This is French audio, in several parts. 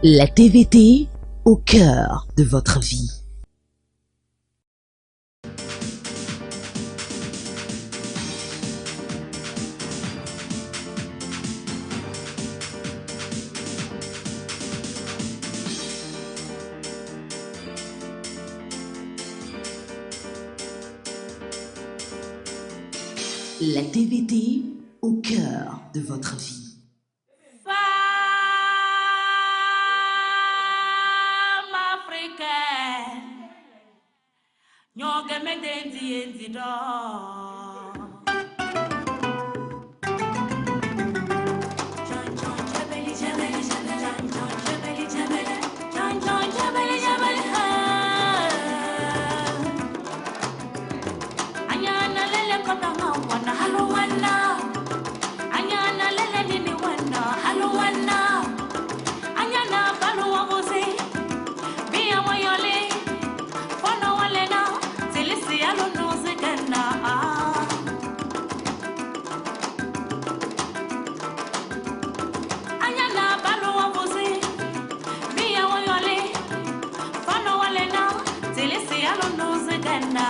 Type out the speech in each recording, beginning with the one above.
La TVT au cœur de votre vie. La TVT au cœur de votre vie. Femme africaine, nyoge medendi endido. Anyana lele kota wana halu wana. Anyana lele nini wana halu wana. Anyana balu wabuzi biya wayole. Fono walena tilisi alu nuzigana. Anyana balu wabuzi biya wayole. Fono walena tilisi alu nuzigana.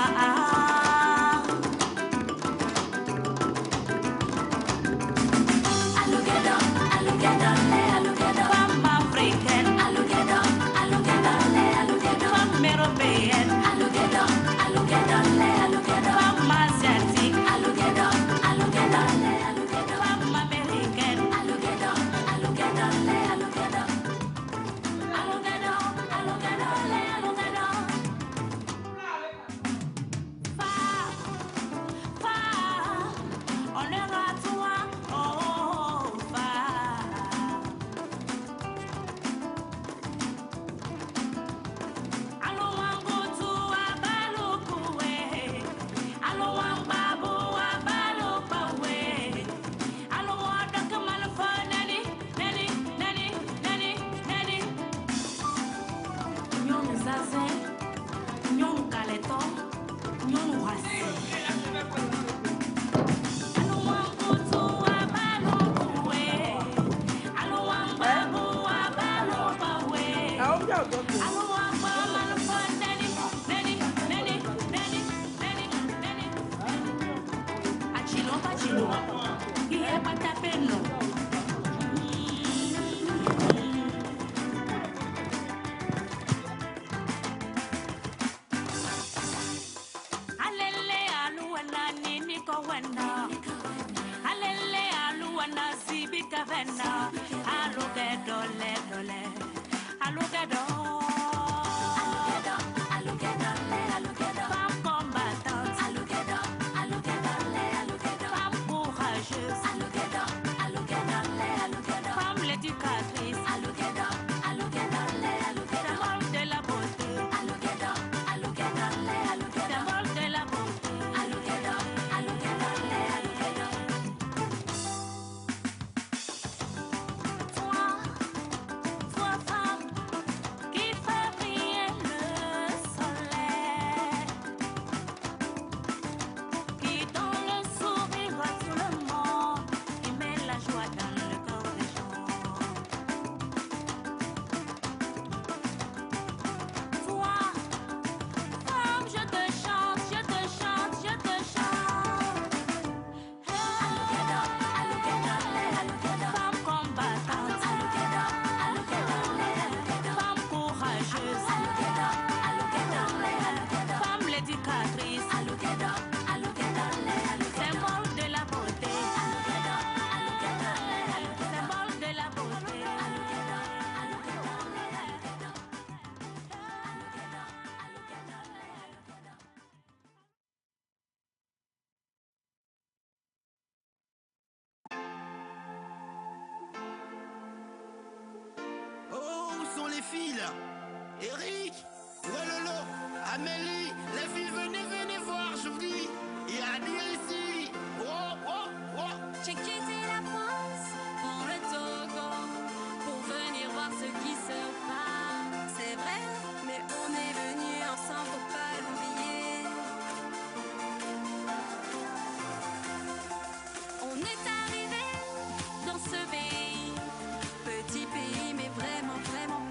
Eric, Walolo, Amélie, les filles, venez voir, je vous dis, il y a à dire ici. J'ai quitté la France pour le Togo, pour venir voir ce qui se passe. C'est vrai, mais on est venus ensemble, faut pas l'oublier. On est arrivé dans ce pays, petit pays, mais vraiment, vraiment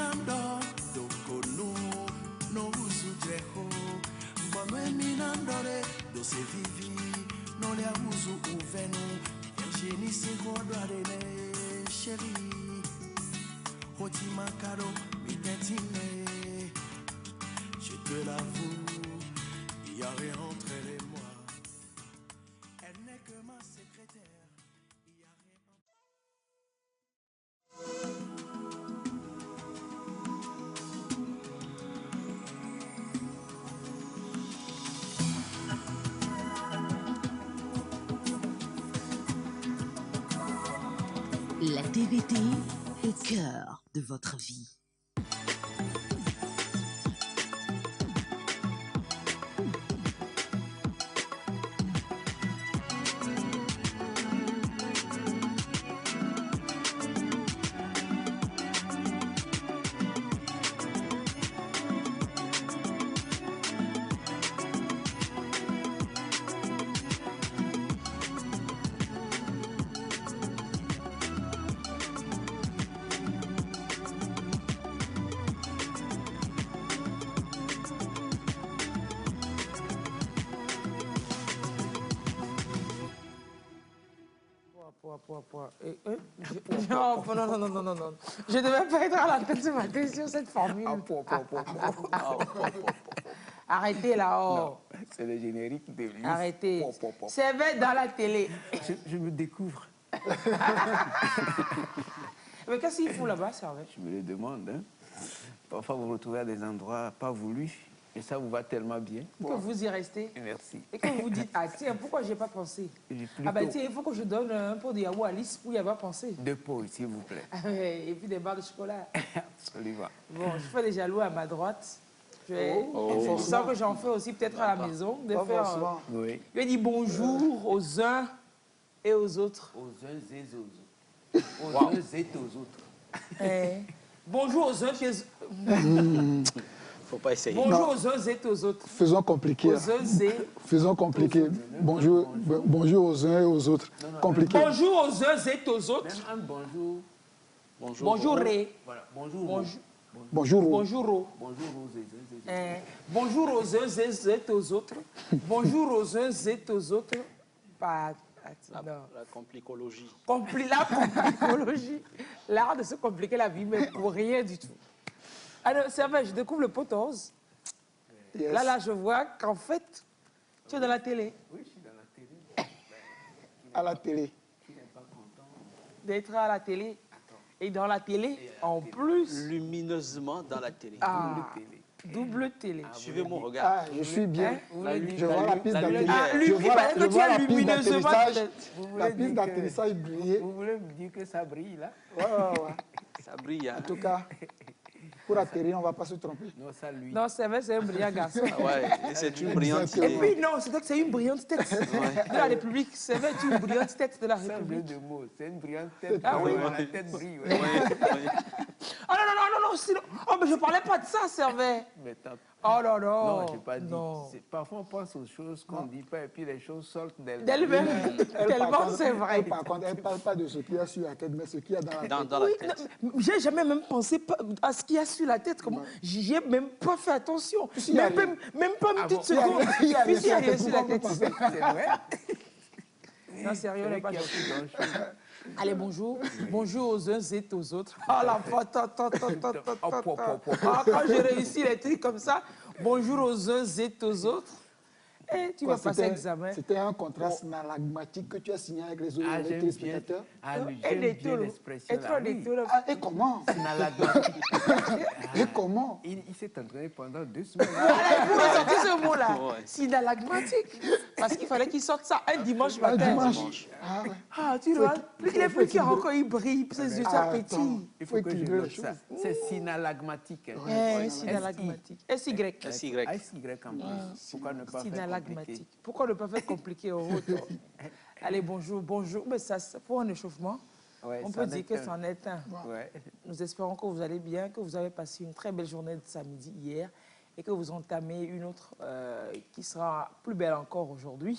minando, dokono, no usutrejo. Mano minandore, doce vivi, no le abuso uveno. Geni se godwarene, chérie. Hoti makaro, mitentine. Je te l'avoue, il y a rien entre elle et moi. Elle n'est que ma secrétaire. Il y a rien La TVT au cœur de votre vie. Non. Je ne devais pas être à la tête ce matin sur cette formule. Arrêtez là-haut. C'est le générique de lui. Arrêtez. C'est vrai dans la télé. Je me découvre. Mais qu'est-ce qu'il faut là-bas, Servet? Je me le demande. Hein. Parfois, vous vous retrouvez à des endroits pas voulus. Et ça vous va tellement bien. Que vous y restez. Merci. Et que vous dites, ah tiens, pourquoi je n'ai pas pensé? Plutôt... Ah ben tiens, il faut que je donne un pot de yaourt à Alice pour y avoir pensé. 2 pots, s'il vous plaît. Et puis des barres de chocolat. Absolument. Bon, je fais des jaloux à ma droite. Je sens que j'en fais aussi peut-être à la maison. De faire, oui. Je dis bonjour aux uns et aux autres. Aux uns et aux autres. Aux uns et aux autres. Bonjour aux uns et aux autres. Faut pas essayer. Bonjour aux uns et aux autres. Faisons compliqué. Aux uns et... Faisons compliqué. Bonjour aux uns et aux autres. Compliqué. Bonjour aux uns et aux autres. Même un bonjour. Bonjour Ré. Voilà. Bonjour. Bonjour. Bonjour. Bonjour aux uns et aux autres. Bonjour aux uns et aux autres. Bonjour aux uns et aux autres. Pas... La complicologie. La complicologie. L'art de se compliquer la vie, mais pour rien du tout. Alors, c'est vrai, je découvre le pot rose. Yes. Là, je vois qu'en fait, tu es dans la télé. Oui, je suis dans la télé. À la télé. Qui n'est pas content D'être à la télé. Et dans la télé, en plus... Lumineusement dans la télé. Ah, double télé. Suivez mon regard. Ah, je suis bien. Je vois la la piste lumière. d'atterrissage. Je vois la piste lumineusement. d'atterrissage. La piste d'atterrissage briller. Vous voulez me dire que ça brille, là? Ouais. Ça brille. Hein. En tout cas, pour atterrir, on ne va pas se tromper. Non, ça lui. Non, c'est vrai, c'est un brillant garçon. Ah ouais, c'est une brillante Et idée. puis, non, c'est une brillante tête de la République. C'est vrai, c'est une brillante tête de la C'est un jeu République. de mots. C'est une brillante tête. Ah oui. La tête brille. Ouais, ouais. Ah non, sinon... Oh, mais je parlais pas de ça, Servet. Mais t'as... Oh là là. Non, je n'ai pas dit. Non. Parfois, on pense aux choses qu'on ne dit pas et puis les choses sortent d'elles-mêmes. D'elle-même, tellement c'est vrai. Elle, par contre, elle ne parle pas de ce qu'il y a sur la tête, mais ce qu'il y a dans la tête. Dans la Oui, tête. non, j'ai jamais même pensé à ce qu'il y a sur la tête. Comment J'ai même pas fait attention. il y a Même pas une petite Il y a seconde. il y a Puis s'il y a rien sur sur la la tête, tête. pourquoi C'est vrai. Non, sérieux, on n'est pas qu'il y a plus grand-chose. Allez, bonjour. Bonjour aux uns et aux autres. Oh la quand j'ai réussi les trucs comme ça, bonjour aux uns et aux autres. Et tu vas passer l'examen. C'était un contrat synalagmatique que tu as signé avec les autres Ah, j'aime bien. téléspectateurs. Ah, j'aime bien l'expression là. Oui. Ah, et comment Et comment Il s'est entraîné pendant 2 semaines. Il pouvait sortir ce mot-là. Ouais. Synalagmatique. Parce qu'il fallait qu'il sorte ça un dimanche Un matin. dimanche. Ah, ouais. Ah, tu vois, il est plus clair encore, il brille, ses yeux Ah, s'appétillent. Il faut que je équilibrer note les ça. choses. C'est synalagmatique. Synalagmatique. SY. SY. SY en plus. Pourquoi ne pas faire compliqué? Synalagmatique. Pourquoi ne pas faire compliqué au retour? Allez, bonjour. Mais ça, pour un échauffement, Ouais, on c'en peut dire est que un. c'en est un. Ouais. Nous espérons que vous allez bien, que vous avez passé une très belle journée de samedi hier et que vous entamez une autre qui sera plus belle encore aujourd'hui.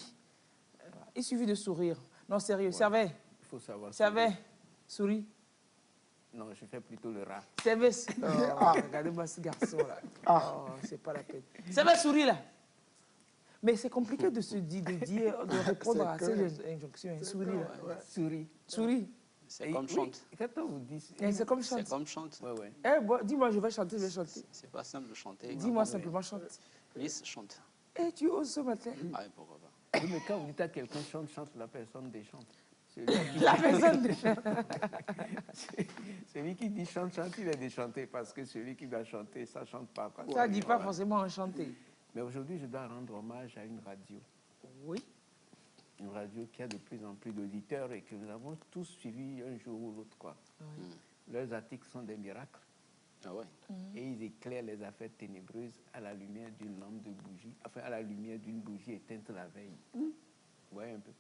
Il suffit de sourire. Non, sérieux, Servet. Il faut savoir. Servet, souris. Non, je fais plutôt le rat. Sébès. Regardez-moi ce garçon-là. Oh, c'est pas la peine. Sébès, souris là. Mais c'est compliqué de se dire, de répondre à ces injonctions. Souris là. Souris. Souris. C'est comme Oui, chante. quand on vous dit... C'est comme C'est chante. comme chante. Ouais, ouais. Eh, bon, dis-moi, je vais chanter, je vais chanter. C'est pas simple de chanter. Dis-moi simplement, chante. Lys chante. Eh, tu oses ce matin. Ah, pourquoi pas. Oui, mais quand vous dites à quelqu'un chante, chante, la personne déchante. Celui La personne de celui qui dit chante, chante, il est déchanté parce que celui qui doit chanter, ça chante pas. Quoi. ça ne dit pas forcément enchanté. Mais aujourd'hui, je dois rendre hommage à une radio. Oui. Une radio qui a de plus en plus d'auditeurs et que nous avons tous suivi un jour ou l'autre. Quoi. Leurs articles sont des miracles. Ah ouais. Et ils éclairent les affaires ténébreuses à la lumière d'une lampe de bougie, enfin à la lumière d'une bougie éteinte la veille. Vous voyez un peu?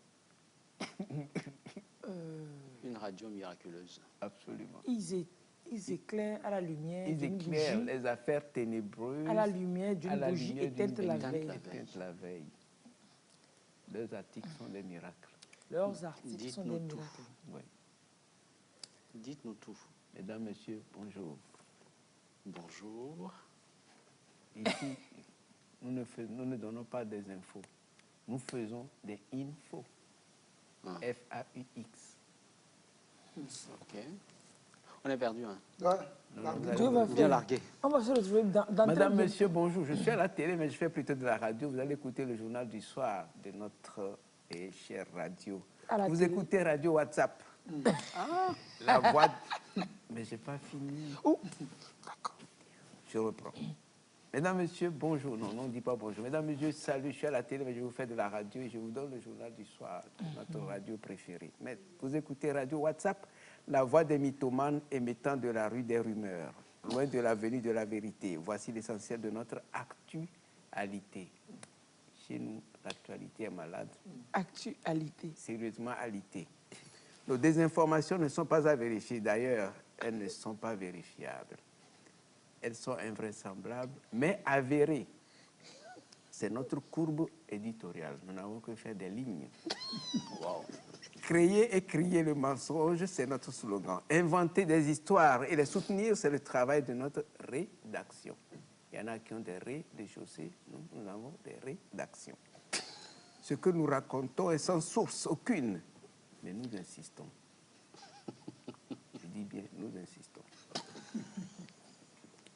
Une radio miraculeuse. Absolument. Ils éclairent à la lumière Ils d'une éclairent bougie, les affaires ténébreuses à la lumière d'une bougie lumière d'une éteinte la bougie veille. éteinte la veille. Leurs articles sont des miracles. Leurs articles sont des Dites-nous tout. miracles. Oui. Dites-nous tout. Mesdames, Messieurs, bonjour. Bonjour. Ici, nous ne donnons pas des infos. Nous faisons des infos. F-A-U-X. Ok. On est perdu, hein. Ouais. Dieu va Bien faire. largué. On va se retrouver dans Madame, Monsieur, bonjour. Je suis à la télé, mais je fais plutôt de la radio. Vous allez écouter le journal du soir de notre chère radio. À la Vous télé. écoutez Radio WhatsApp. La voix... Mais je n'ai pas fini. Oh. Je reprends. Mesdames, Messieurs, bonjour. Non, on ne dit pas bonjour. Mesdames, Messieurs, salut, je suis à la télé, mais je vous fais de la radio et je vous donne le journal du soir, notre radio préférée. Mais vous écoutez Radio WhatsApp, la voix des mythomanes émettant de la rue des rumeurs, loin de l'avenue de la vérité. Voici l'essentiel de notre actualité. Chez nous, l'actualité est malade. Actualité. Sérieusement alité. Nos désinformations ne sont pas à vérifier. D'ailleurs, elles ne sont pas vérifiables. Elles sont invraisemblables, mais avérées. C'est notre courbe éditoriale. Nous n'avons que faire des lignes. Wow. Créer et crier le mensonge, c'est notre slogan. Inventer des histoires et les soutenir, c'est le travail de notre rédaction. Il y en a qui ont des rez-de-chaussée, nous avons des rédactions. Ce que nous racontons est sans source aucune, mais nous insistons. Je dis bien, nous insistons.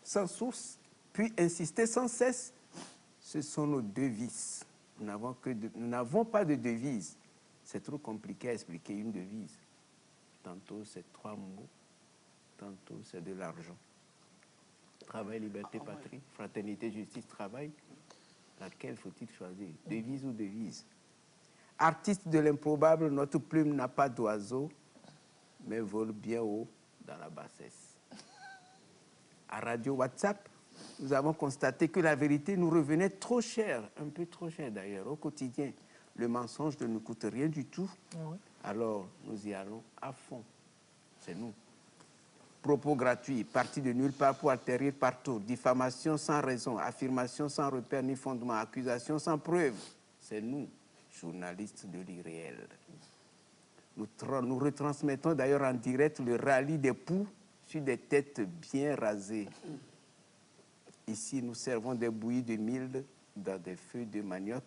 Sans source, puis insister sans cesse, ce sont nos devises. Nous n'avons pas de devise. C'est trop compliqué à expliquer une devise. Tantôt c'est 3 mots, tantôt c'est de l'argent. Travail, liberté, patrie, fraternité, justice, travail. Laquelle faut-il choisir? Devise ou devise? Artiste de l'improbable, notre plume n'a pas d'oiseau, mais vole bien haut dans la bassesse. À Radio WhatsApp, nous avons constaté que la vérité nous revenait trop cher, un peu trop cher d'ailleurs, au quotidien. Le mensonge ne nous coûte rien du tout, alors nous y allons à fond. C'est nous. Propos gratuits, partis de nulle part pour atterrir partout, diffamation sans raison, affirmation sans repère ni fondement, accusation sans preuve. C'est nous, journalistes de l'irréel. Nous retransmettons d'ailleurs en direct le rallye des poux sur des têtes bien rasées. Ici, nous servons des bouillies de mil dans des feuilles de manioc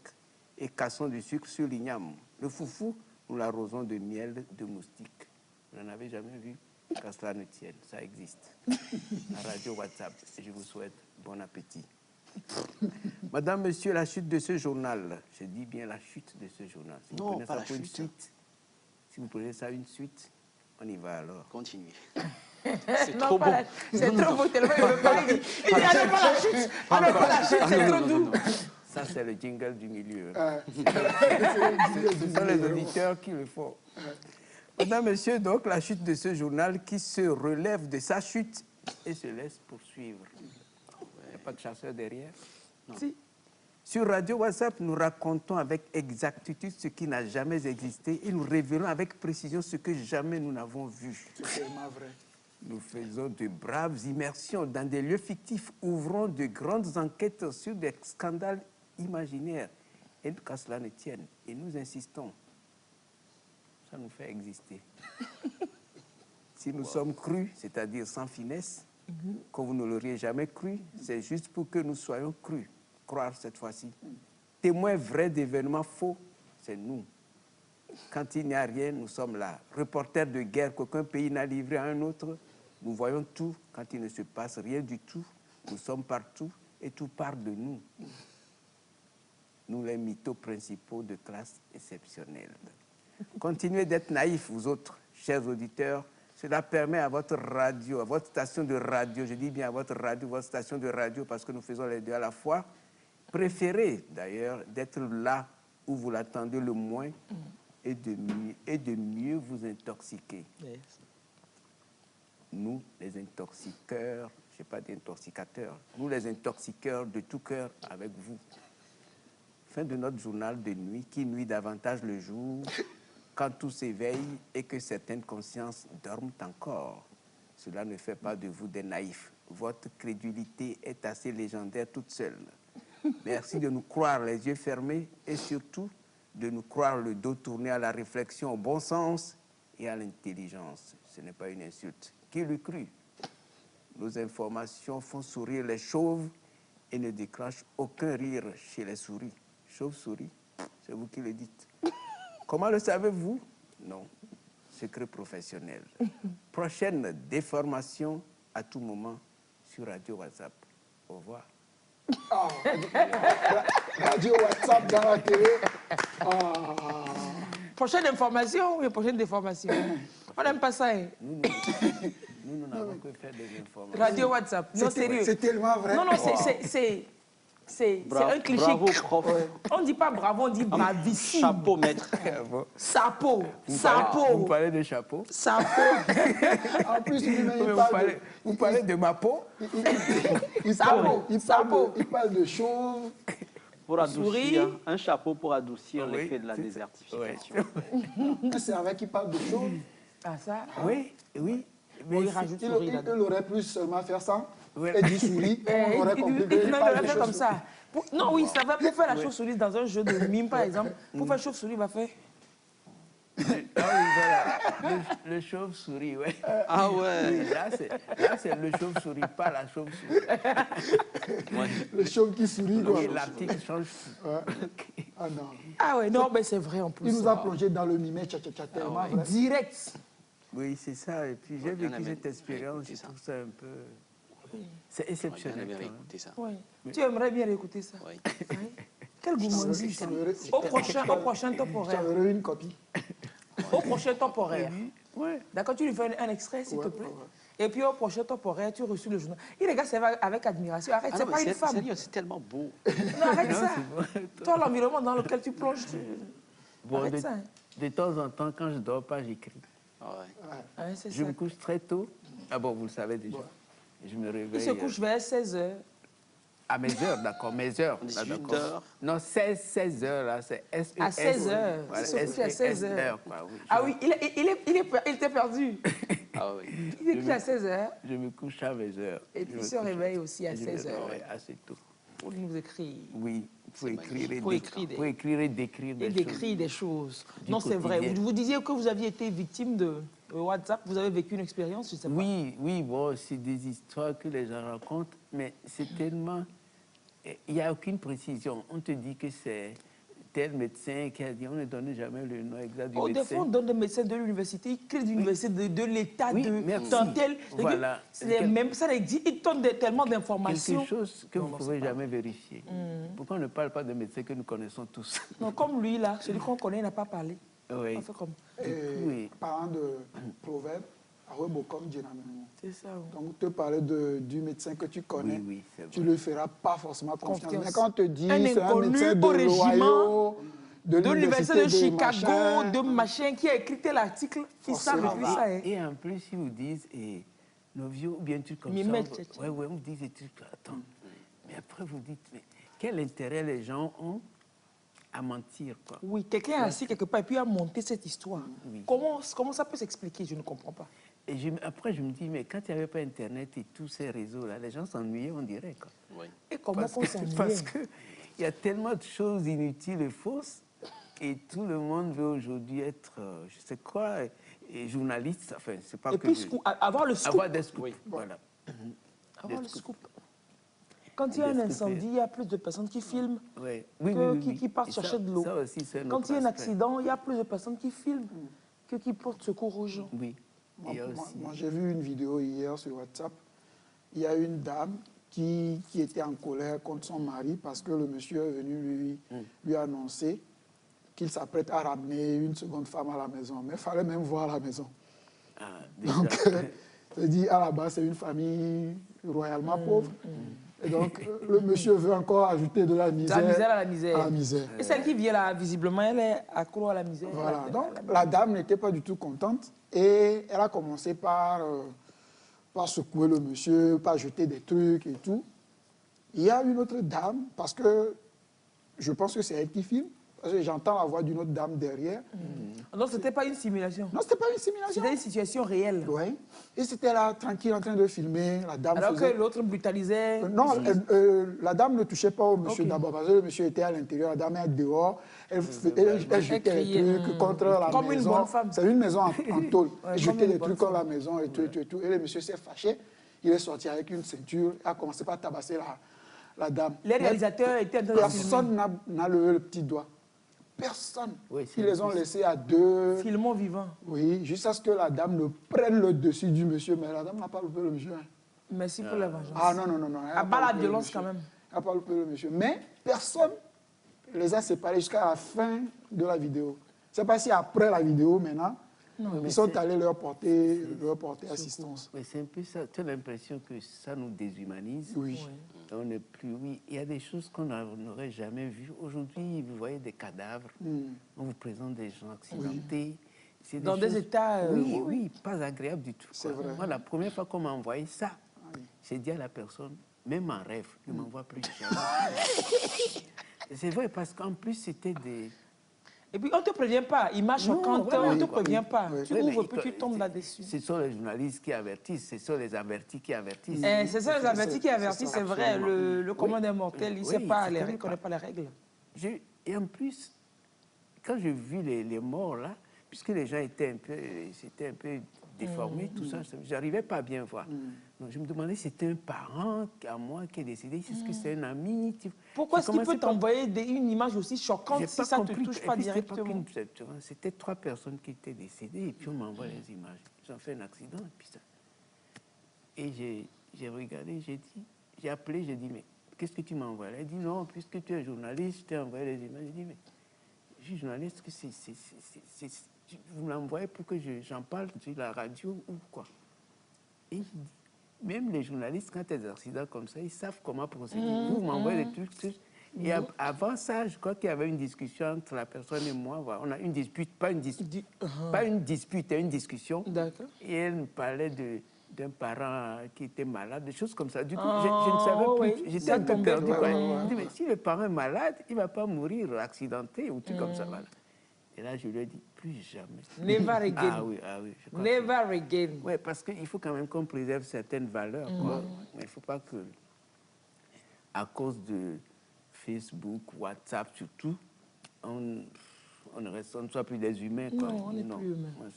et cassons du sucre sur l'igname. Le foufou, nous l'arrosons de miel de moustique. Vous n'en avez jamais vu? Qu'à cela ne tienne, ça existe. À Radio WhatsApp, je vous souhaite bon appétit. Madame, Monsieur, la chute de ce journal, je dis bien la chute de ce journal. Si vous Non, prenez pas ça la pour une chute. suite, si vous prenez ça une suite, on y va alors. Continuez. C'est Non, trop pas beau. la- c'est trop beau, tellement il veut pas. Il dit, allez pas la chute, allez pas la chute, c'est trop doux. Ça, c'est le jingle du milieu. Ah. Ce sont les auditeurs qui le font. Mesdames, Messieurs, donc la chute de ce journal qui se relève de sa chute et se laisse poursuivre. Il n'y a pas de chasseur derrière. Si. Sur Radio WhatsApp, nous racontons avec exactitude ce qui n'a jamais existé et nous révélons avec précision ce que jamais nous n'avons vu. C'est tellement vrai. Nous faisons de braves immersions dans des lieux fictifs, ouvrons de grandes enquêtes sur des scandales imaginaires. Et qu'à cela ne tienne, et nous insistons. Ça nous fait exister. Si nous sommes crus, c'est-à-dire sans finesse, que vous ne l'auriez jamais cru, c'est juste pour que nous soyons crus. Croire cette fois-ci. Témoins vrais d'événements faux, c'est nous. Quand il n'y a rien, nous sommes là. Reporters de guerre qu'aucun pays n'a livré à un autre, nous voyons tout. Quand il ne se passe rien du tout, nous sommes partout et tout part de nous. Nous, les mythos principaux de classe exceptionnelle. Continuez d'être naïfs, vous autres, chers auditeurs. Cela permet à votre radio, à votre station de radio, je dis bien à votre radio, votre station de radio, parce que nous faisons les deux à la fois, préférez d'ailleurs d'être là où vous l'attendez le moins et de mieux vous intoxiquer. Yes. Nous, les intoxiqueurs, je n'ai pas d'intoxicateurs, nous les intoxiqueurs de tout cœur avec vous. Fin de notre journal de nuit qui nuit davantage le jour quand tout s'éveille et que certaines consciences dorment encore. Cela ne fait pas de vous des naïfs. Votre crédulité est assez légendaire toute seule. Merci de nous croire les yeux fermés et surtout de nous croire le dos tourné à la réflexion au bon sens et à l'intelligence. Ce n'est pas une insulte. Qui l'eût cru? Nos informations font sourire les chauves et ne déclenchent aucun rire chez les souris. Chauve-souris, c'est vous qui le dites. Comment le savez-vous? Non, secret professionnel. Prochaine déformation à tout moment sur Radio WhatsApp. Au revoir. Ah, radio WhatsApp dans la télé. Ah. Prochaine information ou prochaine déformation? On n'aime pas ça. Hein? Nous n'avons que faire des informations. Radio WhatsApp, non sérieux. C'est tellement vrai. Non, c'est un cliché. Bravo, prof. On ne dit pas bravo, on dit bravissime. Chapeau, maître. Sapo. Vous Sapo. parlez de chapeau? Sapo. En plus, Vous parlez de ma peau? il parle de chauve. Pour adoucir, un chapeau pour adoucir Oui, l'effet de la c'est ça. désertification. C'est avec qui parle de chauve. Ah, ça? Oui, oui. Mais il rajoute souris Il là-dedans. aurait pu seulement faire ça. Ouais. Et dit souris. On aurait compris Il qu'il non, il parle aurait de fait comme chauve. ça. Non, oui, ça va. Pour faire la chauve-souris dans un jeu de mime, par exemple, pour faire chauve-souris, il va faire. Ah oui, voilà. Le chauve-souris, oui. Ah ouais. Oui, là, c'est le chauve-souris, pas la chauve-souris. Le chauve qui sourit. Quoi. Oui, l'article change. Ouais. Ah non. Ah ouais, non, mais c'est vrai en plus. Il nous a plongé dans le mimé tellement vrai. Direct. Oui, c'est ça. Et puis, j'ai bien vécu aimé cette expérience. écouter Je ça. trouve ça un peu... C'est J'aurais exceptionnel. bien quand même. écouté ça. Ouais. Tu aimerais bien écouter ça? Oui. Oui. Quelle gourmandise. Je Au prochain temporaire. t'enverrai une copie. Au prochain temporaire. Ouais. D'accord, tu lui fais un extrait, s'il te plaît. Et puis au prochain temporaire, tu reçois le journal. Il regarde ça avec admiration. Arrête, Ah c'est non, pas mais une femme. sérieux, c'est tellement beau. Non, arrête ça. Toi, l'environnement dans lequel tu plonges, Bon, arrête ça. Hein. de temps en temps, quand je ne dors pas, j'écris. Ah ouais. Ouais, c'est Je ça. me couche très tôt. Ah bon, vous le savez déjà. Je me réveille. Il se couche vers 16h. À mes heures, d'accord, mes heures. 18 d'accord. heures. Non, 16 heures, là, c'est SES. À 16 heures. Voilà, Il se couche à 16 heures. quoi, oui. Ah oui, il était perdu. Ah oui. Il est couché à 16 heures. Je me couche à mes heures. Et puis il se réveille aussi à Je me 16 heures. réveille assez tôt. Pour nous écrire. Oui, il faut écrire et Faut écrire des- faut écrire et décrire Et des d'écrire choses. des choses. Du Non, c'est vrai. quotidien. Vous disiez que vous aviez été victime de WhatsApp. Vous avez vécu une expérience, je ne sais pas. Oui, oui, bon, c'est des histoires que les gens racontent, mais c'est tellement... Il n'y a aucune précision. On te dit que c'est tel médecin qui a dit, on ne donne jamais le nom exact du Oh, des médecin. fois, on donne des médecins de l'université, ils créent des universités de l'État, Oui, de merci. dans tel. Voilà. C'est les mêmes, ça existe. Ils donnent tellement d'informations. Quelque chose que vous ne non, pouvez c'est pas jamais vérifier. Pourquoi on ne parle pas de médecins que nous connaissons tous? Non, comme lui, là, celui qu'on connaît, il n'a pas parlé. Oui. On fait comme. Oui. Parlant de proverbe, Bokom Djenameno. C'est ça. Oui. Donc, te parler du médecin que tu connais, Oui, oui, c'est vrai. tu ne lui feras pas forcément confiance. Confiance. Mais quand on te dit Un c'est un inconnu médecin de au régiment, l'Ohio, De l'université de Chicago, machin, de machin, qui a écrit tel article, ils savent Forcément. plus ça. Hein. Et en plus, ils vous disent, nos vieux, ou bien tu comme Mimette, ça. tchatcha. Oui, oui, on vous dit des trucs. Attends. Mais après, vous dites, mais quel intérêt les gens ont à mentir, quoi. Oui, quelqu'un est assis quelque part et puis a monté cette histoire. Oui. Comment ça peut s'expliquer? Je ne comprends pas. Et après, je me dis, mais quand il n'y avait pas Internet et tous ces réseaux-là, les gens s'ennuyaient, on dirait, quoi. Oui. Et comment qu'on s'ennuie? Parce qu'il y a tellement de choses inutiles et fausses, et tout le monde veut aujourd'hui être, je sais quoi, et journaliste, enfin, c'est pas Et que... puis, avoir le scoop. Avoir des scoops, Oui. voilà. Avoir Des le scoops. scoop. Quand il y a un Des scoops, incendie, il y a plus de personnes qui filment Ouais. Oui, qui partent Et chercher de l'eau. Ça aussi, c'est un Quand autre il y a un aspect. accident, il y a plus de personnes qui filment que qui portent secours aux gens. Oui. Moi, Il y a aussi... j'ai vu une vidéo hier sur WhatsApp. Il y a une dame qui était en colère contre son mari parce que le monsieur est venu lui annoncer qu'il s'apprête à ramener une seconde femme à la maison. Mais il fallait même voir la maison. Ah, déjà. Donc, je dis, à la base, c'est une famille royalement pauvre. Et donc, le monsieur veut encore ajouter de la misère. La misère à la misère. À la misère. Et celle qui vient là, visiblement, elle est accro à la misère. Voilà. Donc, la dame n'était pas du tout contente. Et elle a commencé par secouer le monsieur, par jeter des trucs et tout. Il y a une autre dame, parce que je pense que c'est elle qui filme, parce que j'entends la voix d'une autre dame derrière. Donc, ce n'était pas une simulation. Non, c'était pas une simulation. C'était une situation réelle. Oui. Et c'était là, tranquille, en train de filmer. La dame Alors faisait... que l'autre brutalisait. Non, la dame ne touchait pas au monsieur d'abord, parce que le monsieur était à l'intérieur, la dame est dehors, elle jetait criait, des trucs contre la comme maison. une bonne femme. C'est une maison en tôle. Elle jetait comme une des bonne trucs contre la maison et tout, et tout. Et le monsieur s'est fâché, il est sorti avec une ceinture, il a commencé par tabasser la dame. Les réalisateurs étaient en train de filmer. Personne n'a levé le petit doigt. Personne. Oui, c'est Ils les ont laissés à deux. Filmons vivant. Oui, jusqu'à ce que la dame ne prenne le dessus du monsieur. Mais la dame n'a pas loupé le monsieur. Hein. Merci pour la vengeance. Ah non, non, non, non. elle À n'a bas pas la loupé le violence monsieur. quand même. Elle n'a pas loupé le monsieur. Mais personne les a séparés jusqu'à la fin de la vidéo. Je ne sais pas si après la vidéo, maintenant, ils sont allés leur porter assistance. Mais c'est un peu ça. Tu as l'impression que ça nous déshumanise. Oui. On n'est plus... Oui, il y a des choses qu'on n'aurait jamais vues. Aujourd'hui, vous voyez des cadavres. On vous présente des gens accidentés. C'est Dans des choses- états... Oui, oui, pas agréable du tout. C'est quoi. vrai. Moi, la première fois qu'on m'a envoyé ça, j'ai dit à la personne, même en rêve, ne m'envoie plus jamais. C'est vrai, parce qu'en plus, c'était des... Et puis, on ne te prévient pas. Image Non, choquante, voilà. on ne te Oui, prévient pas. oui. Tu Oui, mais ouvres, il puis tu tombes là-dessus. Ce sont les journalistes qui avertissent, ce sont les avertis qui avertissent. C'est ça, les avertis qui avertissent, c'est vrai. Absolument. Le commun des mortels, il ne Oui, sait pas, c'est il ne comme connaît ça. pas les règles. Et en plus, quand j'ai vu les morts là, puisque les gens étaient un peu déformés, tout ça, j'arrivais pas à bien voir. Donc je me demandais si c'était un parent à moi qui est décédé, est-ce que c'est un ami? Pourquoi J'ai est-ce qu'il commencé peut par- t'envoyer une image aussi choquante J'ai si pas ça ne te compris. touche Et pas puis, c'était directement? C'était 3 personnes qui étaient décédées et puis on m'envoie les images. Ils ont fait un accident et puis ça. Et j'ai regardé, j'ai appelé, j'ai dit, mais qu'est-ce que tu m'as envoyé? Elle a dit, non, puisque tu es journaliste, je t'ai envoyé les images. J'ai dit, mais je suis journaliste, vous me l'envoyez pour que j'en parle sur la radio ou quoi? Et j'ai dit, même les journalistes, quand il y a des accidents comme ça, ils savent comment procéder. Vous m'envoyez des trucs. Et avant ça, je crois qu'il y avait une discussion entre la personne et moi. Voilà. On a une dispute, pas une dispute, une discussion. D'accord. Et elle me parlait d'un parent qui était malade, des choses comme ça. Du coup, je ne savais plus. oui. J'étais Ça un peu tombait, perdu. ouais, quoi. ouais, Je me dis, mais si le parent est malade, il ne va pas mourir accidenté ou tout comme ça. Voilà. Et là, je lui ai dit, plus jamais. Never again. Ah oui, je crois que- Never again. Oui, parce qu'il faut quand même qu'on préserve certaines valeurs. Quoi. Mais il ne faut pas que, à cause de Facebook, WhatsApp surtout, on ne soit plus des humains. Quoi. Non, on n'est plus humains. Moi,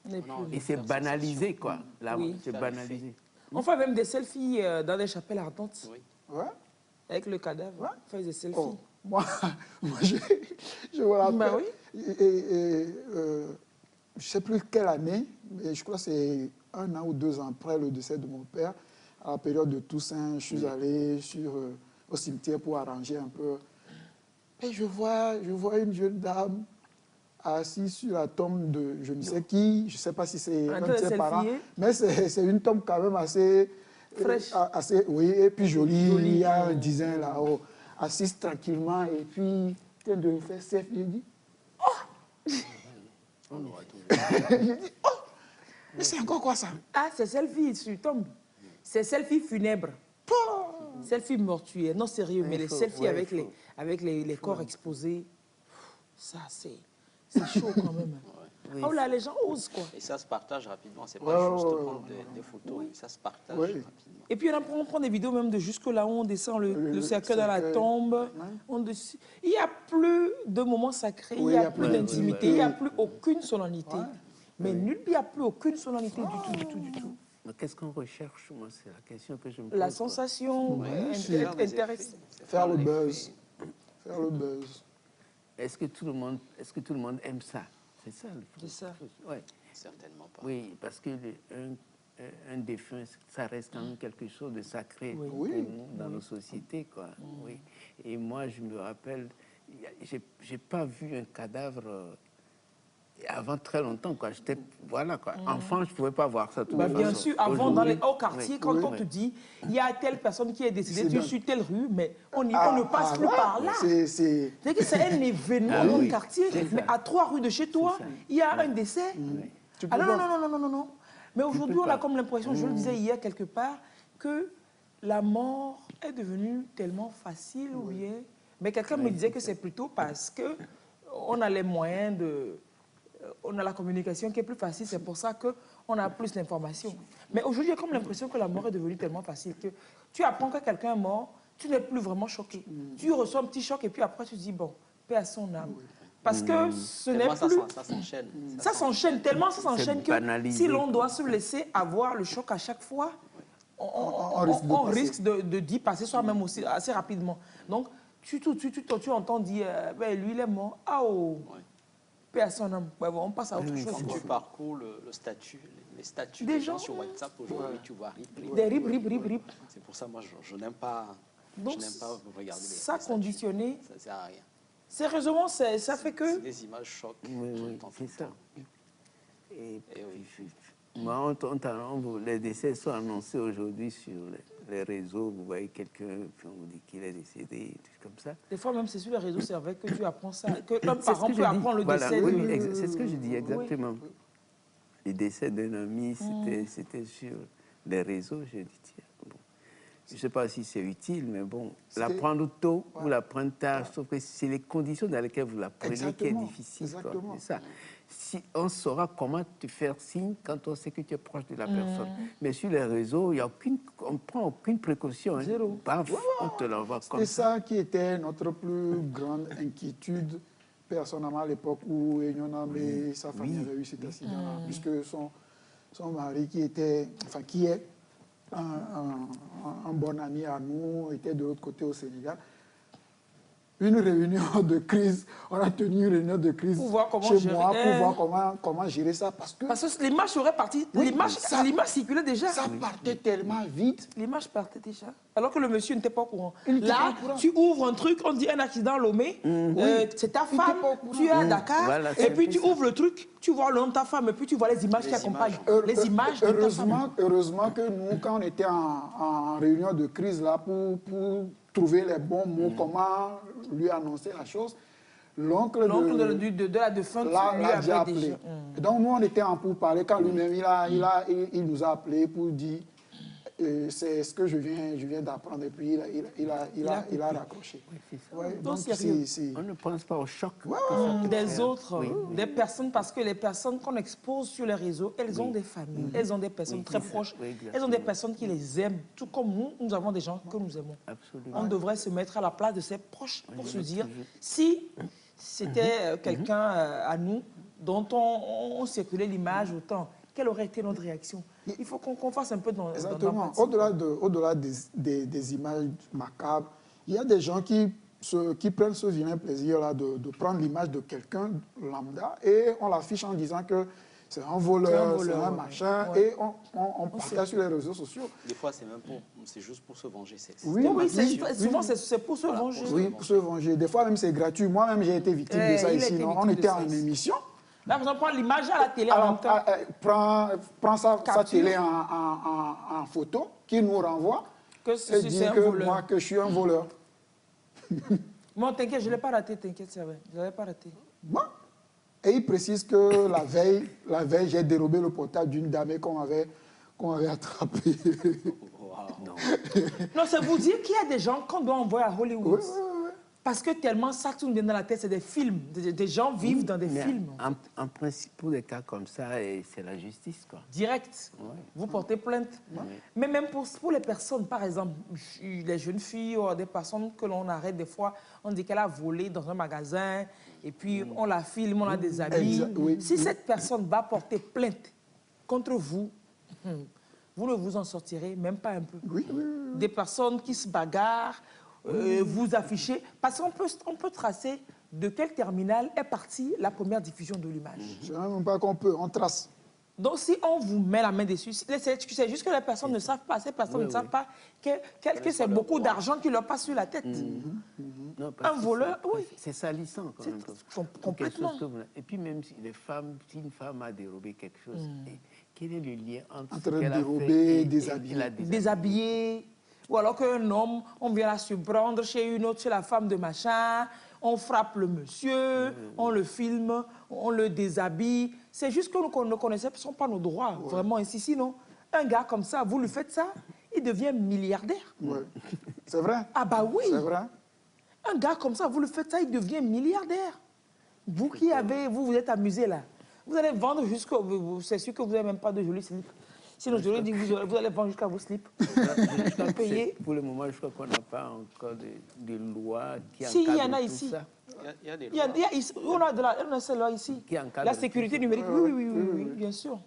On n'est plus et c'est banalisé, quoi. Là, Oui. c'est banalisé. On fait même des selfies dans des chapelles ardentes. Ouais. Avec le cadavre. On fait des selfies. Oh, moi, je me rappelle. Bah oui. Je ne sais plus quelle année, mais je crois que c'est 1 an ou 2 ans après le décès de mon père. À la période de Toussaint, je suis allé au cimetière pour arranger un peu. Et je vois une jeune dame assise sur la tombe de je ne sais qui, je ne sais pas si c'est En un train de de ses parents, selfier. mais c'est une tombe quand même assez... Fraîche. assez, oui, et puis jolie. Il y a un dizain là-haut, assise tranquillement, et puis en train de faire selfie. J'ai dit, j'ai dit, oh, mais c'est encore quoi ça? Ah, c'est selfie sur tombe. C'est selfie funèbre. Selfie mortuaire. Non, sérieux, mais les selfies avec les corps exposés, ça, c'est chaud quand même. Oh là, les gens osent, quoi. Et ça se partage rapidement. C'est Ouais, pas juste ouais, prendre ouais. des photos. Ça se partage Oui. rapidement. Et puis, on prend des vidéos même de jusque là où on descend le cercueil dans la cercueil. tombe. Il n'y a plus de moments sacrés, Oui, il n'y a plus d'intimité, il n'y a plus aucune solennité. Mais nul, il n'y a plus aucune sonorité du tout. Mais qu'est-ce qu'on recherche? Moi, c'est la question que je me pose. La sensation, être intéressé. Faire le buzz. Faire le buzz. Est-ce que tout le monde aime ça? C'est ça le C'est ça. Ouais. Certainement pas. Oui, parce que un défunt, ça reste quand même quelque chose de sacré Oui. pour nous, dans nos sociétés, quoi. Oui. Et moi, je me rappelle, j'ai pas vu un cadavre avant très longtemps, quoi. J'étais, voilà, quoi. Enfant, je pouvais pas voir ça tout Bien sûr, avant, dans les hauts quartiers, quand on oui. te dit, il y a telle personne qui est décédée, tu es sur telle rue, mais on ne passe plus ouais. par là. C'est que c'est un événement dans le quartier, mais à 3 rues de chez toi, il y a un décès. Tu peux Ah pas. non. Mais aujourd'hui, on a comme l'impression, je le disais hier quelque part, que la mort est devenue tellement facile ou bien... Mais quelqu'un me disait que c'est plutôt parce qu'on a les moyens de... On a la communication qui est plus facile, c'est pour ça qu'on a plus d'informations. Mais aujourd'hui, j'ai comme l'impression que la mort est devenue tellement facile que tu apprends que quelqu'un est mort, tu n'es plus vraiment choqué. Tu reçois un petit choc et puis après tu dis, bon, paix à son âme. Parce que ce n'est plus... Ça s'enchaîne. Ça s'enchaîne tellement, ça s'enchaîne que banalisé. si l'on doit se laisser avoir le choc à chaque fois, on risque de d'y passer soi-même aussi assez rapidement. Donc, tu entends dire, ben, lui il est mort, paix à son âme. Ben, bon, on passe à autre chose. Si tu parcours le statut, les statuts Des des gens gens, sur WhatsApp aujourd'hui, tu vois rip. Des rip. C'est pour ça, moi, je n'aime pas, Donc, regarder ça les statuts. conditionné, Ça sert à rien. sérieusement, ça fait que... C'est des images chocs. Oui, tout le c'est ça. temps. Et oui. puis, moi, les décès sont annoncés aujourd'hui sur les réseaux. Vous voyez quelqu'un, puis on vous dit qu'il est décédé, tout comme ça. Des fois, même, c'est sur les réseaux, c'est vrai que tu apprends ça. Que un C'est parent ce que peut je dis. apprendre le Voilà, décès. oui, c'est ce que je dis exactement. Le décès d'un ami, c'était sur les réseaux. J'ai dit, tiens, bon. Je ne sais pas si c'est utile, mais bon, l'apprendre tôt ou l'apprendre tard, sauf que c'est les conditions dans lesquelles vous l'apprenez qui est difficile. C'est ça. Si on saura comment te faire signe quand on sait que tu es proche de la personne. Mais sur les réseaux, on ne prend aucune précaution. Hein. Zéro. Paf, on te l'envoie comme C'est ça. ça qui était notre plus grande inquiétude, personnellement, à l'époque où Enyonam et sa famille avaient eu cet accident-là, puisque son mari, qui est un bon ami à nous, était de l'autre côté au Sénégal. Une réunion de crise, on a tenu une réunion de crise pour voir comment chez moi pour voir comment gérer ça. Parce que l'image serait partie, l'image circulait déjà. Ça partait tellement vite. L'image partait déjà. Alors que le monsieur n'était pas au courant. Là, tu ouvres un truc, on dit un accident à Lomé, c'est ta femme, tu es à Dakar, Voilà, et puis tu ouvres le truc, tu vois le nom de ta femme, et puis tu vois les images qui accompagnent. Les images de ta femme. Heureusement que nous, quand on était en réunion de crise là, pour trouver les bons mots, comment lui annoncer la chose, l'oncle de la défunte lui avait appelé. déjà... Donc nous, on était en pourparlers quand lui-même, il nous a appelé pour dire c'est ce que je viens d'apprendre, et puis il a raccroché. Ouais, donc On ne pense pas au choc. Des autres, des personnes, parce que les personnes qu'on expose sur les réseaux, elles ont des familles, elles ont des personnes très proches, elles ont des personnes qui les aiment, tout comme nous avons des gens que nous aimons. Absolument. On devrait se mettre à la place de ses proches pour se dire, si c'était quelqu'un à nous dont on circulait l'image autant, quelle aurait été notre réaction? Il faut qu'on fasse un peu dans exactement. Au-delà des images macabres, il y a des gens qui prennent ce vilain plaisir-là de prendre l'image de quelqu'un lambda et on l'affiche en disant que c'est un voleur, c'est un machin, et on partage sur les réseaux sociaux. Des fois, c'est juste pour se venger. Souvent, c'est pour se venger. Oui, pour se venger. Des fois, même, c'est gratuit. Moi-même, j'ai été victime de ça ici. On était en émission. Là, on prend l'image à la télé en même temps. Prends sa télé en photo, qui nous renvoie, et dit que je suis un voleur. Bon, t'inquiète, je ne l'ai pas raté, t'inquiète, c'est vrai. Je ne l'avais pas raté. Bon. Et il précise que la veille, j'ai dérobé le portable d'une dame qu'on avait attrapée. Wow. Non, c'est vous dire qu'il y a des gens qu'on doit envoyer à Hollywood. Parce que tellement ça tourne bien dans la tête, c'est des films. Des gens vivent dans des Mais films. En principe, pour des cas comme ça, c'est la justice, quoi. Direct. Ouais. Vous portez plainte. Mais même pour les personnes, par exemple, les jeunes filles ou des personnes que l'on arrête des fois, on dit qu'elle a volé dans un magasin et puis on la filme, on la déshabille. Oui. Si cette personne va porter plainte contre vous, vous ne vous en sortirez même pas un peu. Oui. Des personnes qui se bagarrent, vous affichez, parce qu'on peut tracer de quel terminal est partie la première diffusion de l'image. Je ne sais même pas qu'on peut, on trace. Donc, si on vous met la main dessus, c'est juste que les personnes ne savent pas, ces personnes ne savent pas que c'est beaucoup d'argent qui leur passe sur la tête. Non, parce Un que voleur, oui. C'est salissant, quand même. parce que Complètement. quelque chose et puis même si si une femme a dérobé quelque chose, quel est le lien entre Entre ce qu'elle a dérober fait et déshabiller. la Déshabillé, ou alors qu'un homme, on vient la surprendre chez une autre, chez la femme de machin, on frappe le monsieur, on le filme, on le déshabille. C'est juste que nous ne connaissons pas nos droits, vraiment ici. Sinon, un gars comme ça, vous lui faites ça, il devient milliardaire. Ouais. C'est vrai. Ah bah oui. C'est vrai. Un gars comme ça, vous le faites ça, il devient milliardaire. Vous qui avez, vous êtes amusé là. Vous allez vendre jusqu'au... C'est sûr que vous n'avez même pas de jolis slips. Sinon, je dis que vous allez vendre jusqu'à vos slips. Payer. Pour le moment, je crois qu'on n'a pas encore de loi qui Si, il y en a encadre tout ici. ça. Il y a des Il y a, lois. on a cette loi ici. Qui encadre La sécurité tout ça. numérique, oui, bien sûr.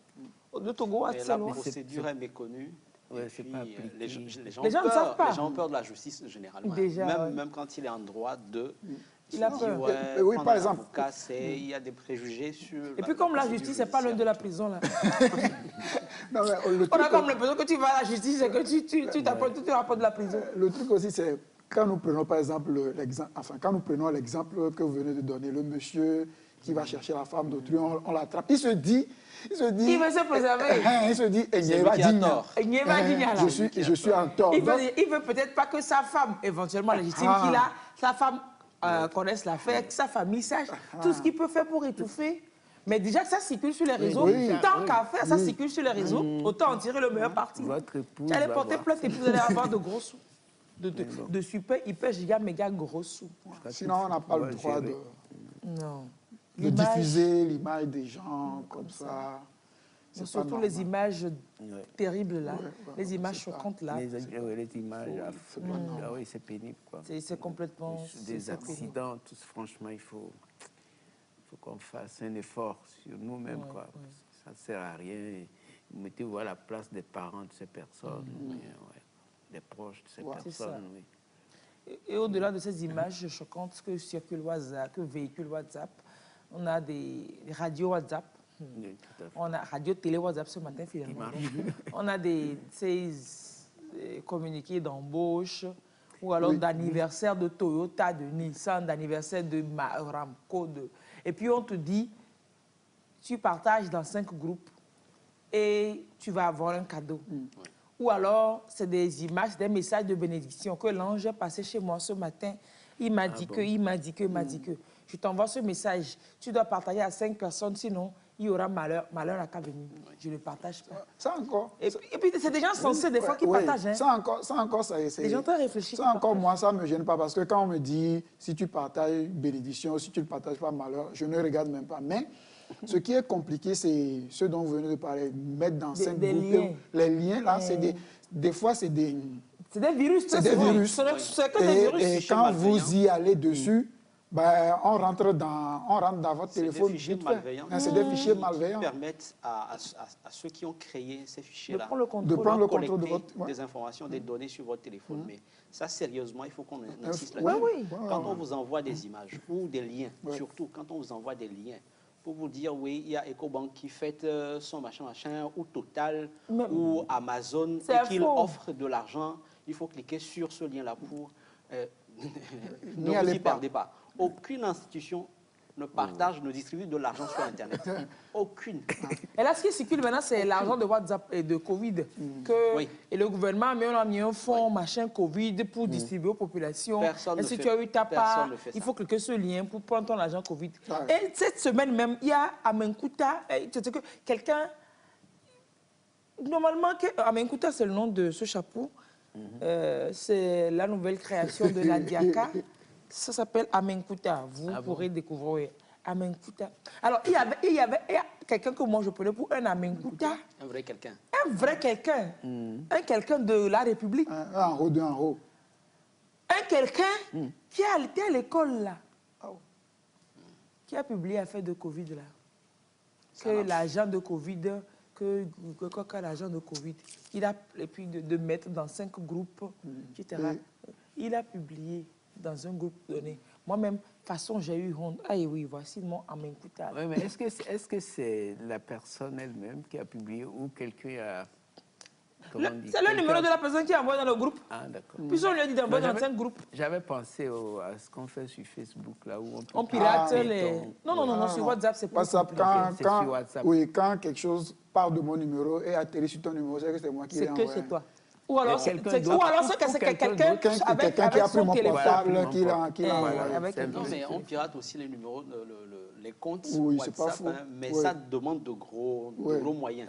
Le Togo a Mais cette la loi. procédure est méconnue. Ouais, Et c'est puis, pas appliqué. les gens Les gens ont ne peur, savent pas. Les gens ont peur de la justice généralement. Déjà, même, ouais. même quand il est en droit de... Il a se dit, peur. ouais, Oui, prendre par un exemple. avocat, il y a des préjugés sur... Et puis comme la justice, c'est pas loin de la prison là. Non, mais le On a truc, comme l'impression que tu vas à la justice et que tu te rapportes de la prison. le truc aussi, c'est quand nous prenons par exemple l'exemple, quand nous prenons l'exemple que vous venez de donner, le monsieur qui va chercher la femme d'autrui, on l'attrape, il se dit, Il veut se préserver. il se dit, C'est lui qui a tort. je suis en tort. Il Donc, veut peut-être pas que sa femme, éventuellement légitime qu'il a, sa femme connaisse l'affaire, que sa famille sache tout ce qu'il peut faire pour étouffer. Mais déjà que ça circule sur les réseaux, oui. tant qu'à faire, ça circule sur les réseaux, autant en tirer le meilleur parti. Votre épouse Tu allez va porter voir. plainte et puis vous allez avoir de gros sous. De super, hyper, giga, méga gros sous. sinon, on n'a pas le droit de Non. diffuser l'image des gens comme ça. C'est pas Surtout normal. les images terribles là, Ouais, les images c'est ça. choquantes là. Les images, ah oui, c'est pénible, quoi. C'est complètement... Des c'est pénible. accidents, franchement, il faut qu'on fasse un effort sur nous-mêmes, quoi. Ça ne sert à rien. Mettez-vous à la place des parents de ces personnes, des proches de ces C'est ça. personnes. Oui. Et au-delà de ces images choquantes que circulent WhatsApp, que véhicule WhatsApp, on a des radios WhatsApp. Oui, tout à fait. On a radio-télé WhatsApp ce matin, finalement. On a ces communiqués d'embauche ou alors d'anniversaire de Toyota, de Nissan, d'anniversaire de Ramco. Et puis on te dit, tu partages dans 5 groupes et tu vas avoir un cadeau. Ou alors, c'est des images, des messages de bénédiction que l'ange est passé chez moi ce matin. Il m'a dit que, il m'a dit que, il m'a dit que. Je t'envoie ce message. Tu dois partager à 5 personnes, sinon il y aura malheur n'a qu'à venir. Je ne le partage pas. Ça encore. Et puis, c'est des gens sensés, des fois, qui partagent. Hein. Ça encore, c'est... Les gens très réfléchis. Ça encore, moi, ça ne me gêne pas parce que quand on me dit si tu partages bénédiction, si tu ne partages pas malheur, je ne regarde même pas. Mais ce qui est compliqué, c'est ce dont vous venez de parler, mettre dans 5 des groupes. liens. Les liens, là, c'est des fois, c'est des... C'est des virus. C'est des virus. C'est que des virus. Et quand vous y allez dessus, ben, on rentre dans votre téléphone. C'est des fichiers vite fait. malveillants. Hein, c'est des fichiers Qui malveillants. permettent à ceux qui ont créé ces fichiers-là De prendre le contrôle. De prendre le contrôle de collecter votre... des informations, des données sur votre téléphone. Mais ça, sérieusement, il faut qu'on insiste Ouais, là-dessus. oui. Quand on vous envoie des images ou des liens, surtout quand on vous envoie des liens, pour vous dire, oui, il y a EcoBank qui fête son machin, ou Total, ou Amazon, et qu'il offre de l'argent, il faut cliquer sur ce lien-là pour... ne vous y perdez pas. Aucune institution ne partage, ne distribue de l'argent sur Internet. Aucune. Et là, ce qui circule maintenant, c'est l'argent de WhatsApp et de Covid. Et le gouvernement a mis un fonds, machin, Covid, pour distribuer aux populations. Personne et ne si fait- tu as eu ta part, personne ne fait ça. il faut cliquer ce lien pour prendre ton argent Covid. Ouais. Et cette semaine même, il y a Amenkuta, tu sais que quelqu'un... Normalement, Amenkuta, c'est le nom de ce chapeau. C'est la nouvelle création de la Diaka. Ça s'appelle Amenkuta. Vous pourrez découvrir Amenkuta. Alors, il y avait quelqu'un que moi je prenais pour un Amenkuta. Un vrai quelqu'un. Un vrai quelqu'un. Un quelqu'un de la République. Un haut d'un haut. Un quelqu'un qui a été à l'école là. Qui a publié l'affaire de Covid là. Que l'agent de Covid, l'agent de Covid, il a, et puis de mettre dans 5 groupes, etc. Il a publié dans un groupe donné. Moi-même, façon, j'ai eu honte. Ah oui, voici mon Amenkuta. Oui, mais est-ce que c'est la personne elle-même qui a publié ou quelqu'un a... C'est le numéro de la personne qui envoie dans le groupe. Ah, d'accord. Puis on lui a dit d'envoyer dans 5 groupes. J'avais pensé à ce qu'on fait sur Facebook, là où on pirate les... Non, sur WhatsApp, c'est pas WhatsApp, sur WhatsApp. Oui, quand quelque chose part de mon numéro et atterrit sur ton numéro, c'est que c'est moi qui l'ai envoyé. C'est que c'est toi. Ou alors c'est quelqu'un qui a pris mon portable, qui l'a envoyé. Non, mais on pirate aussi les numéros, les comptes WhatsApp, mais ça demande de gros moyens.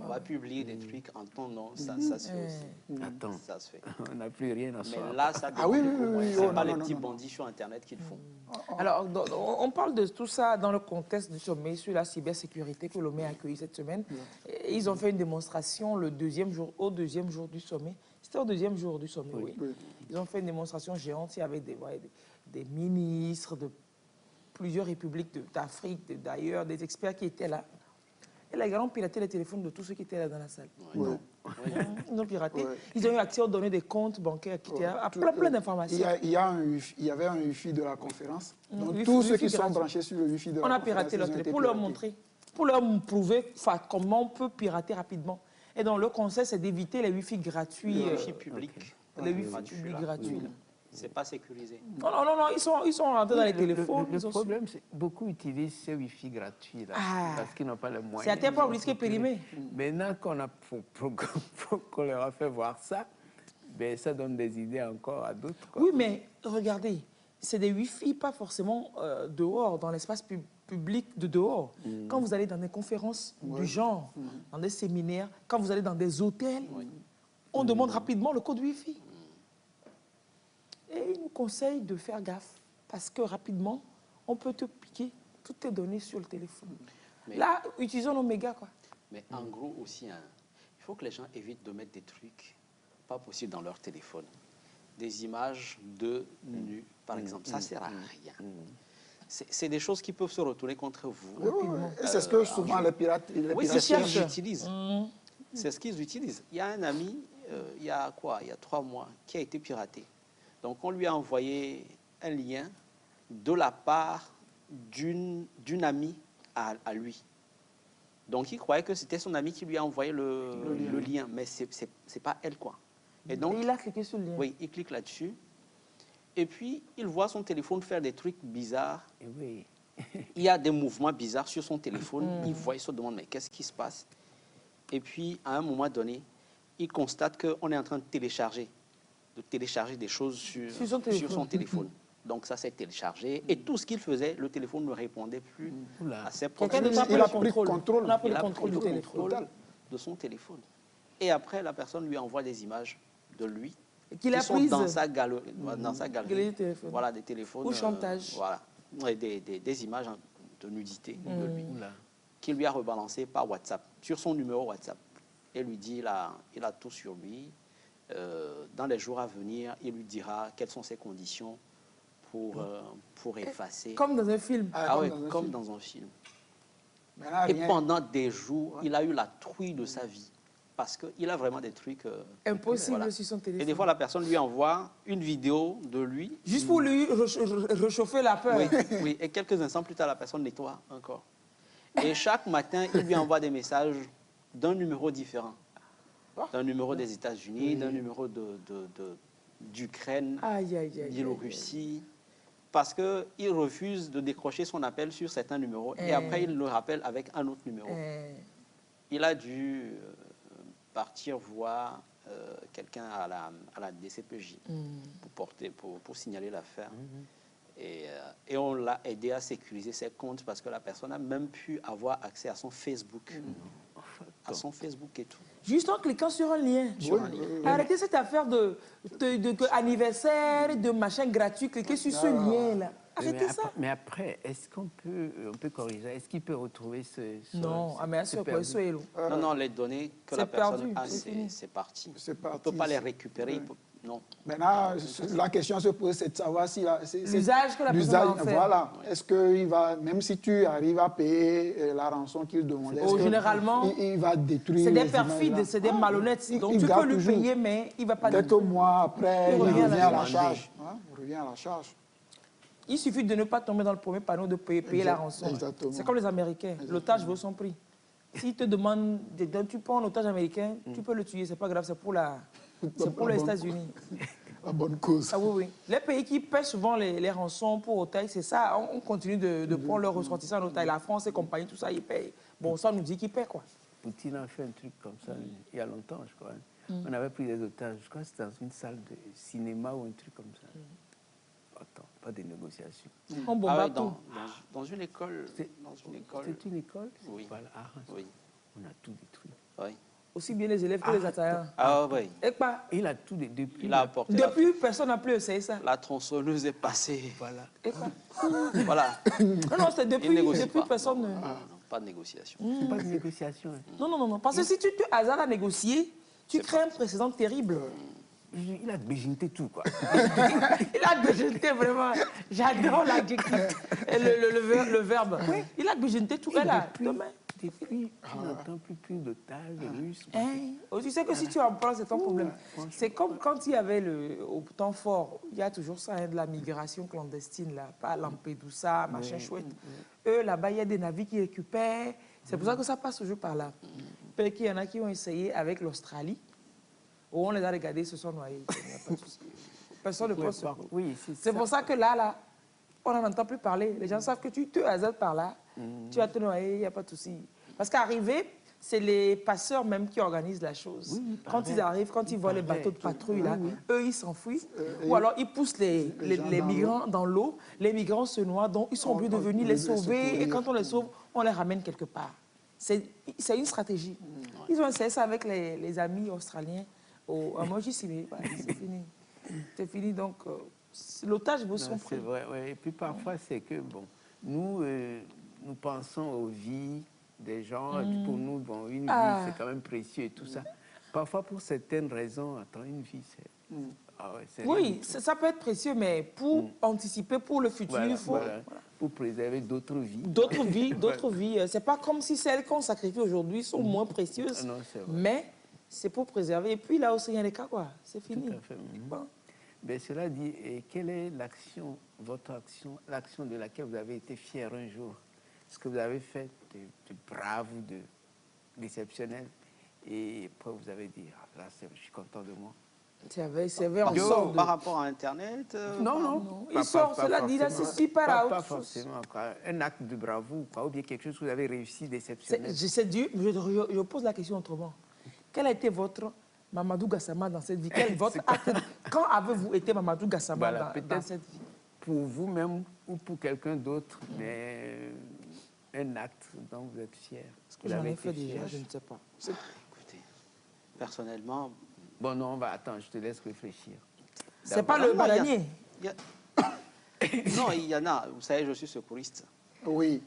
On va publier des trucs en ton nom, ça se fait aussi. Attends, ça se fait. On n'a plus rien à faire. Mais là, ça demande beaucoup moins. C'est pas les petits bandits sur Internet qui le font. Alors, on parle de tout ça dans le contexte du sommet sur la cybersécurité que l'OME a accueilli cette semaine. Et ils ont fait une démonstration au deuxième jour du sommet. C'était au deuxième jour du sommet, oui. Ils ont fait une démonstration géante avec des ministres de plusieurs républiques d'Afrique, d'ailleurs, des experts qui étaient là. Et les gars ont piraté les téléphones de tous ceux qui étaient là dans la salle. Ils ont piraté. Ils ont eu accès aux données des comptes bancaires, etc. À plein d'informations. Il y avait un Wi-Fi de la conférence. Donc tous ceux qui sont branchés sur le Wi-Fi de la conférence. On a piraté leur téléphone pour leur montrer, pour leur prouver comment on peut pirater rapidement. Et donc le conseil, c'est d'éviter les Wi-Fi gratuits. Les Wi-Fi publics. Les Wi-Fi publics gratuits. C'est pas sécurisé. Non, ils sont rentrés dans les téléphones. Le problème, c'est que beaucoup utilisent ces Wi-Fi gratuits là, parce qu'ils n'ont pas les moyens. C'est à tel point risqué périmé. Maintenant qu'on leur a fait voir ça, ben, ça donne des idées encore à d'autres. Oui, mais regardez, c'est des Wi-Fi, pas forcément dehors, dans l'espace public de dehors. Quand vous allez dans des conférences du genre, dans des séminaires, quand vous allez dans des hôtels, on demande rapidement le code Wi-Fi. Et il nous conseille de faire gaffe, parce que rapidement, on peut te piquer toutes tes données sur le téléphone. Mais là, utilisons l'Oméga, quoi. Mais en gros aussi, il faut que les gens évitent de mettre des trucs pas possibles dans leur téléphone. Des images de nus, par exemple. Ça ne sert à rien. C'est des choses qui peuvent se retourner contre vous. C'est ce que souvent les pirates c'est ce qu'ils utilisent. C'est ce qu'ils utilisent. Il y a un ami, il y a 3 mois, qui a été piraté. Donc, on lui a envoyé un lien de la part d'une amie à lui. Donc, il croyait que c'était son amie qui lui a envoyé le lien, mais c'est pas elle, quoi. Et donc, il a cliqué sur le lien. Oui, il clique là-dessus. Et puis, il voit son téléphone faire des trucs bizarres. Et oui. Il y a des mouvements bizarres sur son téléphone. Il voit, il se demande, mais qu'est-ce qui se passe? Et puis, à un moment donné, il constate qu'on est en train de télécharger des choses sur son téléphone. Donc ça s'est téléchargé. Et tout ce qu'il faisait, le téléphone ne répondait plus à ses problèmes. Il a pris le contrôle. On a pris le contrôle du téléphone. De son téléphone. Et après, la personne lui envoie des images de lui qu'il a sont prises dans sa galerie. Voilà, des téléphones. Ou chantage. Voilà. Des images de nudité de lui. Qu'il lui a rebalancé par WhatsApp, sur son numéro WhatsApp. Et lui dit, il a tout sur lui. Dans les jours à venir, il lui dira quelles sont ses conditions pour effacer. Comme dans un film. Comme dans un film. Et pendant des jours, il a eu la trouille de sa vie. Parce qu'il a vraiment des trucs... impossibles sur son téléphone. Et des fois, la personne lui envoie une vidéo de lui. Juste pour lui réchauffer la peur. Oui, et quelques instants plus tard, la personne nettoie encore. Et chaque matin, il lui envoie des messages d'un numéro différent. D'un numéro des États-Unis, d'un numéro d'Ukraine, Biélorussie, parce qu'il refuse de décrocher son appel sur certains numéros et après il le rappelle avec un autre numéro. Il a dû partir voir quelqu'un à la DCPJ pour signaler l'affaire. Et on l'a aidé à sécuriser ses comptes parce que la personne a même pu avoir accès à son Facebook. À son Facebook et tout. Juste en cliquant sur un lien. Arrêtez cette affaire de anniversaire, de machin gratuit, cliquez sur ce lien-là. Arrêtez ça. Mais après, est-ce qu'on peut corriger? Est-ce qu'il peut retrouver ce... Non, mais c'est perdu. Non, les données que la personne a, c'est parti. On ne peut pas les récupérer. Non. Maintenant, la question se pose, c'est de savoir si l'usage que la personne va en faire. Voilà. Est-ce qu'il va, même si tu arrives à payer la rançon qu'il demandait, généralement, il va détruire. C'est des perfides, c'est des malhonnêtes. Donc tu peux lui payer, mais il ne va pas. Peut-être au mois après, il revient à la charge. Il revient à la charge. Il suffit de ne pas tomber dans le premier panneau de payer la rançon. C'est comme les Américains. L'otage vaut son prix. S'il te demande, tu prends un otage américain, tu peux le tuer, c'est pas grave, c'est pour les États-Unis. La bonne cause. Ah oui. Les pays qui paient souvent les rançons pour otages, c'est ça, on continue de prendre leurs ressortissants en otage. La France et compagnie, tout ça, ils payent. Bon, ça nous dit qu'ils paient, quoi. Poutine a fait un truc comme ça il y a longtemps, je crois. On avait pris des otages, je crois que c'était dans une salle de cinéma ou un truc comme ça. Attends, pas de négociations. On bombarde tout. Dans une école. C'est une école? Oui. Voilà. Oui. On a tout détruit. Oui. Aussi bien les élèves que les attaquants. Ah oui. Et quoi? Il a tout depuis. Il a apporté. Depuis, personne n'a plus essayé ça. La tronçonneuse est passée. Voilà. Et quoi? Voilà. Non, c'est depuis personne. Non, pas de négociation. C'est pas de négociation. Non. Parce que si tu te hasardes à négocier, tu crées un précédent terrible. Il a déjeuné tout, quoi. Il a déjeuné vraiment. J'adore l'adjectif. Le verbe. Oui. Il a déjeuné tout. Depuis, on n'entend plus d'otages, de russes. Tu sais que si tu en parles, c'est ton problème. C'est comme quand il y avait au temps fort, il y a toujours ça, de la migration clandestine, là, pas Lampedusa, machin chouette. Eux, là-bas, il y a des navires qui récupèrent. C'est pour ça que ça passe toujours par là. Peut-être qu'il y en a qui ont essayé avec l'Australie. Où on les a regardés, ils se sont noyés. Personne ne pense. Oui, c'est pour ça que là, on n'en entend plus parler. Les gens savent que tu te hasardes par là, tu vas te noyer, il n'y a pas de souci. Parce qu'arriver, c'est les passeurs même qui organisent la chose. Oui, quand ils arrivent, quand ils voient les bateaux de patrouille, là, eux, ils s'enfuient. Ou alors, ils poussent les migrants dans l'eau. Les migrants se noient, donc ils sont obligés de venir les sauver. Et quand on les sauve, on les ramène quelque part. C'est une stratégie. Ils ont essayé ça avec les amis australiens. Moi, j'y suis, c'est fini. C'est fini, donc l'otage vaut son prix. C'est vrai, oui. Et puis parfois, c'est que, bon, nous pensons aux vies des gens. Et puis pour nous, bon, une vie, c'est quand même précieux et tout ça. Parfois, pour certaines raisons, attends, une vie, c'est... oui, ça peut être précieux, mais pour anticiper pour le futur, il faut... Pour préserver d'autres vies. D'autres vies. C'est pas comme si celles qu'on sacrifie aujourd'hui sont moins précieuses. Non, c'est vrai. Mais c'est pour préserver. Et puis là aussi, il y a des cas, quoi. C'est fini. Tout à fait. Bon. Ben, cela dit, quelle est votre action, l'action de laquelle vous avez été fier un jour? Ce que vous avez fait de brave ou de déceptionnel? Et après, vous avez dit, là, je suis content de moi. C'est vrai, on sort par rapport à Internet Non. Il sort, cela dit, là, c'est super à autre chose. Pas forcément, quoi. Un acte de bravoure, quoi, ou bien quelque chose que vous avez réussi déceptionnel. Je pose la question autrement. Quel a été votre Mamadou Gassama dans cette vie? Votre acte? Quand avez-vous été Mamadou Gassama dans cette vie? Pour vous-même ou pour quelqu'un d'autre, mais un acte dont vous êtes fier. Est-ce que j'en ai fait déjà? Je ne sais pas. Écoutez, personnellement... Bon, non, attends, je te laisse réfléchir. C'est pas le bananier. Non, il y en a. Vous savez, je suis secouriste. Oui.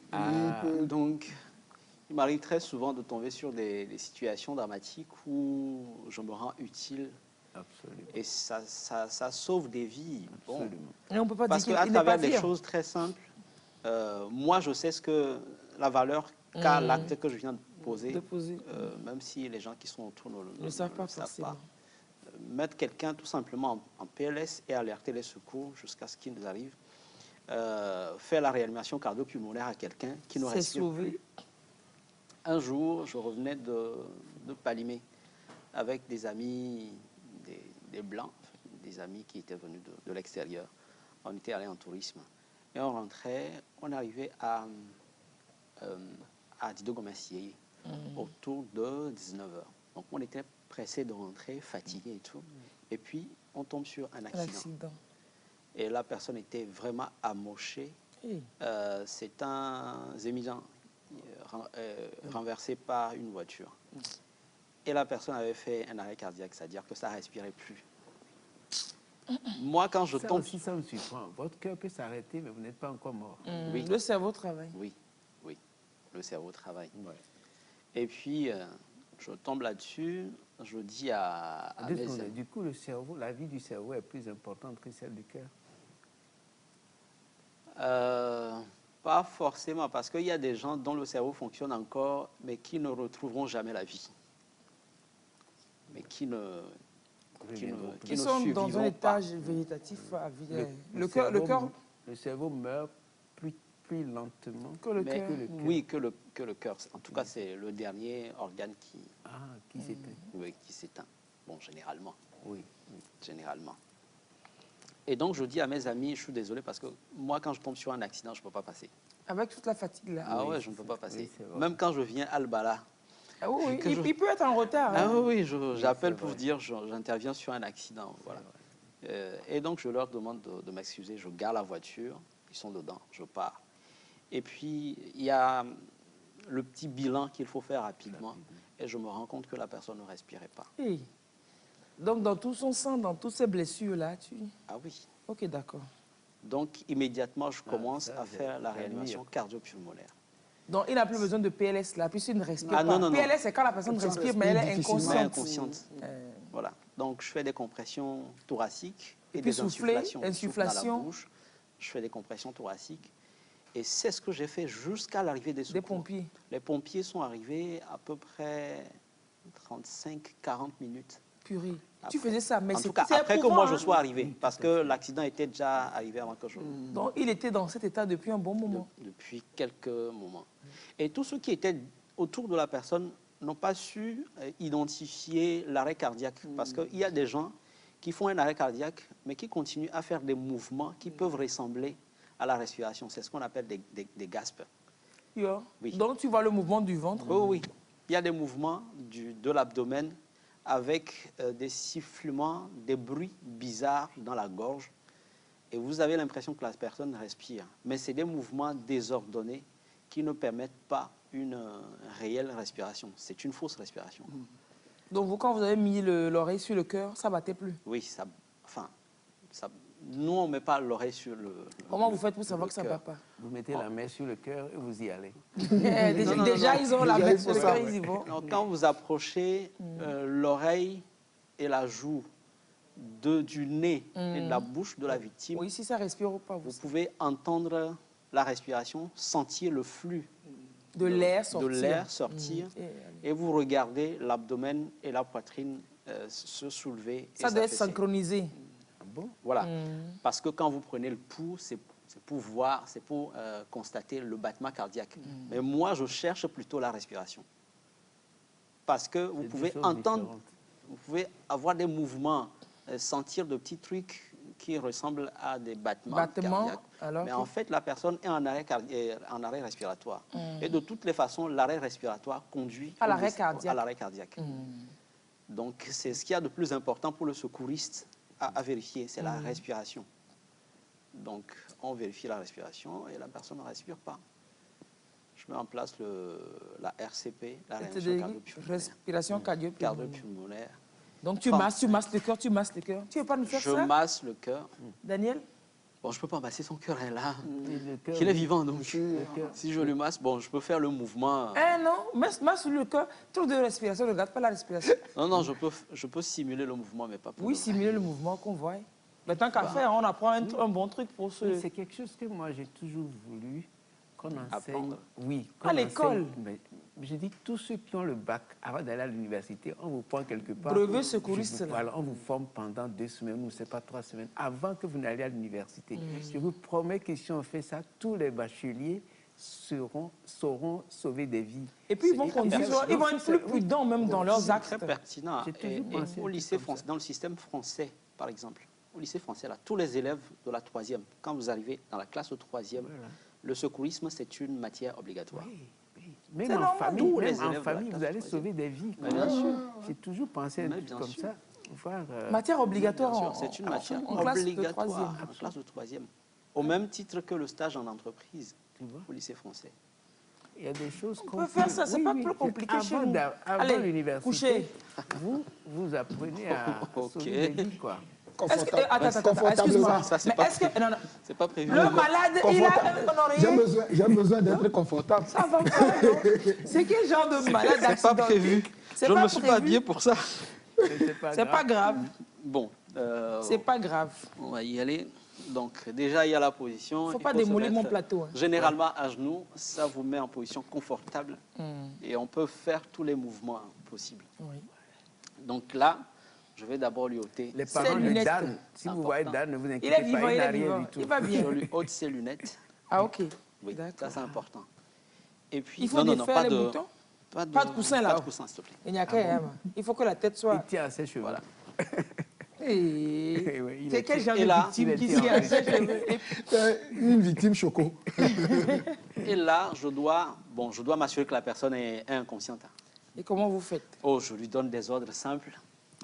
Donc, il m'arrive très souvent de tomber sur des situations dramatiques où je me rends utile. Absolument. Et ça sauve des vies. Bon. Absolument. Et on peut pas parce qu'à travers des choses très simples, moi, je sais la valeur qu'a l'acte que je viens de poser. Même si les gens qui sont autour ne savent pas forcément. Mettre quelqu'un tout simplement en PLS et alerter les secours jusqu'à ce qu'il nous arrive. Faire la réanimation cardio-pulmonaire à quelqu'un qui ne respire plus. Un jour, je revenais de Palimé avec des amis, des Blancs, des amis qui étaient venus de l'extérieur. On était allés en tourisme. Et on rentrait, on arrivait à Dido-Gomassier autour de 19h. Donc on était pressé de rentrer, fatigué et tout. Et puis, on tombe sur un accident. Et la personne était vraiment amochée. C'est un Zémidan renversé par une voiture. et la personne avait fait un arrêt cardiaque, c'est-à-dire que ça ne respirait plus. Moi, quand je tombe... Aussi, ça me surprend. Votre cœur peut s'arrêter, mais vous n'êtes pas encore mort. Oui. Le cerveau travaille. Oui, oui, le cerveau travaille. Ouais. Et puis, je tombe là-dessus, je dis à mes amis... Du coup, le cerveau, la vie du cerveau est plus importante que celle du cœur. Pas forcément, parce qu'il y a des gens dont le cerveau fonctionne encore, mais qui ne retrouveront jamais la vie. Mais qui ne sont dans un survivront pas. état végétatif à vie. Le cerveau meurt plus lentement que le cœur. Oui, que le cœur. En tout cas, c'est le dernier organe qui s'éteint. Oui, qui s'éteint. Bon, généralement. Oui. Généralement. Et donc, je dis à mes amis, je suis désolé parce que moi, quand je tombe sur un accident, je ne peux pas passer. Avec toute la fatigue là. Ah ouais, je ne peux pas passer. Même quand je viens à Albala. Ah oui, il peut être en retard. Ah oui, j'appelle pour dire, j'interviens sur un accident. Voilà. Et donc, je leur demande de m'excuser. Je gare la voiture, ils sont dedans, je pars. Et puis, il y a le petit bilan qu'il faut faire rapidement. Et je me rends compte que la personne ne respirait pas. Hey. Donc, dans tout son sang, dans toutes ces blessures-là, tu... Ah oui. Ok, d'accord. Donc, immédiatement, je commence à faire la réanimation cardio-pulmonaire. Donc, il n'a plus besoin de PLS, là, puisqu'il ne respire pas. Non. PLS, c'est quand la personne respire, mais elle est inconsciente. Voilà. Donc, je fais des compressions thoraciques et puis des insufflations insufflation. dans la bouche. Je fais des compressions thoraciques. Et c'est ce que j'ai fait jusqu'à l'arrivée des secours. Des pompiers. Les pompiers sont arrivés à peu près 35-40 minutes. Purée. Tu faisais ça, mais en tout cas, après que moi je sois arrivé, parce que l'accident était déjà arrivé avant que je... Donc, il était dans cet état depuis un bon moment. Depuis quelques moments. Et tous ceux qui étaient autour de la personne n'ont pas su identifier l'arrêt cardiaque. Parce qu'il y a des gens qui font un arrêt cardiaque, mais qui continuent à faire des mouvements qui peuvent ressembler à la respiration. C'est ce qu'on appelle des gaspes. Oui. Donc, tu vois le mouvement du ventre? Oh, oui. Il y a des mouvements de l'abdomen avec des sifflements, des bruits bizarres dans la gorge. Et vous avez l'impression que la personne respire. Mais c'est des mouvements désordonnés qui ne permettent pas une réelle respiration. C'est une fausse respiration. Donc, vous, quand vous avez mis l'oreille sur le cœur, ça ne battait plus? Oui, nous, on ne met pas l'oreille sur le... Comment vous faites pour savoir que ça ne bat pas? Vous mettez la main sur le cœur et vous y allez. Déjà, ils ont la main sur le cœur, ils y vont. Donc, quand vous approchez l'oreille et la joue du nez et de la bouche de la victime, oui, si ça respire ou pas, vous pouvez entendre la respiration, sentir le flux de l'air sortir et vous regardez l'abdomen et la poitrine se soulever. Ça doit être synchronisé. Bon. Voilà, parce que quand vous prenez le pouls, c'est pour voir, c'est pour constater le battement cardiaque. Mais moi, je cherche plutôt la respiration. Parce que vous pouvez entendre, vous pouvez avoir des mouvements, sentir de petits trucs qui ressemblent à des battements cardiaques. Mais en fait, la personne est en arrêt respiratoire. Et de toutes les façons, l'arrêt respiratoire conduit à l'arrêt cardiaque. Donc, c'est ce qu'il y a de plus important pour le secouriste à vérifier, c'est la respiration. Donc, on vérifie la respiration et la personne ne respire pas. Je mets en place la RCP, la respiration cardio-pulmonaire. Donc, tu masses le cœur, tu masses le cœur. Tu ne veux pas nous faire ça? Je masse le cœur. Daniel? Bon, je ne peux pas masser son cœur, là. Il est vivant, donc. Si je lui masse, bon, je peux faire le mouvement. Non, masse le cœur. Trop de respiration, ne regarde pas la respiration. Non, je peux simuler le mouvement, mais pas pour oui, simuler le mouvement qu'on voit. Mais tant qu'à faire, on apprend un bon truc pour ce... C'est quelque chose que moi, j'ai toujours voulu qu'on enseigne. Apprendre. Oui. À l'école. Je dis, tous ceux qui ont le bac, avant d'aller à l'université, on vous prend quelque part. Brevet secouriste. Voilà, on vous forme pendant 2 semaines, ou c'est pas 3 semaines, avant que vous n'alliez à l'université. Je vous promets que si on fait ça, tous les bacheliers sauront sauver des vies. Et puis ils vont être plus prudents même dans leurs actes. C'est très pertinent. Et au lycée français, dans le système français, par exemple, au lycée français, là, tous les élèves de la 3e, quand vous arrivez dans la classe de 3e, le secourisme, c'est une matière obligatoire. Oui. Même en famille, vous allez sauver des vies. Bien sûr. J'ai toujours pensé comme ça. Matière obligatoire. C'est une matière obligatoire en classe de 3e. Au même titre que le stage en entreprise au lycée français. Il y a des choses On peut faire ça, c'est pas plus compliqué chez nous. Avant Allez, l'université, couchez. vous apprenez à sauver des vies, quoi. Attends, excuse-moi. Ça, c'est Mais pas est-ce que... Non, non. C'est pas prévu. Le malade, il a un oreiller. J'ai besoin d'être confortable. Ça va pas, non? C'est quel genre de malade C'est pas accidenté? prévu. Je ne me suis pas habillé pour ça. C'est pas grave. Bon. C'est pas grave. On va y aller. Donc, déjà, il y a la position. Faut pas se démolir mettre mon plateau, hein. Généralement, à genoux, ça vous met en position confortable. Et on peut faire tous les mouvements possibles. Oui. Donc là, je vais d'abord lui ôter. Les parents de lunettes. Dan, si vous voyez Dan, ne vous Il inquiétez est pas, vivant, il n'a est rien vivant. du tout. Il va bien. Je lui ôte ses lunettes. Ah, ok. Oui, ça c'est important. Et puis, Il faut défaire les boutons. pas Pas de coussin là-haut. Pas de coussin, s'il te plaît. Il n'y a qu'à il faut que la tête Il soit... tient à ses cheveux. Voilà. Et... Oui, il C'est est- quel genre Et de là, victime qui il est tient à ses cheveux? Et- Une victime choco. Et là, je dois m'assurer que la personne est inconsciente. Et comment vous faites? Oh, je lui donne des ordres simples.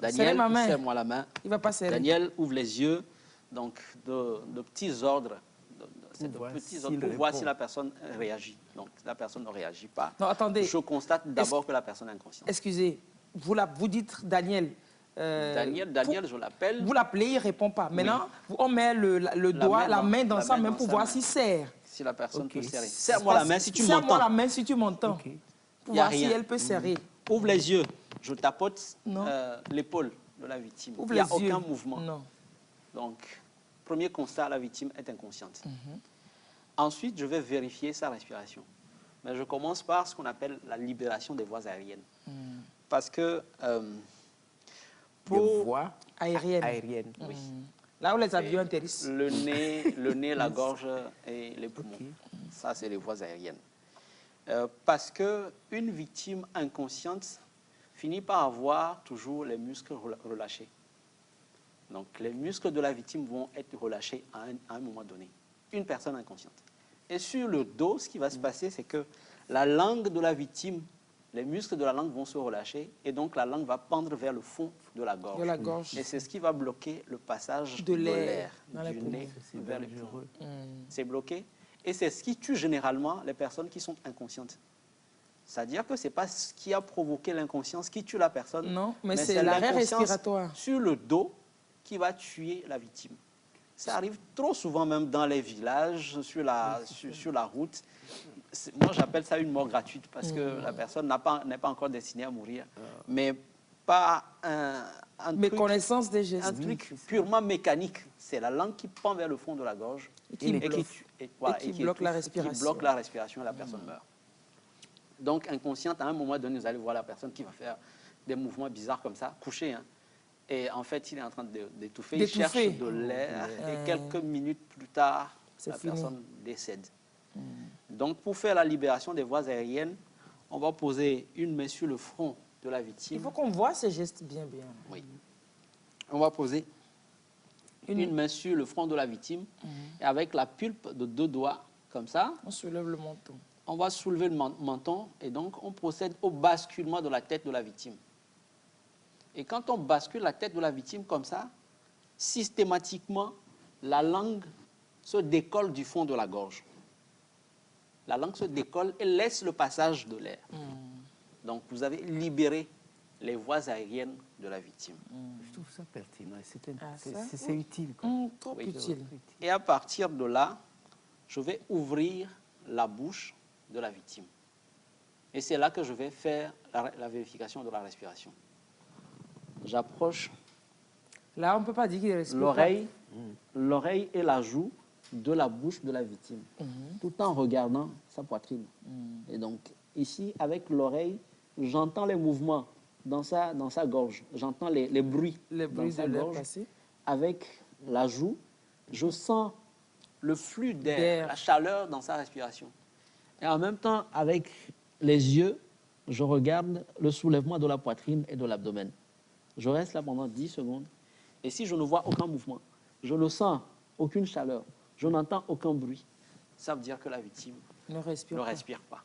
Serrez Daniel, ma main. serre-moi la main. Il va pas serrer. Daniel, ouvre les yeux. Donc, de petits ordres. C'est de voir petits s'il ordres pour voir répond. si la personne réagit. Donc, si la personne ne réagit pas, Non, attendez. je constate d'abord que la personne est inconsciente. Excusez, vous dites Daniel. Daniel, je l'appelle. Vous l'appelez, il ne répond pas. Maintenant, on met la main dans sa main pour voir s'il serre. Si la personne Ok. peut serrer. Serre-moi la main si tu Serre-moi la m'entends. main si tu m'entends. Ok. Pour Y a voir si rien. elle peut serrer. Ouvre les yeux. Je tapote Non. l'épaule de la victime. Ouvre Il n'y a les yeux. aucun mouvement. Non. Donc, premier constat, la victime est inconsciente. Ensuite, je vais vérifier sa respiration. Mais je commence par ce qu'on appelle la libération des voies aériennes. Parce que Des voies Aérienne. aériennes. oui, Là où les avions atterrissent. le nez, la gorge et les poumons. Ça, c'est les voies aériennes. Parce qu'une victime inconsciente finit par avoir toujours les muscles relâchés. Donc, les muscles de la victime vont être relâchés à un moment donné. Une personne inconsciente. Et sur le dos, ce qui va se passer, c'est que la langue de la victime, les muscles de la langue vont se relâcher et donc la langue va pendre vers le fond de la gorge. De la gorge. Et c'est ce qui va bloquer le passage De de l'air l'air dans les du poumons. nez C'est vers les dangereux. poumons. C'est bloqué. Et c'est ce qui tue généralement les personnes qui sont inconscientes. C'est-à-dire que ce n'est pas ce qui a provoqué l'inconscience qui tue la personne. Non, mais c'est l'arrêt l'inconscience respiratoire. sur le dos qui va tuer la victime. Ça arrive trop souvent même dans les villages, sur la route. Moi, j'appelle ça une mort gratuite parce que la personne n'est pas encore destinée à mourir. Mais pas un Méconnaissance des gestes. un truc purement mécanique. C'est la langue qui pend vers le fond de la gorge qui bloque la respiration. Qui bloque la respiration et la personne meurt. Donc, inconsciente, à un moment donné, vous allez voir la personne qui va faire des mouvements bizarres comme ça, couchée. Hein. Et en fait, il est en train d'étouffer. Il cherche de l'air. Et quelques minutes plus tard, la personne décède. Donc, pour faire la libération des voies aériennes, on va poser une main sur le front de la victime. Il faut qu'on voit ces gestes bien. Oui. On va poser une main sur le front de la victime et avec la pulpe de 2 doigts, comme ça. On soulève le menton. On va soulever le menton et donc on procède au basculement de la tête de la victime. Et quand on bascule la tête de la victime comme ça, systématiquement, la langue se décolle du fond de la gorge. La langue se décolle et laisse le passage de l'air. Donc vous avez libéré les voies aériennes de la victime. Je trouve ça pertinent. ça? C'est utile. Quoi. Trop Oui. utile. Et à partir de là, je vais ouvrir la bouche de la victime. Et c'est là que je vais faire la vérification de la respiration. J'approche Là, on ne peut pas dire qu'il respire. l'oreille et la joue de la bouche de la victime, tout en regardant sa poitrine. Et donc, ici, avec l'oreille, j'entends les mouvements dans sa gorge. J'entends les bruits Les dans bruits sa de l'air gorge. passé. Avec la joue, je sens le flux D'air. d'air, la chaleur dans sa respiration. Et en même temps, avec les yeux, je regarde le soulèvement de la poitrine et de l'abdomen. Je reste là pendant 10 secondes. Et si je ne vois aucun mouvement, je ne sens aucune chaleur, je n'entends aucun bruit, ça veut dire que la victime Ne respire ne pas. respire pas.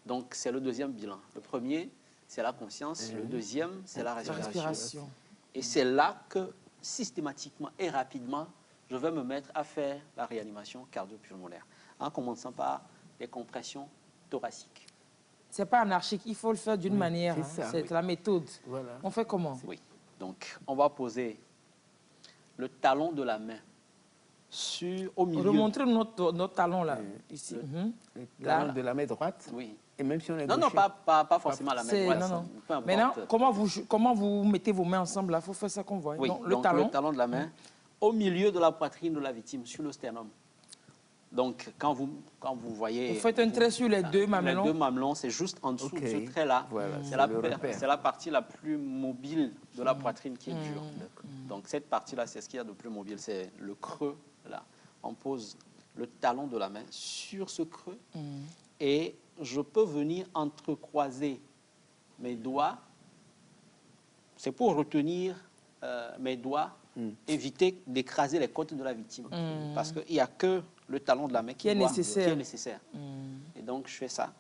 Donc, c'est le deuxième bilan. Le premier, c'est la conscience. Le deuxième, c'est la La respiration. respiration. Et c'est là que, systématiquement et rapidement, je vais me mettre à faire la réanimation cardio-pulmonaire. En commençant par des compressions thoraciques. C'est pas anarchique, il faut le faire d'une manière. c'est ça, C'est la méthode. Voilà. On fait comment? Oui. Donc, on va poser le talon de la main au milieu. Remontrer notre talon là, ici. Le talon Là. de la main droite. Oui. Et même si on est Non, non, gaucher. pas forcément la main C'est- droite. non, non. Peu importe. Maintenant, comment vous mettez vos mains ensemble là? Il faut faire ça qu'on voit. Oui, Donc, donc le talon de la main au milieu de la poitrine de la victime, sur le sternum. Donc, quand vous voyez... Vous faites un trait sur les deux mamelons. Les deux mamelons, c'est juste en dessous de ce trait-là. Voilà, c'est la partie la plus mobile de la poitrine qui est dure. Donc, cette partie-là, c'est ce qu'il y a de plus mobile, c'est le creux, là. On pose le talon de la main sur ce creux et je peux venir entrecroiser mes doigts. C'est pour retenir mes doigts, éviter d'écraser les côtes de la victime. Parce qu'il n'y a que le talon de la main qui est nécessaire. Et donc, je fais ça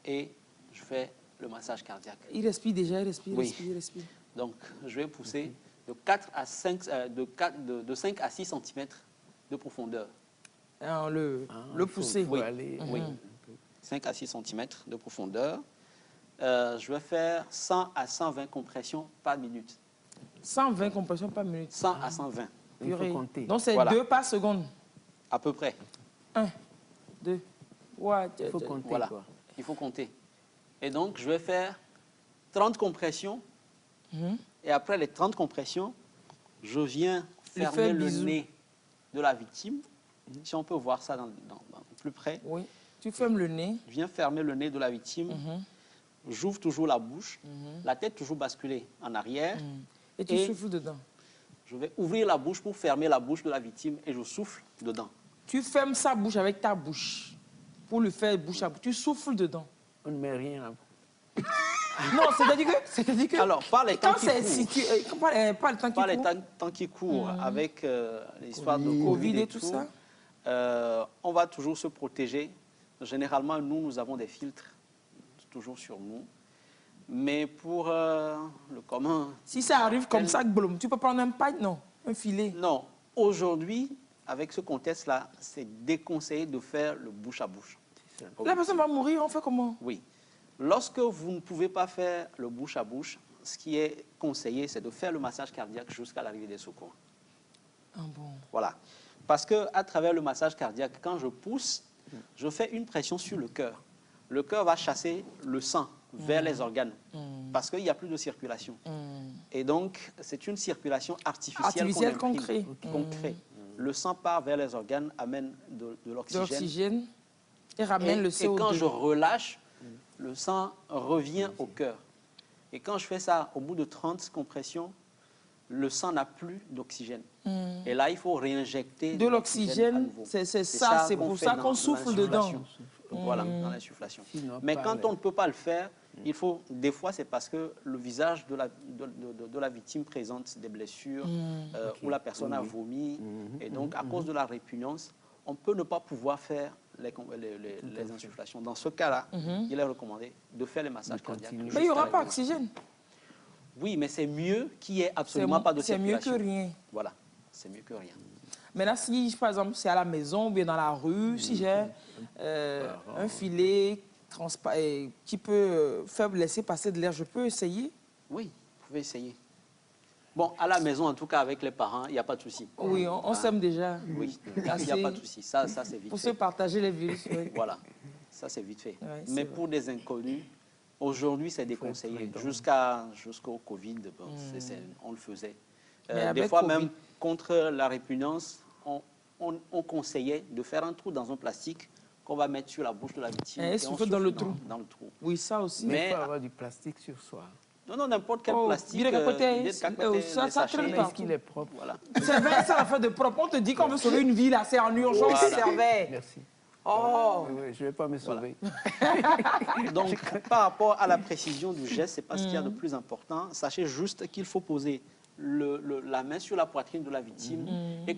et je fais le massage cardiaque. Il respire déjà, il respire, Oui. il respire. Donc, je vais pousser de 5 à 6 cm de profondeur. Alors, le pousser. Oui, oui. 5 à 6 cm de profondeur. Je vais faire 100 à 120 compressions par minute. 120 compressions par minute. 100 à 120. Il faut compter. Donc, c'est Voilà. 2 par seconde. À peu près. 1, 2, Il faut compter, Voilà. quoi. Il faut compter. Et donc, je vais faire 30 compressions. Et après les 30 compressions, je viens fermer le nez de la victime. Si on peut voir ça dans plus près. Oui. Tu fermes le nez. Je viens fermer le nez de la victime. J'ouvre toujours la bouche. La tête toujours basculée en arrière. Et tu souffles dedans. Je vais ouvrir la bouche pour fermer la bouche de la victime et je souffle dedans. Tu fermes sa bouche avec ta bouche pour le faire bouche à bouche. Tu souffles dedans. On ne met rien là. Non, c'est-à-dire que... Alors, par les temps qui courent. Pas le temps qui Par les court. temps qui courent, avec l'histoire de Covid et tout ça. on va toujours se protéger. Généralement, nous avons des filtres toujours sur nous. Mais pour le commun... Si ça arrive comme ça, blum, tu peux prendre un paille, non? Un filet? Non. Aujourd'hui, avec ce contexte-là, c'est déconseillé de faire le bouche à bouche. La personne va mourir, on fait comment? Oui. Lorsque vous ne pouvez pas faire le bouche à bouche, ce qui est conseillé, c'est de faire le massage cardiaque jusqu'à l'arrivée des secours. Ah bon? Voilà. Parce qu'à travers le massage cardiaque, quand je pousse, je fais une pression sur le cœur. Le cœur va chasser le sang vers les organes parce qu'il n'y a plus de circulation. Et donc, c'est une circulation artificielle qu'on crée. Le sang part vers les organes, amène de l'oxygène. Et ramène le CO2. Et quand je relâche, le sang revient au cœur. Et quand je fais ça, au bout de 30 compressions, le sang n'a plus d'oxygène. Et là, il faut réinjecter de l'oxygène. C'est ça, c'est pour ça qu'on souffle dedans. Voilà, dans l'insufflation. Mais quand on ne peut pas le faire, il faut, des fois, c'est parce que le visage de la victime présente des blessures, où la personne a vomi. Et donc, à cause de la répugnance, on peut ne pas pouvoir faire les insufflations. Dans ce cas-là, il est recommandé de faire les massages cardiaques. Mais il n'y aura pas d'oxygène. Oui, mais c'est mieux qu'il n'y ait absolument pas de circulation. C'est mieux que rien. Voilà, c'est mieux que rien. Maintenant, si, par exemple, c'est à la maison ou bien dans la rue, si j'ai un filet qui peut laisser passer de l'air, je peux essayer? Oui, vous pouvez essayer. Bon, à la maison, en tout cas, avec les parents, il n'y a pas de souci. Oui, on s'aime déjà. Oui, il n'y a pas de souci. Ça c'est vite fait. Pour se partager les virus, oui. Voilà, ça, c'est vite fait. Ouais, mais pour des inconnus, aujourd'hui, c'est déconseillé. Jusqu'au Covid, bon, on le faisait. Des fois, même contre la répugnance, on conseillait de faire un trou dans un plastique qu'on va mettre sur la bouche de la victime. Et souffle dans le trou. Dans le trou. Oui, ça aussi. Mais il faut avoir du plastique sur soi. Non, n'importe quel plastique. Ça traîne pas. Est-ce qu'il est propre? Voilà. C'est vrai, ça, la fin de propre. On te dit qu'on veut sauver une vie, là, c'est en urgence, Voilà. servait. Merci. Oh. Oui, je ne vais pas me sauver. Voilà. Donc, par rapport à la précision du geste, ce n'est pas ce qu'il y a de plus important. Sachez juste qu'il faut poser la main sur la poitrine de la victime et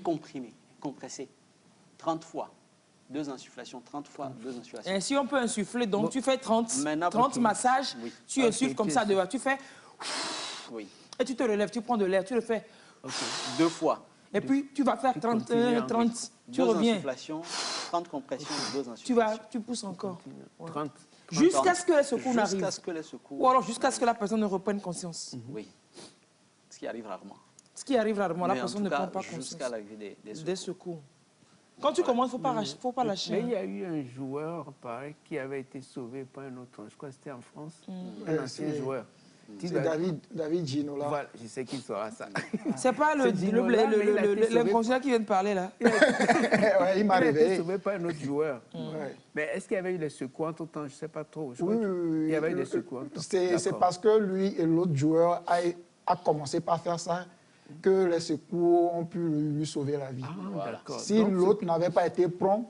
compresser 30 fois. 2 insufflations, 30 fois 2 insufflations. Et si on peut insuffler, donc bon, tu fais 30 massages, tu insuffles comme ça, tu fais... Oui. Et tu te relèves, tu prends de l'air, tu le fais... 2 fois. Et puis, tu vas faire 31, 30, tu Deux reviens. insufflations, 30 compressions, deux Tu vas, insufflations. tu pousses encore. Ouais. 30. Jusqu'à ce que les secours n'arrivent. Jusqu'à ce que les secours... Ou alors jusqu'à ce que la personne ne reprenne conscience. Oui, ce qui arrive rarement. Ce qui arrive rarement, la Mais en personne tout ne cas, prend pas conscience. jusqu'à l'arrivée des secours. Des secours. Quand tu commences, il ne faut pas lâcher. Mais il y a eu un joueur, pareil, qui avait été sauvé par un autre. Je crois que c'était en France. Un ancien joueur. C'est David Ginola. Voilà, je sais qu'il saura ça. C'est pas l'inconscient qui vient de parler là. Ouais, il m'a Il a été réveillé. sauvé par un autre joueur. Ouais. Mais est-ce qu'il y avait eu des secours entre temps? Je ne sais pas trop. Je Oui, crois oui. qu'il y avait eu des secours entre temps. C'est D'accord. parce que lui et l'autre joueur a commencé par faire ça que les secours ont pu lui sauver la vie. Ah, d'accord. Si Donc, l'autre n'avait pas été prompt,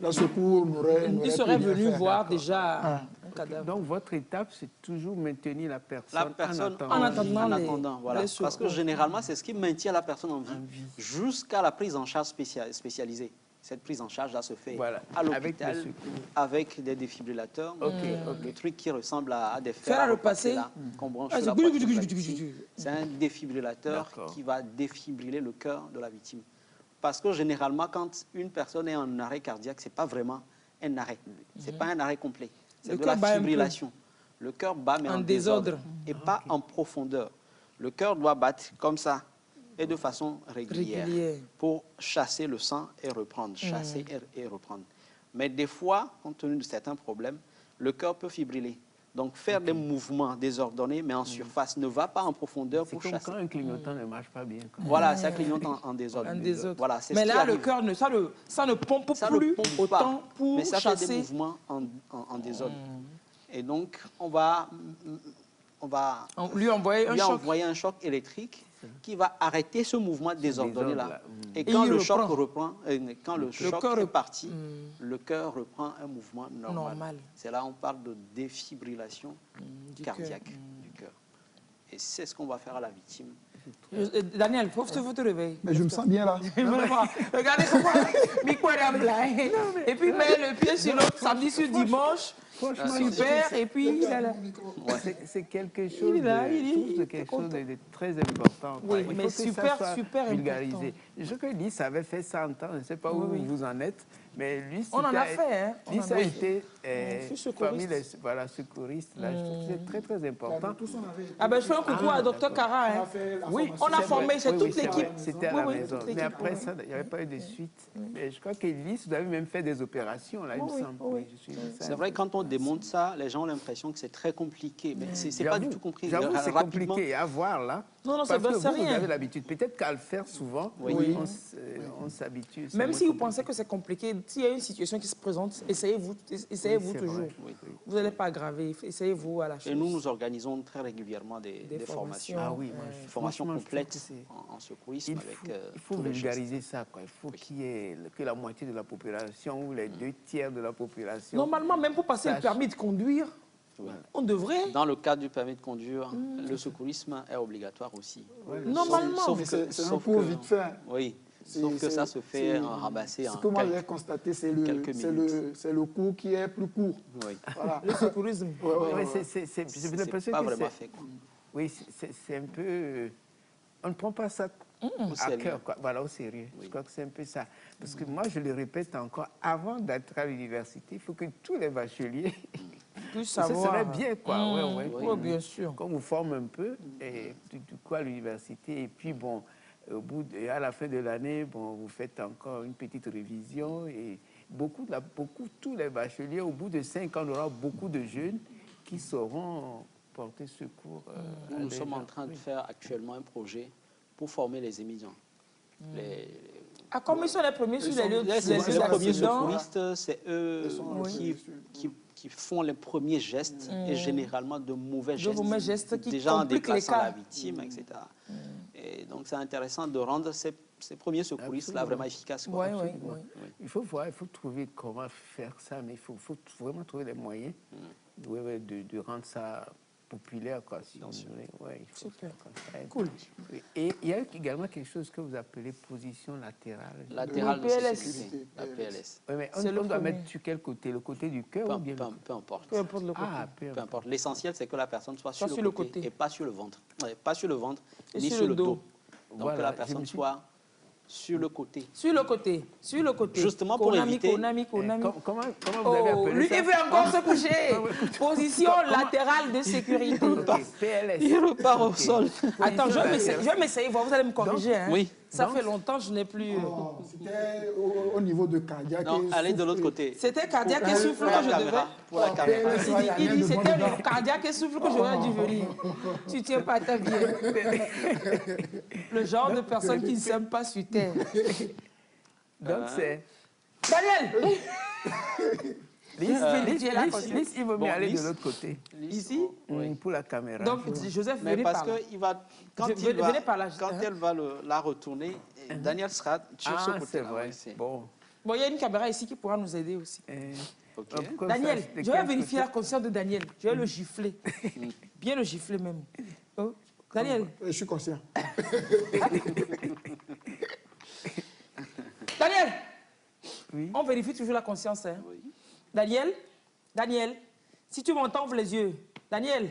le secours n'aurait Il pu serait rien venu faire. voir déjà Ah. un cadavre. Donc, votre étape, c'est toujours maintenir la personne, La personne En attendant en les- attendant, voilà. les Parce que secours. généralement, c'est ce qui maintient la personne en vie jusqu'à la prise en charge spécialisée. Cette prise en charge, là, se fait Voilà, à avec l'hôpital les secours. avec des défibrillateurs. Ok. Le truc qui ressemble à des Fer fers à à repasser, repasser. là, qu'on branche Ah, sur la c'est poitrine gudu, de la gudu, gudu, victime. gudu. C'est un défibrillateur D'accord. qui va défibriller le cœur de la victime. Parce que généralement, quand une personne est en arrêt cardiaque, ce n'est pas vraiment un arrêt. Ce n'est pas un arrêt complet. C'est Le de cœur la bat un peu. fibrillation. Le cœur bat, mais En en désordre. désordre. Et pas en profondeur. Le cœur doit battre comme ça et de façon régulière Régulière. pour chasser le sang et reprendre, chasser et reprendre. Mais des fois, compte tenu de certains problèmes, le cœur peut fibriller. Donc faire des mouvements désordonnés, mais en surface, ne va pas en profondeur C'est pour comme chasser. quand un clignotant ne marche pas bien. quoi. Voilà, ça clignote en désordre. Un des autres. Voilà, c'est Mais ce qui là, le arrive. cœur, ça ne pompe Ça plus ne pompe autant pas, pour mais ça fait des chasser. mouvements en désordre. Et donc, on va Lui envoyer un lui choc. envoyer un choc électrique qui va arrêter ce mouvement désordonné désordre, là. là. Et Et quand il le choc reprend. reprend, quand le choc cœur est rep- parti, le cœur reprend un mouvement normal. Normal. C'est là on parle de défibrillation du cardiaque cœur. du cœur. Et c'est ce qu'on va faire à la victime. Daniel, faut te réveiller. Mais je me sens bien là. Regardez comment Miko est là. Et puis, met le pied sur l'autre, samedi sur dimanche. Super. Et puis, il a là. C'est quelque chose, Il est là, de, il est- je trouve que il c'est est quelque chose content. de très important. Oui, Il faut mais que ça super, soit super vulgarisé. important. Je crois que Lys avait fait ça en temps, je ne sais pas où Oui. vous en êtes, mais Lys On en a fait, hein. On Lys en a a été fut secouriste. parmi les secouristes. Là, je trouve que c'est très, très important. Ah ben, je fais un coucou à Dr Cara. Hein. Oui, on a formé, c'est Oui, toute c'est l'équipe. vrai, c'était à Oui, la oui, maison. toute Mais l'équipe. après ça, il n'y avait pas eu de suite. Mais je crois que Lys, vous avez même fait des opérations, là, il me Oui, semble. oui. Je suis- C'est vrai, quand on démonte ça, les gens ont l'impression que c'est très compliqué, mais c'est pas du tout compris. J'avoue, c'est Rapidement, compliqué à voir là. Non, non, parce que c'est vous rien. avez l'habitude. Peut-être qu'à le faire souvent, Oui. on s'habitue. C'est Même moins si vous compliqué. pensez que c'est compliqué, s'il y a une situation qui se présente, essayez-vous Oui, c'est toujours. vrai. oui. Vous n'allez pas aggraver, essayez-vous à la chose. Et nous organisons très régulièrement des formations. Ah oui, moi, Des formations franchement, je trouve complètes que c'est- en secourisme Il faut tous les gestes. vulgariser ça. Quoi. Il faut qu'il y ait que la moitié de la population ou les 2/3 de la population. Normalement, même pour passer le Sache. permis de conduire, on devrait. Dans le cadre du permis de conduire, le secourisme est obligatoire aussi. Normalement. Sauf Mais que- c'est un sauf cours que- vite fait. Oui, C'est- sauf que c'est- ça se fait c'est- ramasser en Ce que moi j'ai quelques... constaté, c'est quelques minutes. le cours qui est plus court. Oui. Voilà. Le secourisme. Ouais, ouais, Ouais, ouais. j'ai C'est l'impression pas que vraiment c'est- fait. Quoi. Oui, c'est un peu... On ne prend pas ça à sérieux. cœur, quoi. Voilà, au sérieux. Je crois que c'est un peu ça. Parce que moi, je le répète encore, avant d'être à l'université, il faut que tous les bacheliers... Plus Ça savoir. serait bien, quoi. Oui, bien sûr. Qu'on vous forme un peu, et du coup, à l'université. Et puis, bon, à la fin de l'année, bon, vous faites encore une petite révision. Et tous les bacheliers, au bout de 5 ans, on aura beaucoup de jeunes qui sauront porter secours. Nous sommes en train de faire actuellement un projet pour former les émigrants. Ah, comme ils sont les premiers sur les lieux Les d'accident. premiers secouristes, c'est eux Oui. qui font les premiers gestes, et généralement de mauvais gestes. mauvais gestes qui déjà en compliquent les déplaçant cas. la victime, etc. Et donc c'est intéressant de rendre ces premiers secouristes-là vraiment efficaces. quoi. Oui, oui, oui. Il faut voir, il faut trouver comment faire ça, mais il faut vraiment trouver les moyens de rendre ça populaire, quoi, si vous voulez. Ouais, il faut Super. faire comme ça. Cool. Et il y a également quelque chose que vous appelez position latérale. Latérale de PLS. sécurité, la PLS. Oui, mais C'est le on doit premier. mettre sur quel côté? Le côté du cœur ou bien le Peu importe. Peu importe le côté. Ah, peu Peu importe. L'essentiel, c'est que la personne soit Soit sur le côté et pas sur le ventre. Ouais, pas sur le ventre, Et ni sur sur le le dos. dos. Donc Voilà, que la je personne me suis- soit sur le côté. Sur le côté, sur le côté. Justement pour éviter... Comment vous avez appelé lui, ça? il veut encore se coucher. Position latérale de sécurité. PLS. Il repart au sol. Attends, je vais m'essayer, vous allez me corriger. Hein. Oui. Ça fait longtemps que je n'ai plus... C'était au niveau de cardiaque. Non, allez de l'autre côté. C'était cardiaque et souffle que je devais... Pour la caméra. Il dit c'était le cardiaque et souffle que j'aurais dû venir. Tu tiens pas ta vie. Le genre de personne qui ne s'aime pas sur terre. Donc c'est... Daniel! Lys, il veut bien aller de l'autre côté. Ici? Pour la caméra. Donc, Joseph, mais venez parce par là. que il va, quand elle va la retourner, Daniel sera sur ce côté. C'est vrai. Bon, il y a une caméra ici qui pourra nous aider aussi. Okay. Daniel, je vais vérifier la conscience de Daniel. Je vais le gifler. Bien le gifler même. Oh. Daniel. Je suis conscient. Daniel. Oui. On vérifie toujours la conscience. Hein? Oui. Daniel, si tu m'entends, ouvre les yeux. Daniel,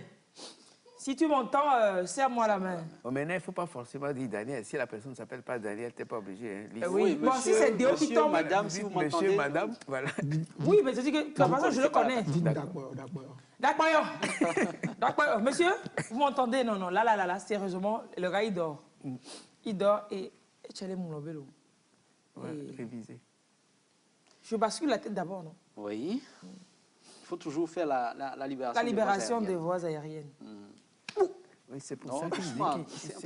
si tu m'entends, serre-moi la main. Oh, maintenant, il ne faut pas forcément dire Daniel. Si la personne ne s'appelle pas Daniel, tu n'es pas obligé. Hein. Oui, bon, si c'est Déo qui tombe... Madame, si vous m'entendez... Monsieur, madame, voilà. Oui, mais je dis que de toute façon, je le connais. D'accord. Monsieur, vous m'entendez? Non, là, sérieusement, le gars, il dort. Il dort et tu allais mon vélo. Réviser. Je bascule la tête d'abord, non? Oui. Il faut toujours faire la libération. La libération des voies aériennes. Oui, c'est pour ça que je dis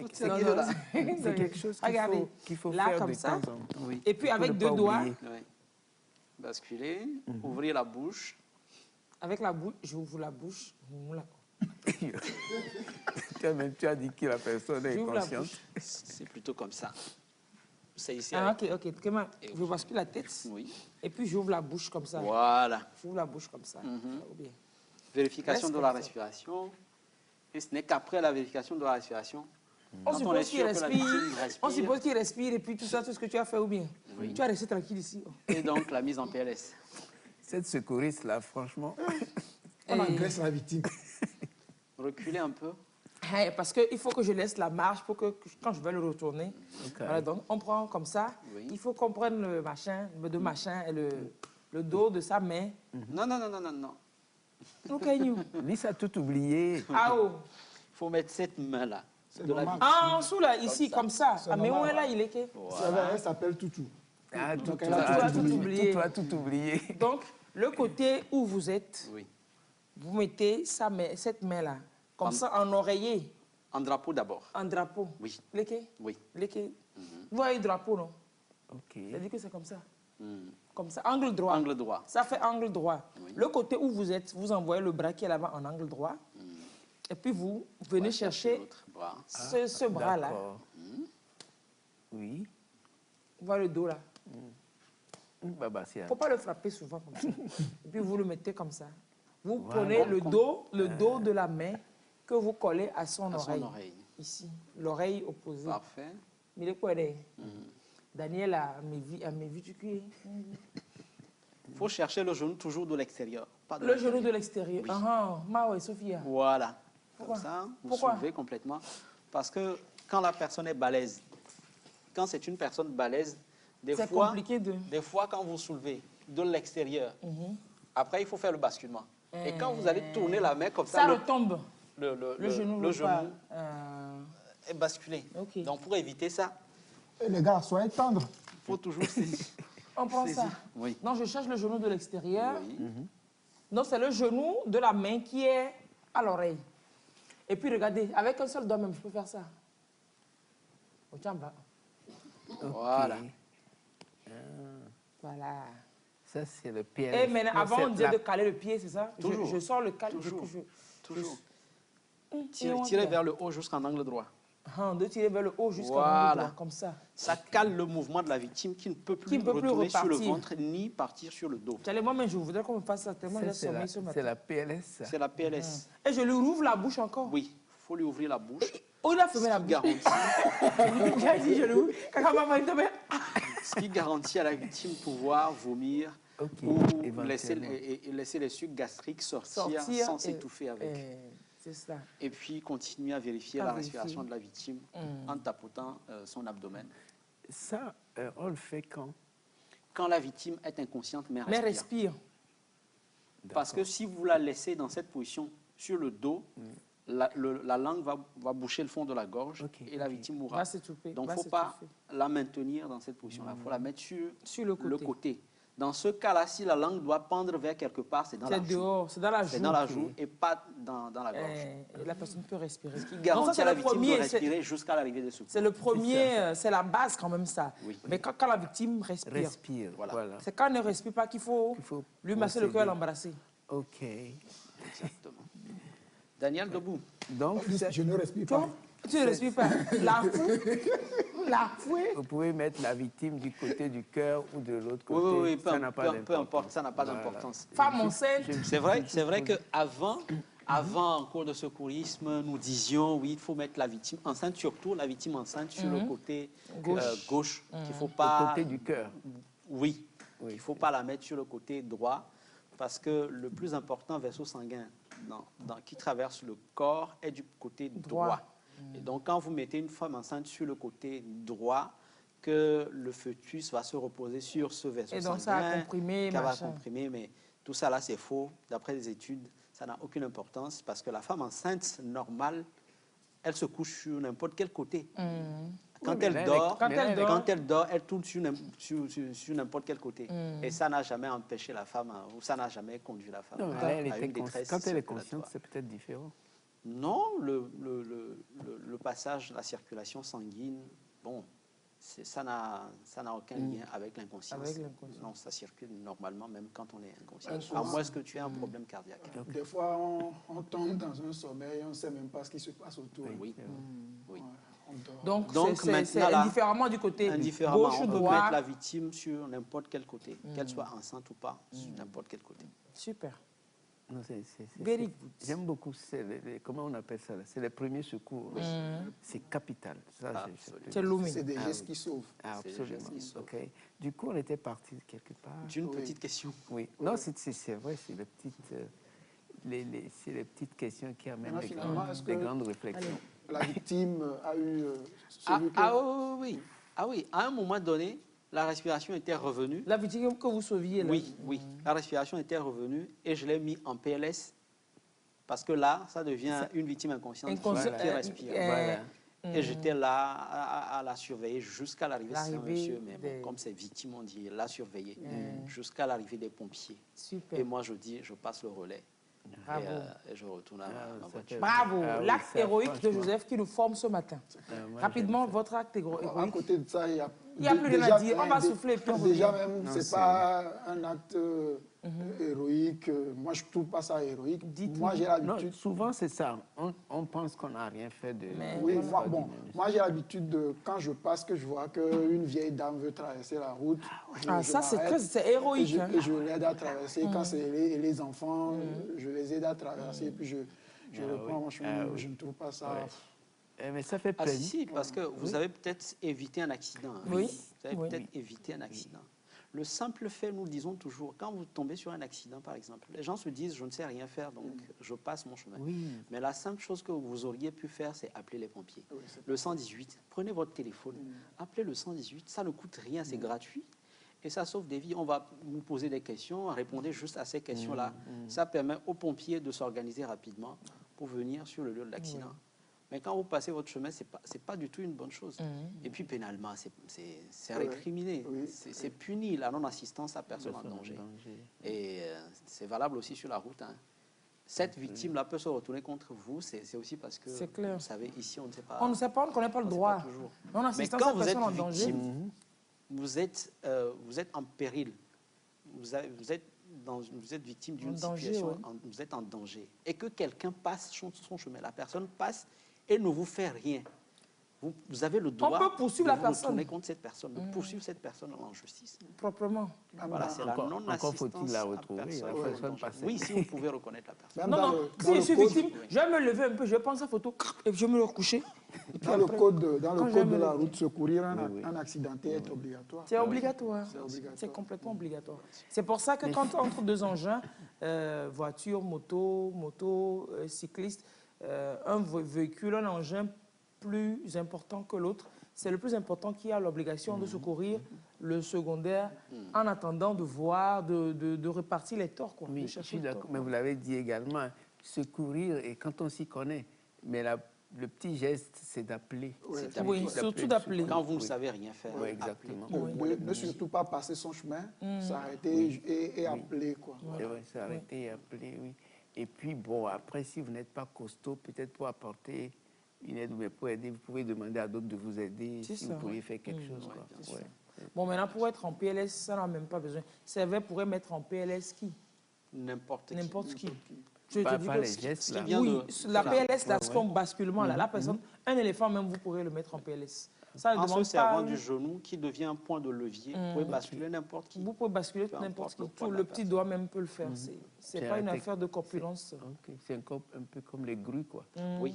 que c'est quelque chose qu'il faut là, faire comme de ça. temps en temps. Oui. Et puis avec deux doigts. Oui. Basculer, ouvrir la bouche. Avec la bouche, j'ouvre la bouche. Tu as dit que la personne est consciente. C'est plutôt comme ça. C'est ici. Ok. Je bascule la tête. Oui. Et puis j'ouvre la bouche comme ça. Voilà. J'ouvre la bouche comme ça. Vérification de la respiration. Et ce n'est qu'après la vérification de la respiration. On suppose qu'il respire. On suppose qu'il respire et puis tout ça, tout ce que tu as fait ou bien. Oui. Tu as resté tranquille ici. Et donc la mise en PLS. Cette secouriste là, franchement. On agresse la victime. Reculer un peu. Parce qu'il faut que je laisse la marche pour que quand je vais le retourner. Voilà, donc on prend comme ça. Oui. Il faut qu'on prenne le machin, et le dos de sa main. Non. Lys a tout oublié. Ah oh. Il faut mettre cette main-là. En dessous là, ici, comme ça. Mais où est là, il est que? Elle s'appelle Toutou. Ah, tout oublié. Tu as tout oublié. Donc, le côté où vous êtes, vous mettez cette main-là, comme ça, en oreiller. En drapeau d'abord. En drapeau. Oui. Léké? Oui. Léké. Vous voyez le drapeau, non? Ok. Ça dit que c'est comme ça. Comme ça, angle droit. Angle droit. Ça fait angle droit. Oui. Le côté où vous êtes, vous envoyez le bras qui est là-bas en angle droit. Et puis vous venez chercher ce bras-là. Oui. Vous voyez le dos là. Il ne faut pas le frapper souvent comme ça. Et puis vous le mettez comme ça. Vous prenez le dos de la main que vous collez à son oreille. Ici, l'oreille opposée. Parfait. Mais le quoi Daniel a mes vues du cul. Il faut chercher le genou toujours de l'extérieur. Le genou de l'extérieur. Oui. Sophia. Voilà. Pourquoi? Comme ça, vous soulevez complètement. Parce que quand la personne est balèze, quand c'est une personne balèze, des fois, quand vous soulevez de l'extérieur, après, il faut faire le basculement. Et quand vous allez tourner la main comme ça, ça retombe. Le genou est basculé. Okay. Donc, pour éviter ça... Et les gars, soyez tendres. Il faut toujours saisir. On prend ça. Oui. Non, je cherche le genou de l'extérieur. Oui. Donc, c'est le genou de la main qui est à l'oreille. Et puis, regardez, avec un seul doigt même, je peux faire ça. Au tchamba. Voilà. Voilà. Ça, c'est le pied. Et maintenant, avant, on disait de caler le pied, c'est ça? Toujours. Je sors le cal. Toujours. Tirez vers le haut jusqu'en angle droit. De tirer vers le haut jusqu'en angle droit, comme ça. Ça cale le mouvement de la victime qui ne peut plus retourner sur le ventre ni partir sur le dos. Moi-même, je voudrais qu'on me fasse ça tellement j'ai sommeil ce matin. C'est la PLS. C'est la PLS. Et je lui rouvre la bouche encore? Oui, il faut lui ouvrir la bouche. Oh, il a fermé la bouche. J'ai dit, je lui ouvre. Ce qui garantit à la victime pouvoir vomir ou laisser les sucs gastriques sortir sans s'étouffer avec. C'est ça. Et puis continuer à vérifier la respiration de la victime en tapotant son abdomen. Ça, on le fait quand? Quand la victime est inconsciente, mais Mais respire. respire. Parce que si vous la laissez dans cette position sur le dos, la langue va boucher le fond de la gorge et la victime mourra. Va s'étouffer. Donc, il ne faut pas la maintenir dans cette position-là. Il faut la mettre sur le côté. Dans ce cas-là, si la langue doit pendre vers quelque part, c'est dans la joue. C'est dehors, c'est dans la joue. C'est dans la joue et pas dans la gorge. Et la personne peut respirer. Ce qui garantit à la victime de respirer jusqu'à l'arrivée des secours. C'est le premier, c'est la base quand même ça. Oui. Mais quand la victime respire, voilà. C'est quand elle ne respire pas qu'il faut lui masser le cœur et l'embrasser. Ok. Exactement. Daniel, debout. Donc, je ne respire pas. Tu ne respires pas. La fouée. Vous pouvez mettre la victime du côté du cœur ou de l'autre côté. Oui, peu importe, ça n'a pas d'importance. Femme enceinte. C'est vrai qu'avant, en cours de secourisme, nous disions, oui, il faut mettre la victime enceinte, surtout la victime enceinte sur le côté gauche. Qu'il faut pas, le côté du cœur. Oui, il ne faut pas la mettre sur le côté droit, parce que le plus important vaisseau sanguin qui traverse le corps est du côté droit. Et donc, quand vous mettez une femme enceinte sur le côté droit, que le fœtus va se reposer sur ce vaisseau sanguin. Et donc, ça va comprimer, va comprimer, mais tout ça, là, c'est faux. D'après les études, ça n'a aucune importance parce que la femme enceinte normale, elle se couche sur n'importe quel côté. Quand elle dort, elle tourne sur n'importe quel côté. Et ça n'a jamais empêché la femme, ou ça n'a jamais conduit la femme à une détresse. Quand elle est consciente, c'est peut-être différent. Non, le passage, la circulation sanguine, bon, ça n'a aucun lien avec l'inconscience. Non, ça circule normalement, même quand on est inconscient. À moins que tu aies un problème cardiaque. Des fois, on tombe dans un sommeil, on ne sait même pas ce qui se passe autour. Oui. Donc c'est indifféremment du côté gauche ou droit. On peut mettre la victime sur n'importe quel côté, qu'elle soit enceinte ou pas, sur n'importe quel côté. Super. J'aime beaucoup, comment on appelle ça? C'est les premiers secours. C'est capital. C'est des gestes qui sauvent. Absolument. Okay. Du coup, on était parti quelque part. D'une petite question. Oui. Non, c'est vrai, c'est les petites questions qui amènent des grandes réflexions. La victime a eu... oui. À un moment donné, la respiration était revenue. La victime que vous sauviez, là. Oui. La respiration était revenue et je l'ai mis en PLS parce que là, ça devient une victime inconsciente qui respire. Et j'étais là à la surveiller jusqu'à l'arrivée de ce monsieur. Mais bon, comme c'est victime, on dit la surveiller jusqu'à l'arrivée des pompiers. Super. Et moi, je passe le relais. Et je retourne à ma voiture. Bravo, l'acte héroïque de Joseph qui nous forme ce matin. Rapidement, votre acte héroïque. À côté de ça, il n'y a plus rien à dire. On va souffler et puis on revient. Déjà même, ce n'est pas un acte héroïque. Moi, je ne trouve pas ça héroïque. Moi, j'ai l'habitude... Souvent, c'est ça. On pense qu'on n'a rien fait de... Oui, moi, j'ai l'habitude de... Quand je passe, que je vois qu'une vieille dame veut traverser la route... ça, c'est héroïque. Et je l'aide à traverser. Quand c'est les enfants, je les aide à traverser. Puis je reprends mon chemin. Je ne trouve pas ça... Mais ça fait plaisir. Si, parce que vous avez peut-être évité un accident. Oui. Vous avez peut-être évité un accident. Le simple fait, nous le disons toujours, quand vous tombez sur un accident, par exemple, les gens se disent, je ne sais rien faire, donc je passe mon chemin. Mais la simple chose que vous auriez pu faire, c'est appeler les pompiers. Le 118, prenez votre téléphone, appelez le 118, ça ne coûte rien, c'est gratuit. Et ça sauve des vies. On va vous poser des questions, répondez juste à ces questions-là. Ça permet aux pompiers de s'organiser rapidement pour venir sur le lieu de l'accident. Mais quand vous passez votre chemin, ce n'est pas du tout une bonne chose. Et puis pénalement, c'est récriminé, c'est puni, la non-assistance à personne en danger. Et c'est valable aussi sur la route. Cette victime-là peut se retourner contre vous, c'est aussi parce que, vous savez, ici, on ne sait pas. On ne sait pas, on ne connaît pas le droit. Non-assistance à personne en danger. Vous êtes en péril, vous êtes victime d'une situation, vous êtes en danger. Et que quelqu'un passe son chemin, la personne passe et ne vous fait rien. Vous avez le droit de retourner contre cette personne, de poursuivre cette personne en justice. Proprement. Voilà, c'est la non-assistance. Encore faut-il la retrouver, la personne passée. Oui, si vous pouvez reconnaître la personne. Non, si je suis victime, je vais me lever un peu, je vais prendre sa photo et je vais me recoucher. Dans le code de la route, secourir un accidenté est obligatoire. C'est obligatoire. C'est complètement obligatoire. C'est pour ça que quand entre deux engins, voiture, moto, cycliste, un véhicule, un engin plus important que l'autre. C'est le plus important qui a l'obligation de secourir le secondaire en attendant de voir, de répartir les torts. Quoi, oui, je suis d'accord, mais vous l'avez dit également, secourir, et quand on s'y connaît, mais le petit geste, c'est d'appeler. Oui, surtout d'appeler. Quand vous ne savez rien faire. Oui, exactement. Ne surtout pas passer son chemin, s'arrêter et appeler. Quoi. Oui, s'arrêter et appeler, oui. Et puis, bon, après, si vous n'êtes pas costaud, peut-être pour apporter une aide, mais pour aider, vous pouvez demander à d'autres de vous aider si vous pourriez faire quelque chose. Quoi. Ouais. Bon, maintenant, pour être en PLS, ça n'a même pas besoin. Servais pourrait mettre en PLS qui? N'importe qui. Je te dis pas que les gestes, là. Oui, la PLS, là, c'est comme basculement. Là. La personne, un éléphant même, vous pourrez le mettre en PLS. Ça ne en se demande servant pas... du genou qui devient un point de levier, vous pouvez basculer n'importe qui. Vous pouvez basculer n'importe qui. Tout le petit doigt même peut le faire. C'est pas une affaire de corpulence. C'est un peu comme les grues, quoi. Oui,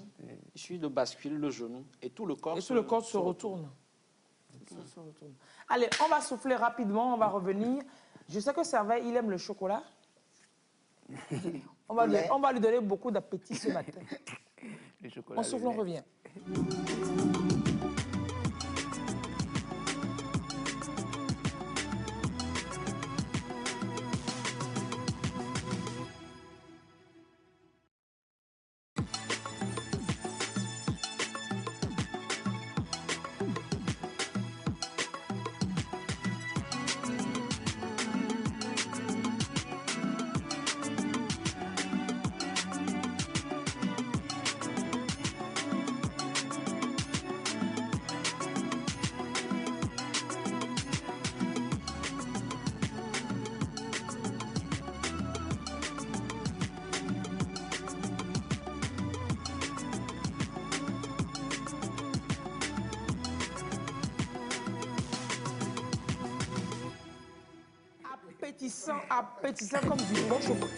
il suffit de basculer le genou et tout le corps, se retourne. Allez, on va souffler rapidement, on va revenir. Je sais que Servet, il aime le chocolat. On va lui donner beaucoup d'appétit ce matin. On souffle, on revient. Appétissant comme du bon chocolat.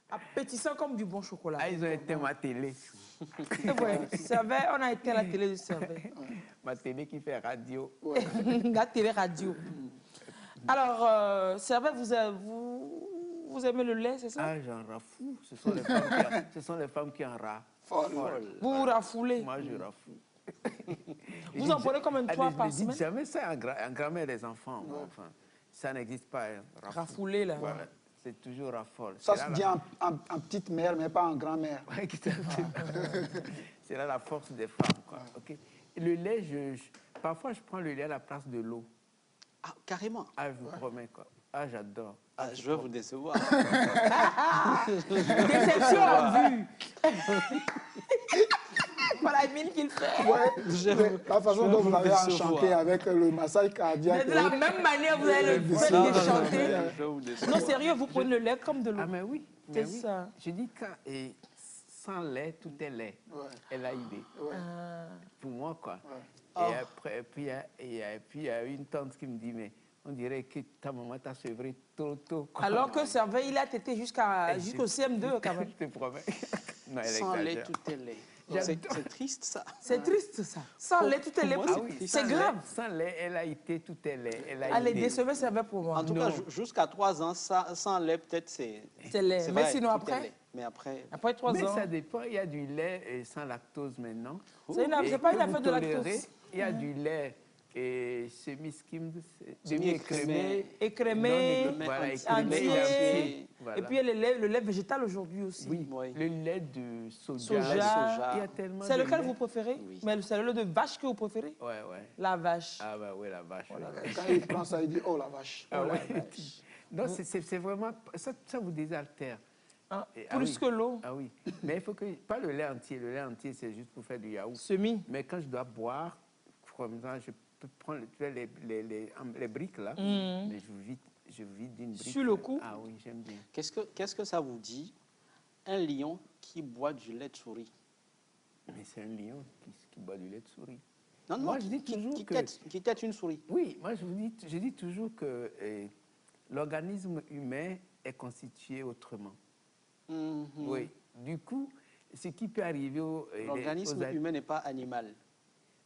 Appétissant comme du bon chocolat. Ah, ils ont éteint ma télé. Ouais, Servet, on a éteint la télé de Servet. Ma télé qui fait radio. La télé radio. Alors, Servet, vous aimez le lait, c'est ça? Ah, j'en rafoule. Ce sont les femmes qui en raffolent. Vous vous rafoulez? Moi, je rafoule. Vous en prenez combien de fois par semaine? Jamais ça en grand-mère des enfants. Enfin, ça n'existe pas. Rafouler, là. Ouais. C'est toujours raffole. Ça se dit en petite mère, mais pas en grand-mère. C'est là la force des femmes. Quoi. Okay. Le lait, parfois, je prends le lait à la place de l'eau. Ah, carrément. Ah, je vous promets, quoi. Ah, j'adore. Ah, je vais vous décevoir. Déception en vue. Voilà la mine qu'il fait. Ouais, la façon dont vous l'avez enchanté avec le massage cardiaque. De la même manière, vous allez le chanter. Non, sérieux, vous prenez le lait comme de l'eau. Ah, mais oui. C'est ça. Je dis que sans lait, tout est lait. L-A-I-D. Pour moi, quoi. Et après, puis il y a une tante qui me dit, mais on dirait que ta maman t'a sevré trop tôt. Alors que Servet, il a tété jusqu'au CM2 quand même. Je te promets. Non, sans lait, tout est lait. C'est triste, ça. C'est triste, ça. Sans lait, tout est lait. C'est grave. Sans lait, L-A-I-T, tout est lait. Allez, décevez Servet pour moi. En tout cas, jusqu'à 3 ans, sans lait, peut-être c'est... C'est lait. Mais sinon, après... Mais après 3 ans... Mais ça dépend. Il y a du lait sans lactose maintenant. C'est pas une affaire de lactose. Il y a du lait semi-skimmed, écrémé, entier. Et puis il y a le lait végétal aujourd'hui aussi. Oui, le lait de soja. Il y a tellement. C'est lequel vous préférez? Oui. Mais c'est le lait de vache que vous préférez? Oui, oui. La vache. Ah bah oui, la vache. Quand il prend ça, il dit, oh la vache. Ah, ouais. Non, c'est vraiment... Ça vous désaltère. Ah, plus que l'eau. Ah oui. Mais il faut que... Pas le lait entier. Le lait entier, c'est juste pour faire du yaourt. Semi. Mais quand je dois boire, comme ça, je peux prendre les briques, là. Mais je vide d'une brique. Sur le coup? Ah oui, j'aime bien. Qu'est-ce que ça vous dit, un lion qui boit du lait de souris? Mais c'est un lion qui boit du lait de souris. Non, moi, je dis toujours qui tête une souris. Oui, moi, je dis toujours que l'organisme humain est constitué autrement. Oui. Du coup, ce qui peut arriver l'organisme humain n'est pas animal.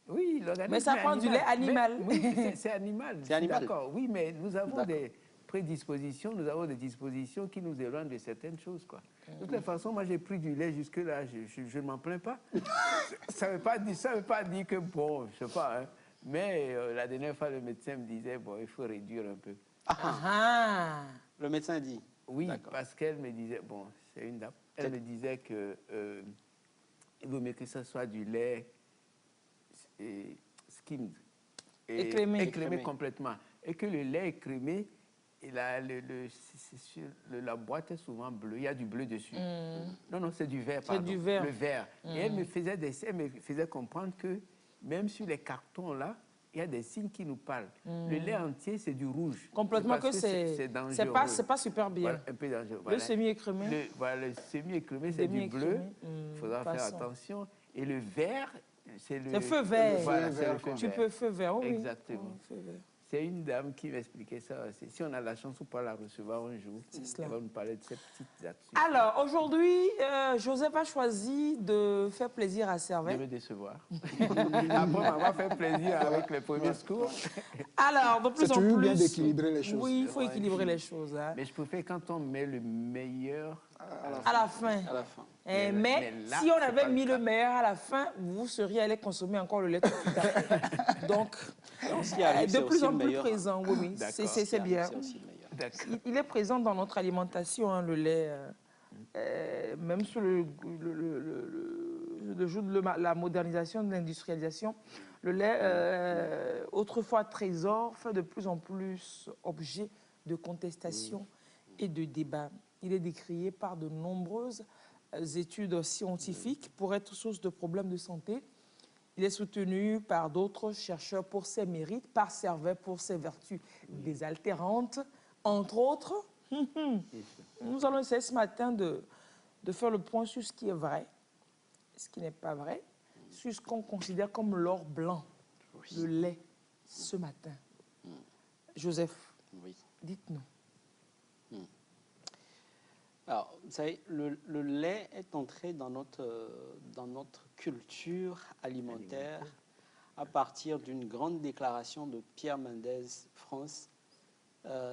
Oui, l'organisme. Mais ça prend du lait animal. Oui, c'est animal. C'est animal. D'accord, oui, mais nous avons des prédispositions, nous avons des dispositions qui nous éloignent de certaines choses, quoi. De toute façon, moi, j'ai pris du lait jusque-là, je ne m'en plains pas. Ça ne veut pas dire que, bon, je sais pas, hein, mais la dernière fois, le médecin me disait, bon, il faut réduire un peu. Le médecin dit? Oui, parce qu'elle me disait, bon, c'est une dame, elle me disait que il vaut mieux que ce soit du lait skimmed, écrémé complètement. Et que le lait écrémé, la boîte est souvent bleue, il y a du bleu dessus. Non, c'est du vert, pardon. C'est du vert. Le vert. Et elle me faisait comprendre que même sur les cartons là, il y a des signes qui nous parlent. Le lait entier, c'est du rouge. Complètement que c'est dangereux. C'est pas super bien. Voilà, un peu dangereux. Voilà. Le semi-écrémé. Voilà, le semi-écrémé, c'est du bleu. Il faudra faire attention. Et le vert, c'est le feu vert. Voilà, c'est le feu vert. Tu peux feu vert, oui. Exactement. C'est une dame qui m'expliquait ça. Si on a la chance ou pas la recevoir un jour, elle va nous parler de ces petites actions. Alors, aujourd'hui, Joseph a choisi de faire plaisir à Servais. De me décevoir. Après m'avoir fait plaisir avec les premiers secours. Alors, de plus en plus... C'est toujours bien d'équilibrer les choses. Oui, il faut équilibrer les choses. Hein. Mais je préfère quand on met le meilleur à la fin. Mais là, si on avait mis le meilleur à la fin, vous seriez allé consommer encore le lait tout à fait. Donc, de plus en plus présent, oui, c'est bien. Il est présent dans notre alimentation, hein, le lait, même sur le jour de la modernisation, de l'industrialisation. Le lait, autrefois trésor, fait de plus en plus objet de contestation et de débat. Il est décrié par de nombreuses études scientifiques pour être source de problèmes de santé. Il est soutenu par d'autres chercheurs pour ses mérites, par Servais pour ses vertus désaltérantes, entre autres. Nous allons essayer ce matin de faire le point sur ce qui est vrai, ce qui n'est pas vrai, sur ce qu'on considère comme l'or blanc, le lait, ce matin. Joseph, dites-nous. Alors, vous savez, le lait est entré dans notre culture alimentaire à partir d'une grande déclaration de Pierre Mendès France.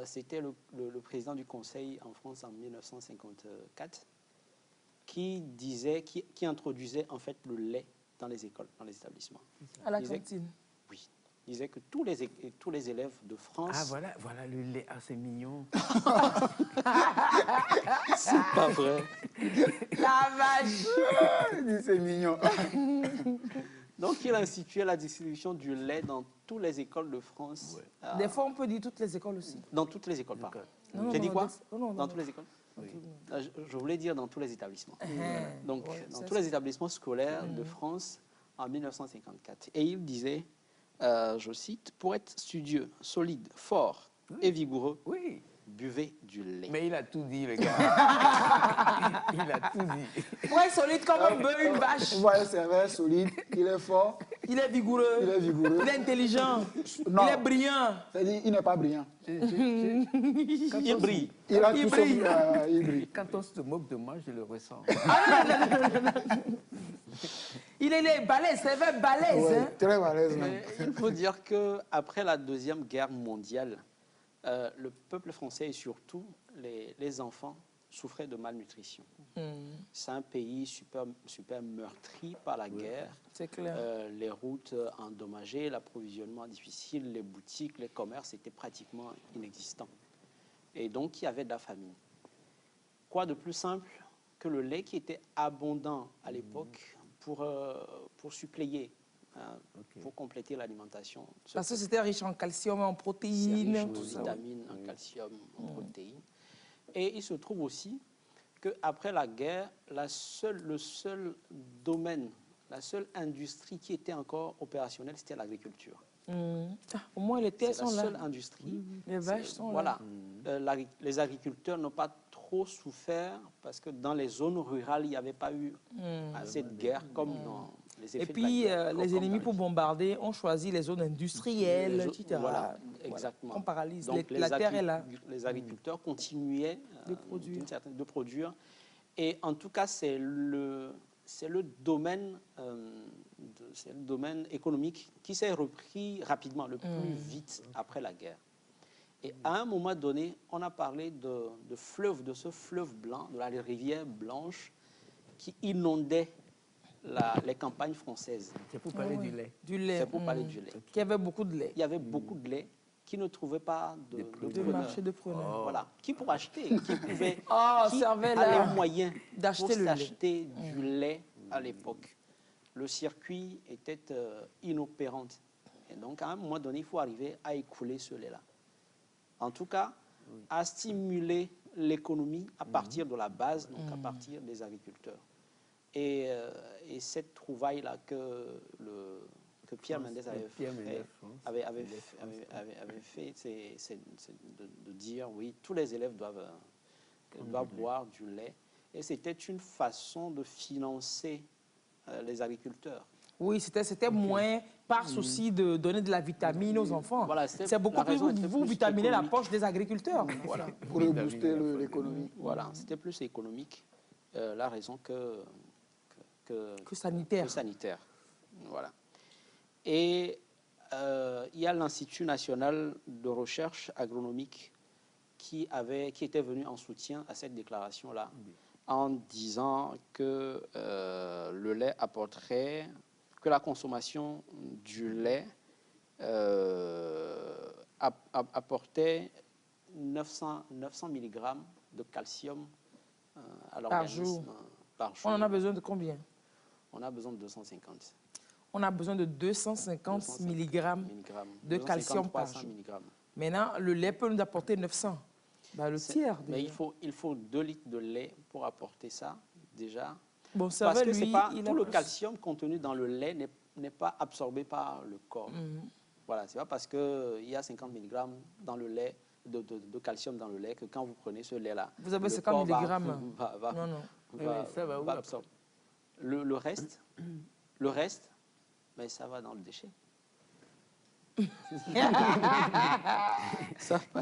C'était le président du Conseil en France en 1954 qui introduisait en fait le lait dans les écoles, dans les établissements. À la cantine. Oui. Il disait que tous les élèves de France... Ah, voilà le lait. Ah, c'est mignon. C'est pas vrai. La vache. C'est mignon. Donc, il a institué la distribution du lait dans toutes les écoles de France. Ouais. Des fois, on peut dire toutes les écoles aussi. Dans toutes les écoles, pardon. J'ai dit quoi? Dans toutes les écoles? Oui. Je voulais dire dans tous les établissements. Donc, dans tous les établissements scolaires de France en 1954. Et il disait... je cite, pour être studieux, solide, fort et vigoureux, buvez du lait. Mais il a tout dit, le gars. Il a tout dit. Pour être solide comme un bœuf, une vache. Ouais, c'est vrai, solide, il est fort. Il est vigoureux. Il est vigoureux. Il est intelligent. Non. Il est brillant. C'est-à-dire, il n'est pas brillant. Il brille. Il brille. Quand on se moque de moi, je le ressens. Il est balèze, c'est vrai, balèze. Ouais, hein? Très balèze, même. Il faut dire qu'après la Deuxième Guerre mondiale, le peuple français et surtout les enfants souffraient de malnutrition. C'est un pays super meurtri par la guerre. C'est clair. Les routes endommagées, l'approvisionnement difficile, les boutiques, les commerces étaient pratiquement inexistants. Et donc, il y avait de la famine. Quoi de plus simple que le lait qui était abondant à l'époque pour suppléer, pour compléter l'alimentation. Parce que c'était riche en calcium, en protéines, en vitamines, en calcium, en protéines. Et il se trouve aussi qu'après la guerre, le seul domaine, la seule industrie qui était encore opérationnelle, c'était l'agriculture. Au moins, les terres sont là. C'est la seule industrie. Les vaches sont là. Voilà. Les agriculteurs n'ont pas trop souffert parce que dans les zones rurales, il n'y avait pas eu assez de guerre comme dans les effets. Et puis, les ennemis, pour bombarder, ont choisi les zones industrielles, etc. Voilà, exactement. On paralyse. Donc, la terre est là. Les agriculteurs continuaient de produire. Et en tout cas, c'est le domaine économique qui s'est repris rapidement, le plus vite après la guerre. Et à un moment donné, on a parlé de ce fleuve blanc, de la rivière blanche qui inondait les campagnes françaises. C'est pour parler du lait. Du lait. C'est pour parler du lait. Qu'il y avait beaucoup de lait. Il y avait beaucoup de lait qui ne trouvaient pas de marché de preneurs. Voilà. Qui pour acheter, qui pouvait, qui avait les moyens d'acheter le s'acheter du lait à l'époque. Le circuit était inopérant. Et donc, à un moment donné, il faut arriver à écouler ce lait-là. En tout cas, à stimuler l'économie à partir de la base, donc à partir des agriculteurs. Et cette trouvaille-là que Pierre Mendès avait fait, c'est de dire, oui, tous les élèves doivent boire du lait. Et c'était une façon de financer les agriculteurs. Oui, c'était moins par souci de donner de la vitamine aux enfants. Voilà, c'est beaucoup plus vous vitaminez la poche des agriculteurs. Voilà. Pour booster l'économie. Voilà, c'était plus économique, la raison que sanitaire. Voilà. Et il y a l'Institut national de recherche agronomique qui était venu en soutien à cette déclaration-là, en disant que le lait apporterait, que la consommation du lait apportait 900 mg de calcium à l'organisme par jour. On en a besoin de combien? On a besoin de 250. On a besoin de 250 mg de calcium par jour. Maintenant, le lait peut nous apporter 900. Le tiers. Mais il faut 2 litres de lait pour apporter ça, déjà. Bon, parce que tout le calcium contenu dans le lait n'est pas absorbé par le corps. Voilà, c'est pas parce qu'il y a 50 mg dans le lait, de calcium dans le lait, que quand vous prenez ce lait-là, vous avez 50 mg. Ça va où absorber. Le reste, mais ça va dans le déchet.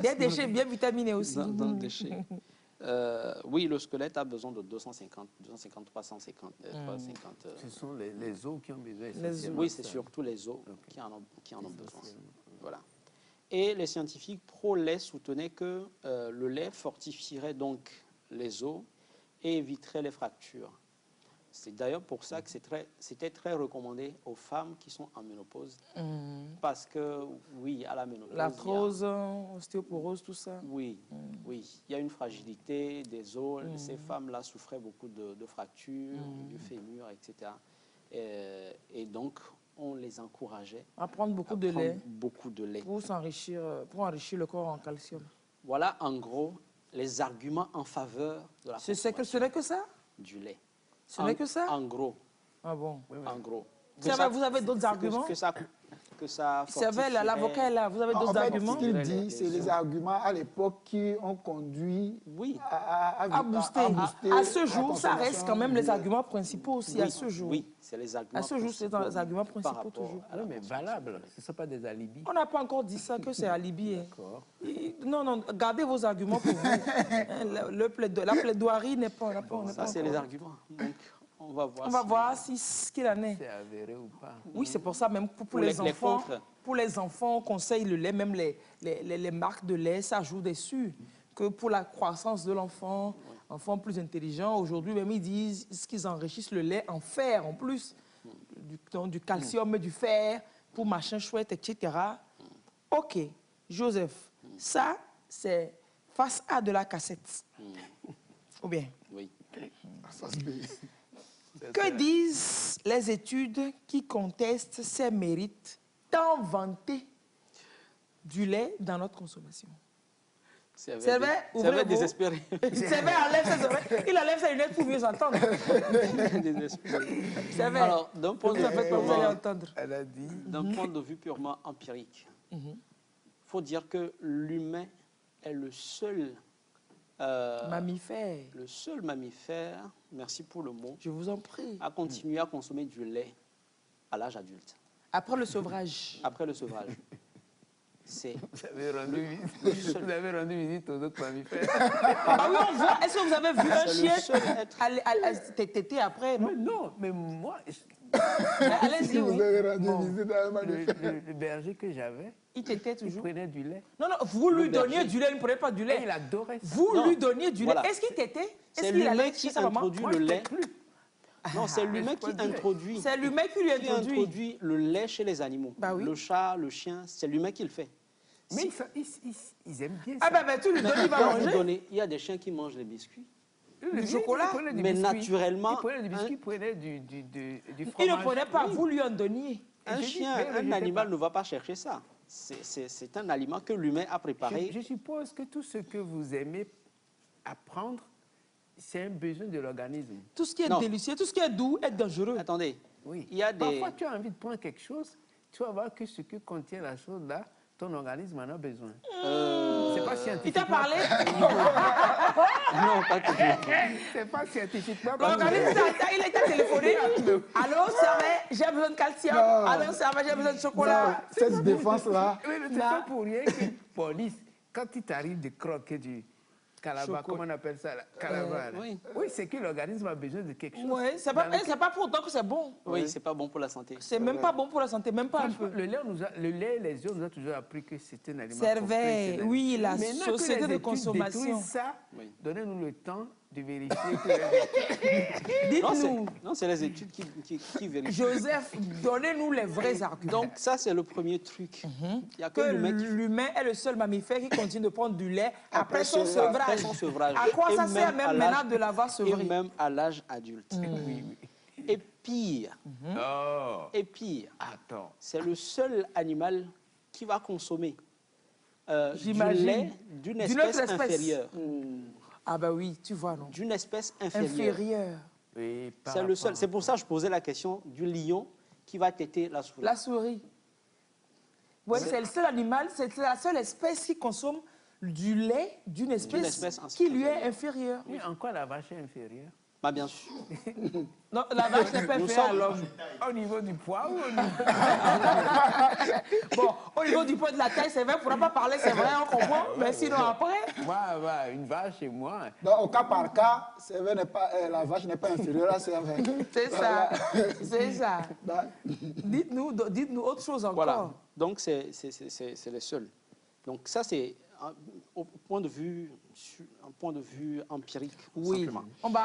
Des déchets bien vitaminés aussi. Dans le déchet. Oui, le squelette a besoin de 250, 350. Ce sont les os qui ont besoin. Oui, c'est surtout les os qui en ont besoin. Voilà. Et les scientifiques pro-lait soutenaient que le lait fortifierait donc les os et éviterait les fractures. C'est d'ailleurs pour ça que c'était très recommandé aux femmes qui sont en ménopause. Parce que, oui, à la ménopause... L'arthrose, l'ostéoporose, tout ça. Oui, oui. Il y a une fragilité des os. Ces femmes-là souffraient beaucoup de fractures, du fémur, etc. Et donc, on les encourageait à prendre beaucoup de lait. Pour enrichir le corps en calcium. Voilà, en gros, les arguments en faveur de la consommation. Ce n'est que ça? Du lait. Ce n'est que ça? En gros. Ah bon? En gros. Vous avez d'autres arguments? Que ça l'avocat est là. Vous avez d'autres arguments? Ce qu'il dit, c'est les arguments à l'époque qui ont conduit à booster. À ce jour, ça reste quand même les arguments principaux aussi, oui, à ce jour. Oui, c'est les arguments principaux. À ce jour, c'est les arguments principaux toujours. Oui, mais valables. Ce ne sont pas des alibis. On n'a pas encore dit ça, que c'est alibi. D'accord. Non, gardez vos arguments pour vous. La plaidoirie n'est pas... Ça, c'est les arguments. Donc, on va voir ce qu'il en est. C'est avéré ou pas. Oui, c'est pour ça, même pour les enfants. Pour les enfants, on conseille le lait, même les marques de lait, ça joue dessus. Que pour la croissance de l'enfant, enfant plus intelligent, aujourd'hui, même ils disent qu'ils enrichissent le lait en fer en plus. Du calcium, du fer, pour machin chouette, etc. OK, Joseph, ça, c'est face A de la cassette. Ou bien? Oui. Face B. Que disent les études qui contestent ces mérites tant vantés du lait dans notre consommation? C'est vrai, désespéré. C'est vrai, il enlève ses lunettes pour mieux entendre. C'est vrai. Alors, d'un point de vue purement empirique, il faut dire que l'humain est le seul mammifère. Le seul mammifère, merci pour le mot, je vous en prie, à continuer à consommer du lait à l'âge adulte. Après le sevrage. Après le sevrage. Vous avez rendu visite aux autres mammifères. Oui, on voit. Est-ce que vous avez vu un chien téter après? Non, mais moi, Allez-y, Vous oui. avez rendu Bon. visite à un mammifère. Le berger que j'avais, Il t'était il toujours. prenait du lait. Non, non, vous lui berger. donniez du lait, il ne prenait pas du Et lait. il adorait ça. Vous Non. lui donniez du lait. Voilà. Est-ce qu'il t'était? C'est l'humain qui introduit Moi, le je lait. peux plus. Non, c'est l'humain je peux qui pas dire. introduit. C'est l'humain qui lui Qui introduit. introduit le lait chez les animaux. Bah oui. Le chat, le chien, c'est l'humain qui le fait. Mais ils aiment bien ça. Ah ben tu lui donnes, il va Vous manger. donnez- il y a des chiens qui mangent les biscuits. Du chocolat. Il prenait du Mais biscuit. naturellement, Il prenait du biscuit, un- il prenait du Il fromage. ne prenait pas, Oui. vous lui en donniez. Un je dis, chien, mais un je animal sais ne va pas chercher ça. C'est un aliment que l'humain a préparé. Je suppose que tout ce que vous aimez apprendre, c'est un besoin de l'organisme. Tout ce qui est Non. délicieux, tout ce qui est doux est dangereux. Attendez, Oui. il y a des... Parfois, tu as envie de prendre quelque chose, tu vas voir que ce que contient la chose là, ton organisme en a besoin. C'est pas Il scientifique. t'a parlé? Non, pas toujours. C'est pas scientifiquement. L'organisme, il a téléphoné. Allô, Servet, j'ai besoin de calcium. Non. Allô, Servet, j'ai besoin de chocolat. Non, cette défense-là, Oui, mais c'est pas pour rien que police, quand il t'arrive de croquer du calabar, comment on appelle ça là? Calabar. là. oui. Oui, c'est que l'organisme a besoin de quelque chose. Oui, c'est pas, c'est pas pour autant que c'est bon. Oui, c'est pas bon pour la santé. C'est même pas bon pour la santé, même pas un Franchement, peu. le lait et les œufs nous a toujours appris que c'était un aliment Servet, complet. oui, la Maintenant que société les de études consommation. détruisent ça, Oui. donnez-nous le temps de vérifier que Non, Dites-nous, non, c'est les études qui vérifient. Joseph, donnez-nous les vrais arguments. Donc ça, c'est le premier truc. Il y a que Que l'humain qui l'humain est le seul mammifère qui continue de prendre du lait après son sevrage. sevrage. Après son sevrage. À quoi Et ça sert même même à maintenant l'âge- de l'avoir et sevré? même à l'âge adulte. Et pire, Oh, et pire, attends. c'est le seul animal qui va consommer du J'imagine. lait d'une D'une espèce autre espèce. inférieure. Ah bah oui, tu vois, non. D'une espèce inférieure. Inférieur. Oui, par C'est le seul. rapport- C'est pour ça que je posais la question du lion qui va téter la souris. La souris. Ouais, c'est le seul animal, c'est la seule espèce qui consomme du lait d'une espèce, espèce qui lui est inférieure. Oui, en quoi la vache est inférieure? Bah, bien sûr. Non, la vache n'est pas Nous inférieure à sommes- l'homme. Au niveau du poids ou au niveau... Bon, au niveau du poids de la taille, c'est vrai, on ne pourra pas parler, c'est vrai, on comprend. Mais sinon, après, Moi, une vache et moi. donc, au cas par cas, la vache n'est pas inférieure à Servet. c'est ça. C'est ça. Bah, Dites-nous autre chose encore. Voilà. Donc, c'est les seuls. Donc, ça, c'est un point de vue empirique, Oui, simplement. on va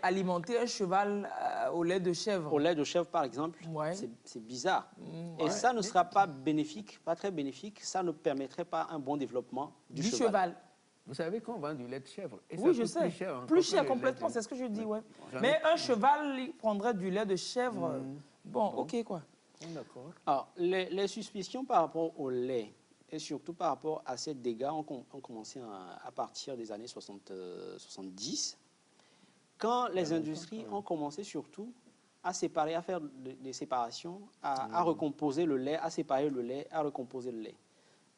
alimenter un cheval au lait de chèvre. Au lait de chèvre, par exemple, Ouais. c'est bizarre. Et ça ne sera pas bénéfique, pas très bénéfique. Ça ne permettrait pas un bon développement du cheval. Vous savez qu'on vend du lait de chèvre. Et ça Oui, je coûte sais. Plus cher, encore Plus que cher le lait complètement, de- c'est ce que je dis, ouais. J'en ai- Mais un cheval, il prendrait du lait de chèvre. Bon, ok, quoi. D'accord. Alors, les suspicions par rapport au lait et surtout par rapport à ces dégâts ont commencé à partir des années 70, quand les industries ont commencé surtout à séparer, à faire des séparations, à recomposer le lait, à séparer le lait, à recomposer le lait.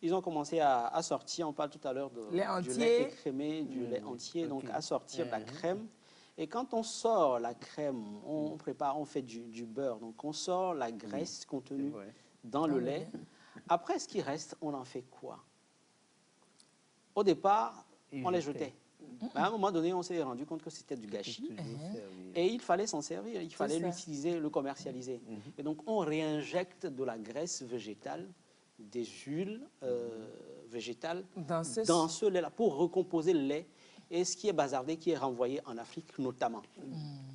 Ils ont commencé à sortir, on parle tout à l'heure Lait du entier. lait écrémé, du lait entier, donc à sortir de la crème. Et quand on sort la crème, on prépare, on fait du beurre, donc on sort la graisse contenue vrai. dans le lait. Après, ce qui reste, on en fait quoi? Au départ, Ils on les jetaient. jetait. À un moment donné, on s'est rendu compte que c'était du gâchis. Toujours servir. Et il fallait s'en servir, il fallait ça. l'utiliser, le commercialiser. Et donc, on réinjecte de la graisse végétale, des huiles végétales Dans ce- dans ce lait-là pour recomposer le lait. Et ce qui est bazardé, qui est renvoyé en Afrique notamment.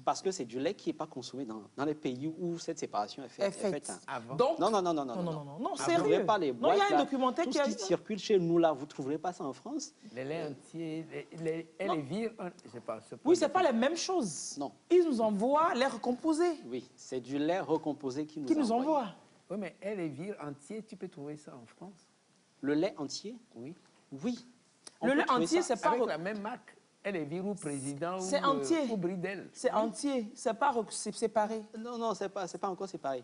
Parce que c'est du lait qui n'est pas consommé dans les pays où cette séparation est faite. Hein. Avant. Donc, Non, non, Vous ne trouverez sérieux. pas les Non, boîtes, il y a un là. documentaire Tout qui ce a qui circule chez nous, là, vous ne trouverez pas ça en France. Les laits entiers, les vire, c'est pas... Oui, c'est pas les mêmes choses. Non. Ils nous envoient les recomposés. Oui, c'est du lait recomposé qui Qui nous envoie. envoient. Oui, mais les vire entiers, tu peux trouver ça en France? Le lait entier? Oui. Oui. On Le peut lait trouver entier, ça. c'est pas... Avec la même marque. Elle est vire ou président C'est ou, entier. ou Bridel. C'est entier, c'est pas c'est séparé. Non, c'est pas encore séparé.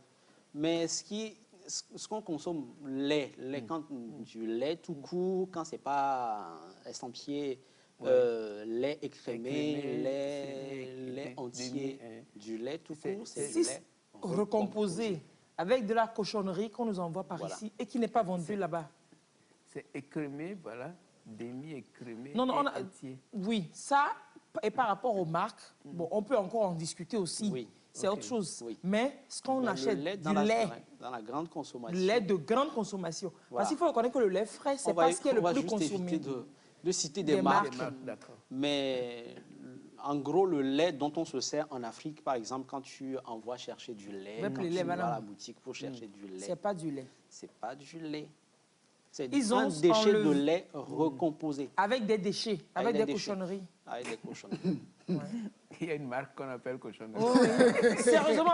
Mais ce qu'on consomme, lait, quand du lait tout court, quand c'est pas estampillé, lait écrémé, lait entier, du lait tout court, c'est du Si lait recomposé avec de la cochonnerie qu'on nous envoie par Voilà. ici et qui n'est pas vendu là-bas. C'est écrémé, voilà. Demi-écrémé Non, non, et entier. Oui, ça, et par rapport aux marques, bon, on peut encore en discuter aussi. Oui. c'est autre chose. Oui. Mais ce qu'on achète, le lait, du dans lait, dans la grande consommation. du lait de grande consommation. Voilà. Parce qu'il faut reconnaître que le lait frais, c'est pas ce qui est le plus consommé. Éviter de citer des Des marques. marques. D'accord. Mais en gros, le lait dont on se sert en Afrique, par exemple, quand tu envoies chercher du lait, Même quand le tu lait, vas à madame. la boutique pour chercher du lait, C'est pas du lait. c'est pas du lait. C'est Ils un ont déchet de enlevé- lait recomposé. Avec des déchets, avec des déchets. cochonneries. Avec des cochonneries. Il y a une marque qu'on appelle cochonnerie. Oh, oui. Sérieusement,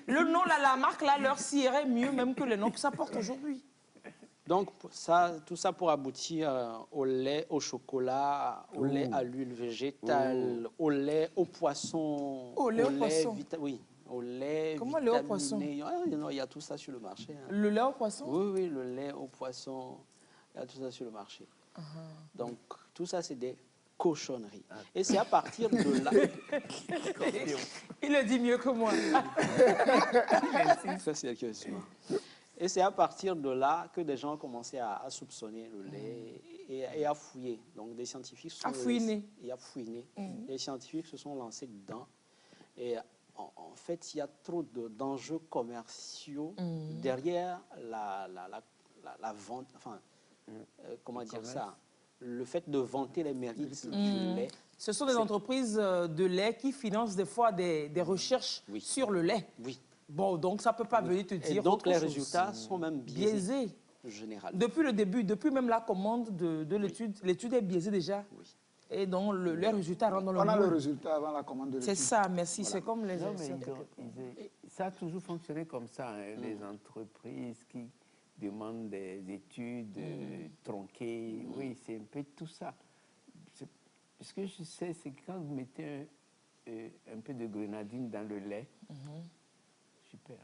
le nom, là, la marque, là, leur sierait mieux même que le nom que ça porte aujourd'hui. Donc, tout ça pour aboutir au lait, au chocolat, au lait à l'huile végétale, au lait, au poisson. Au lait au poisson. Oui, au lait. Comment lait au poisson? Il y a tout ça sur le marché. Hein. Le lait au poisson? Oui, le lait au poisson. Il y a tout ça sur le marché. Donc, tout ça, c'est des cochonneries. Et c'est à partir de là. Il le dit mieux que moi. Ça, c'est la question. Et c'est à partir de là que des gens ont commencé à soupçonner le lait et à fouiller. Donc des scientifiques se sont À fouiner. Et à fouiner. Les scientifiques se sont lancés dedans. Et en fait, il y a trop d'enjeux commerciaux derrière la vente. Enfin, comment dire ça? Le fait de vanter les mérites du lait. Ce sont des entreprises de lait qui financent des fois des recherches sur le lait. Oui. Bon, donc ça ne peut pas venir te dire Et donc autre les chose. résultats sont même biaisés. Généralement. Depuis le début, depuis même la commande de l'étude, l'étude est biaisée déjà. Oui. Et donc les résultats rentrent dans le On a le moule. résultat avant la commande de l'étude. C'est ça, merci. C'est comme les... Non, mais ça a toujours fonctionné comme ça. Hein. Les entreprises qui demandent des études tronquées, oui, c'est un peu tout ça. Ce que je sais, c'est que quand vous mettez un peu de grenadine dans le lait, super.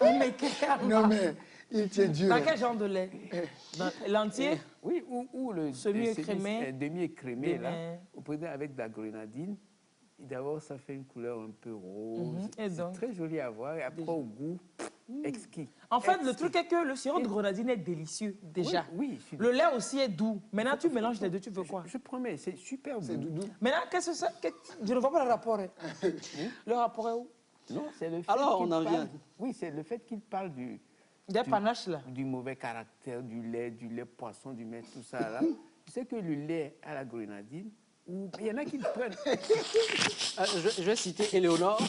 Mais quel... Non, mais il tient dur. Dans quel genre de lait? L'entier? Oui, ou le Semi-écrémé. demi-écrémé, là, vous prenez avec de la grenadine. D'abord, ça fait une couleur un peu rose. Et C'est donc? très joli à voir. Et après, au goût, exquis. En fait, le truc est que le sirop de grenadine est délicieux, déjà. Oui, Le lait aussi est doux. Maintenant, tu mélanges les deux, tu veux quoi? Je promets, c'est super C'est doux. doudou. Maintenant, qu'est-ce que ça... Je ne vois pas le rapport. Hein. Le rapport est où? Non, c'est le fait Alors, qu'il on en parle- vient. Oui, c'est le fait qu'il parle du Panaches, là. du mauvais caractère, du lait poisson, du lait, tout ça, là. Tu sais que le lait à la grenadine, il y en a qui le prennent. Je vais citer Éléonore.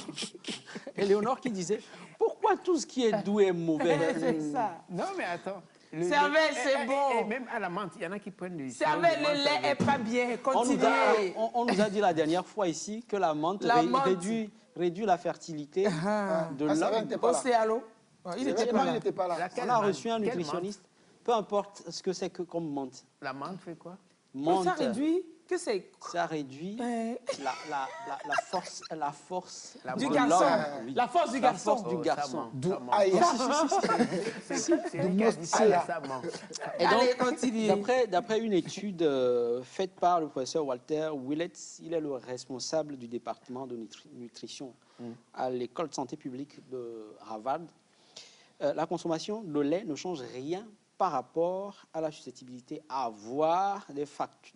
Éléonore qui disait « Pourquoi tout ce qui est doux est mauvais ?» C'est ça. Non, mais attends. Cervelle, c'est bon. Et même à la menthe, il y en a qui prennent du Cervelle, le lait est pas bien. Continuez. On nous a dit la dernière fois ici que la menthe, réduit la fertilité de Cervelle l'homme. n'était pas là. C'est allô? Il C'est n'était vrai, pas il là. n'était pas là. On a reçu un nutritionniste. Peu importe ce que c'est que comme menthe. La menthe fait quoi? Menthe, Ça réduit que c'est... ça réduit la force Du de garçon. l'homme. Oui. La force du La garçon. force du garçon. D'où Aya. C'est lui qui a dit ça récemment. Et Allez, donc, continuez. d'après une étude faite par le professeur Walter Willets, il est le responsable du département de nutrition à l'école de santé publique de Harvard. La consommation de lait ne change rien par rapport à la susceptibilité à avoir des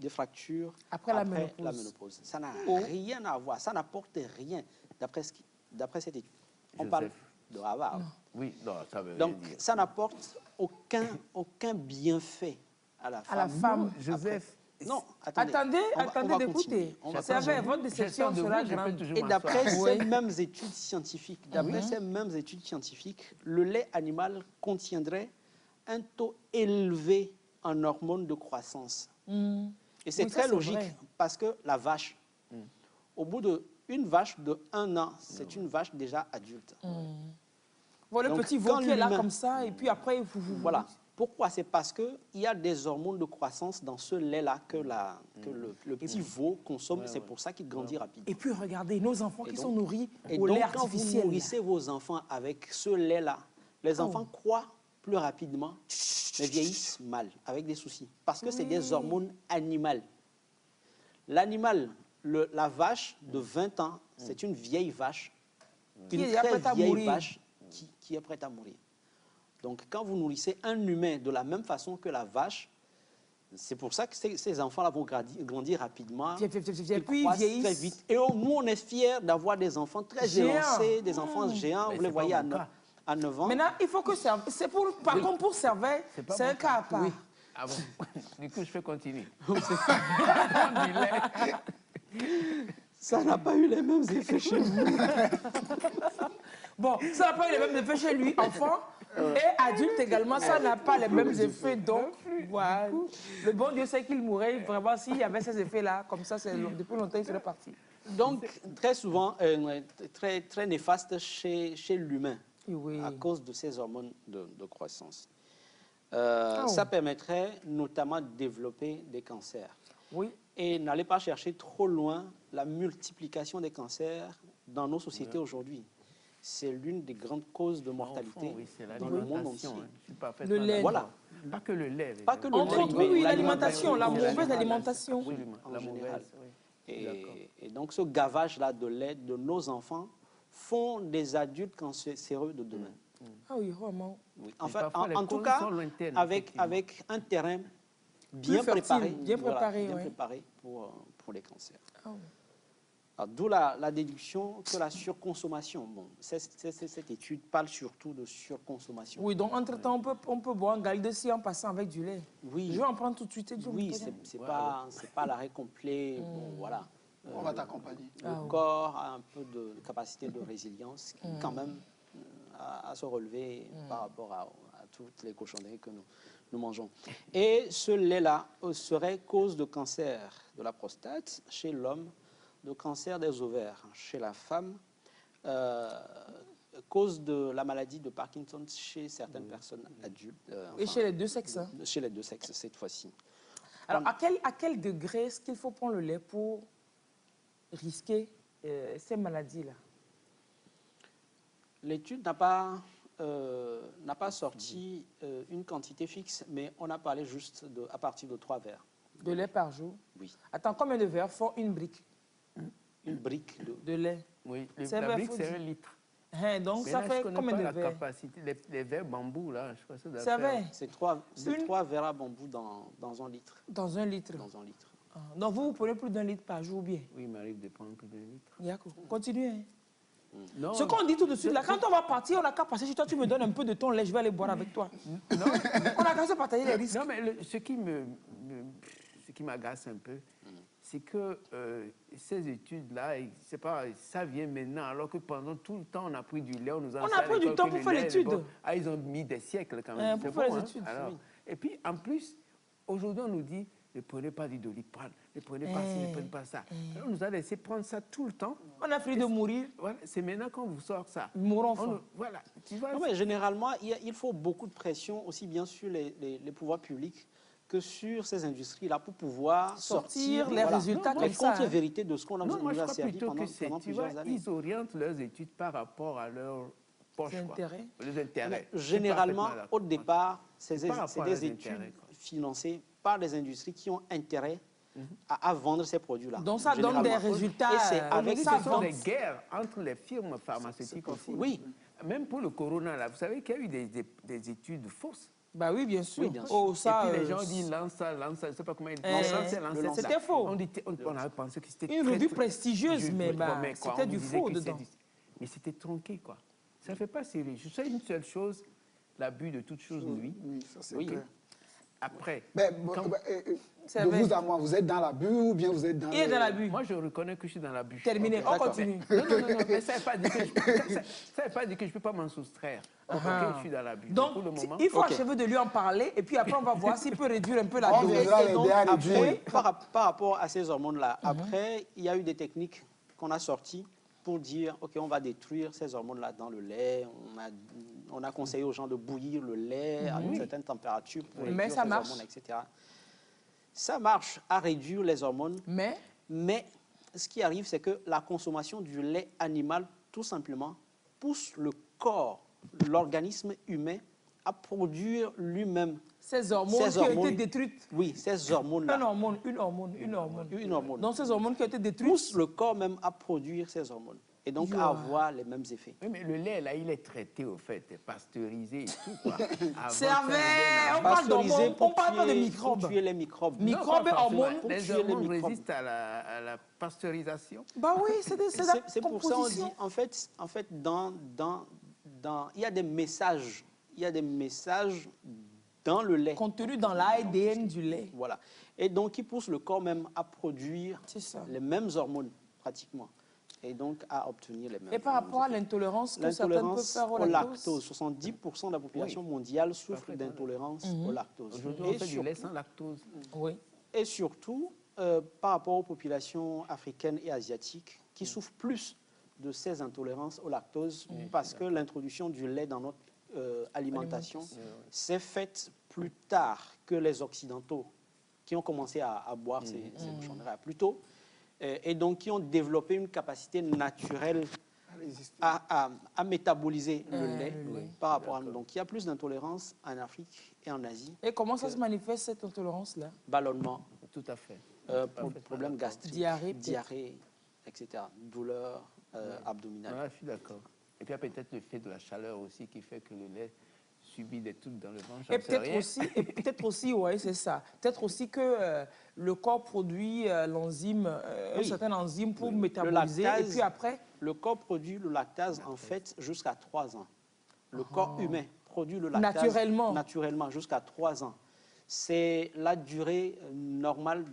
fractures Après la ménopause. Ça n'a rien à voir, ça n'apporte rien d'après cette étude. On parle de Harvard. Oui, non, ça veut Donc, rien dire. ça n'apporte aucun bienfait à la femme. À la femme. Joseph, Non, Attendez on va d'écouter. continuer. On va C'est avec continuer. votre déception J'attends de sera vous, je peux grande. toujours Et d'après m'asseoir. ces mêmes études scientifiques, le lait animal contiendrait un taux élevé en hormones de croissance. Et c'est Oui, ça, très c'est logique vrai. parce que la vache, au bout d'une vache de 1 an, c'est une vache déjà adulte. Voilà le Donc, petit quand veau qui est là l'humain- comme ça, et puis après, Voilà. Pourquoi? C'est parce qu'il y a des hormones de croissance dans ce lait-là que le petit veau consomme. C'est pour ça qu'il grandit rapidement. Et puis regardez, nos enfants qui donc- sont nourris Et au donc, lait quand vous artificiel. nourrissez vos enfants avec ce lait-là, les enfants croient plus rapidement, mais vieillissent mal, avec des soucis. Parce que c'est des hormones animales. L'animal, la vache de 20 ans, c'est une vieille vache, Qui une est très prête à vieille mourir. vache qui est prête à mourir. Donc, quand vous nourrissez un humain de la même façon que la vache, C'est pour ça que ces enfants-là vont grandir rapidement. Puis ils Croissent vieillissent. très vite. Et nous, on est fiers d'avoir des enfants très élancés, des enfants géants. Mais Vous les c'est pas voyez mon cas. à 9 ans. Maintenant, il faut que c'est pour... Par contre, pour Servet, pas c'est mon un cas à part. Oui. Ah bon? Du coup, je peux continuer. Ça n'a pas eu les mêmes effets chez vous. Bon, ça n'a pas eu les mêmes effets chez lui, enfant, et adulte également, ça n'a pas les mêmes effets. Donc, voilà. Le bon Dieu sait qu'il mourrait vraiment s'il y avait ces effets-là. Comme ça, depuis longtemps, il serait parti. Donc, très souvent, très néfaste chez l'humain Oui. à cause de ces hormones de croissance. Ça permettrait notamment de développer des cancers. Oui. Et n'allez pas chercher trop loin la multiplication des cancers dans nos sociétés aujourd'hui. C'est l'une des grandes causes de mortalité dans le monde entier. Le lait. Voilà. Pas que le lait. Pas que le Entre lait, autres, mais oui, l'alimentation, la l'alimentation mauvaise alimentation. Oui, en général. Et donc, ce gavage-là de lait de nos enfants font des adultes cancéreux de demain. Ah oui, vraiment. Oui. Enfin, en tout cas, avec un terrain bien fertile, préparé, bien préparé pour les cancers. Ah oui. D'où la déduction que la surconsommation, bon, cette étude parle surtout de surconsommation. Oui, donc entre-temps, on peut boire un galde de scie en passant avec du lait. Oui. Je vais en prendre tout de suite. Oui, c'est pas l'arrêt complet. Bon, voilà. On va t'accompagner. Le corps a un peu de capacité de résilience quand même à se relever par rapport à toutes les cochonneries que nous mangeons. Et ce lait-là serait cause de cancer de la prostate chez l'homme, de cancer des ovaires chez la femme, cause de la maladie de Parkinson chez certaines personnes adultes. Et chez les deux sexes. Hein. Chez les deux sexes, cette fois-ci. Alors, à quel degré est-ce qu'il faut prendre le lait pour risquer ces maladies-là? L'étude n'a pas sorti une quantité fixe, mais on a parlé juste à partir de 3 verres. De lait par jour? Oui. Attends, combien de verres font une brique? Une brique de lait. Oui, la brique, c'est 1 litre. Hein, donc, ça fait combien de verres? Les verres bambou, là, je crois que ça fait. C'est 3 verres à bambou dans 1 litre. Dans 1 litre? Dans 1 litre. Ah, donc, vous prenez plus d'1 litre par jour, bien? Oui, il m'arrive de prendre plus d'1 litre. D'accord. Continuez. Hein. Non, ce qu'on dit tout de suite, là, quand on va partir, on n'a qu'à passer chez toi, tu me donnes un peu de ton lait, je vais aller boire avec toi. Non. On n'a qu'à se partager les risques. Non, mais ce qui m'agace un peu, c'est que ces études-là, c'est pas, ça vient maintenant, alors que pendant tout le temps, on a pris du lait, on nous a pris du temps pour faire l'étude. Bon. Ah, ils ont mis des siècles quand même. Pour faire les études. Alors, oui. Et puis, en plus, aujourd'hui, on nous dit, ne prenez pas du Doliprane, ne prenez pas ci, ne prenez pas ça. Alors, on nous a laissé prendre ça tout le temps. On a fini de mourir. Voilà, c'est maintenant qu'on vous sort ça. Mourons. Voilà. Tu vois, non, mais généralement, il faut beaucoup de pression, aussi bien sur les pouvoirs publics que sur ces industries-là pour pouvoir sortir les résultats comme ça. Les contre-vérités de ce qu'on a moi, je crois servi plutôt pendant plusieurs années. Ils orientent leurs études par rapport à leur poche. Les intérêts. Généralement, au départ, c'est des études financées par des industries qui ont intérêt à vendre ces produits-là. Donc ça donne des résultats. Et c'est avec ça, ce sont des guerres entre les firmes pharmaceutiques aussi. Oui. Même pour le corona, là, vous savez qu'il y a eu des études fausses. Bah oui, bien sûr. Oui, bien sûr. Oh, ça, et puis les gens disent lance ça, je ne sais pas comment ils disent. C'était faux. On avait pensé que c'était une revue prestigieuse, mais c'était du faux dedans. Mais c'était tronqué, quoi. Ça ne fait pas sérieux. Je sais une seule chose, l'abus de toute chose nuit. Oui, ça c'est clair. Après, de vous à moi, vous êtes dans l'abus ou bien vous êtes dans... Il est dans l'abus. Moi, je reconnais que je suis dans l'abus. Terminé, on continue. Non, mais ça ne veut pas dire que je ne peux pas m'en soustraire. Ok, je suis dans l'abus. Donc, pour le moment, il faut achever de lui en parler et puis après, on va voir s'il peut réduire un peu la dose. Après, par rapport à ces hormones-là, après, il y a eu des techniques qu'on a sorties pour dire, OK, on va détruire ces hormones-là dans le lait. On a conseillé aux gens de bouillir le lait à une certaine température pour réduire ces hormones, etc. Ça marche à réduire les hormones, mais ce qui arrive, c'est que la consommation du lait animal, tout simplement, pousse le corps, l'organisme humain, à produire lui-même ces hormones qui ont été détruites. Oui, ces hormones-là. Une hormone. Une hormone. Donc ces hormones qui ont été détruites. Pousse le corps même à produire ces hormones. et donc avoir les mêmes effets. Oui, mais le lait, là, il est traité, au fait, pasteuriser et tout, quoi. C'est avec... On parle d'hormones, on parle pas de microbes. Pour tuer les microbes. Microbes et hormones. Les hormones résistent à la pasteurisation. Bah oui, c'est pour ça qu'on dit, en fait, il y a des messages. Il y a des messages dans le lait. Contenu dans l'ADN du lait. Voilà. Et donc, qui pousse le corps même à produire les mêmes hormones, pratiquement. Et donc, à obtenir les mêmes. Et par rapport à l'intolérance que certaines peuvent faire au lactose 70% de la population mondiale souffre d'intolérance au lactose. Aujourd'hui, on fait du lait sans lactose. Oui. Et surtout, par rapport aux populations africaines et asiatiques, qui souffrent plus de ces intolérances au lactose, parce que l'introduction du lait dans notre alimentation s'est faite plus tard que les Occidentaux, qui ont commencé à boire ces cochonneries plus tôt, et donc qui ont développé une capacité naturelle à métaboliser le lait par rapport à nous. Donc il y a plus d'intolérance en Afrique et en Asie. Et comment ça se manifeste, cette intolérance-là? Ballonnement. Tout à fait. Problème gastrique, diarrhée, etc. Douleur abdominale. Ouais, je suis d'accord. Et puis il y a peut-être le fait de la chaleur aussi qui fait que le lait subit des trucs dans le ventre. Et peut-être aussi, ouais, c'est ça. Peut-être aussi que le corps produit l'enzyme, un certain enzyme pour métaboliser. Et puis après, le corps produit le lactase en fait jusqu'à 3 ans. Le corps humain produit le lactase naturellement jusqu'à 3 ans. C'est la durée normale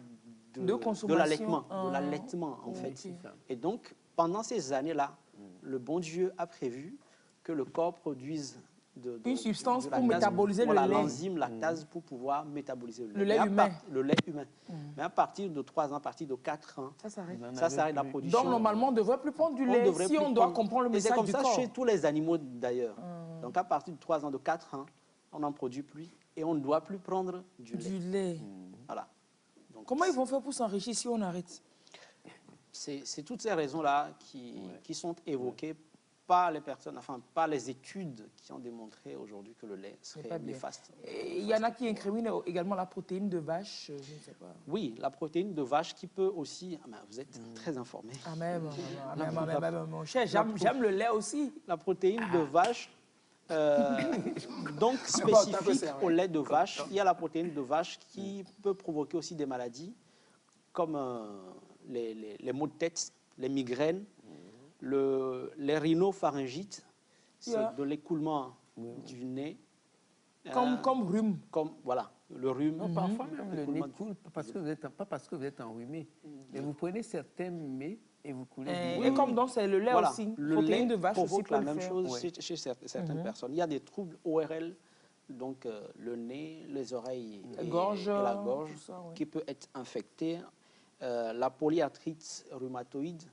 de l'allaitement, en fait. Et donc, pendant ces années-là, le bon Dieu a prévu que le corps produise une substance pour métaboliser le lait. L'enzyme lactase pour pouvoir métaboliser le lait. Le lait humain. Mais à partir de 3 ans, à partir de 4 ans, ça s'arrête la production. Donc, normalement, on ne devrait plus prendre du lait si on doit comprendre le message du corps. C'est comme ça chez tous les animaux, d'ailleurs. Donc, à partir de 3 ans, de 4 ans, on n'en produit plus et on ne doit plus prendre du lait. Voilà. Donc, comment ils vont faire pour s'enrichir si on arrête? C'est toutes ces raisons-là qui sont évoquées par les personnes, enfin par les études qui ont démontré aujourd'hui que le lait serait néfaste. Il y en a qui incriminent également la protéine de vache, je ne sais pas. Oui, la protéine de vache qui peut aussi... vous êtes très informé. Mon cher, j'aime le lait aussi. La protéine de vache, donc spécifique au lait de vache, il y a la protéine de vache qui peut provoquer aussi des maladies comme les maux de tête, les migraines, les rhinopharyngites, c'est de l'écoulement du nez. Comme rhume. Voilà, le rhume. Parfois même le nez coule, pas parce que vous êtes enrhumé. Mais vous prenez certains mets et vous coulez. Et comme donc c'est le lait aussi. Le lait de vache provoque la même chose chez certaines personnes. Il y a des troubles ORL, donc le nez, les oreilles et la gorge, qui peut être infecté. La polyarthrite rhumatoïde,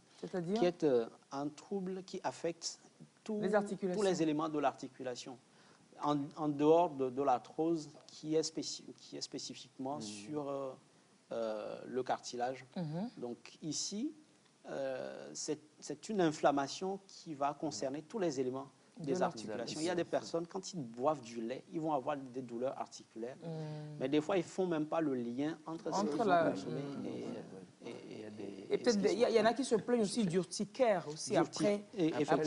qui est un trouble qui affecte tous les éléments de l'articulation, en dehors de l'arthrose qui est spécifiquement sur le cartilage. Donc ici, c'est une inflammation qui va concerner tous les éléments des articulations. Il y a des personnes, quand ils boivent du lait, ils vont avoir des douleurs articulaires, mais des fois, ils ne font même pas le lien entre ce qu'ils ont consommé et peut-être il y en a qui se plaignent aussi d'urticaire aussi après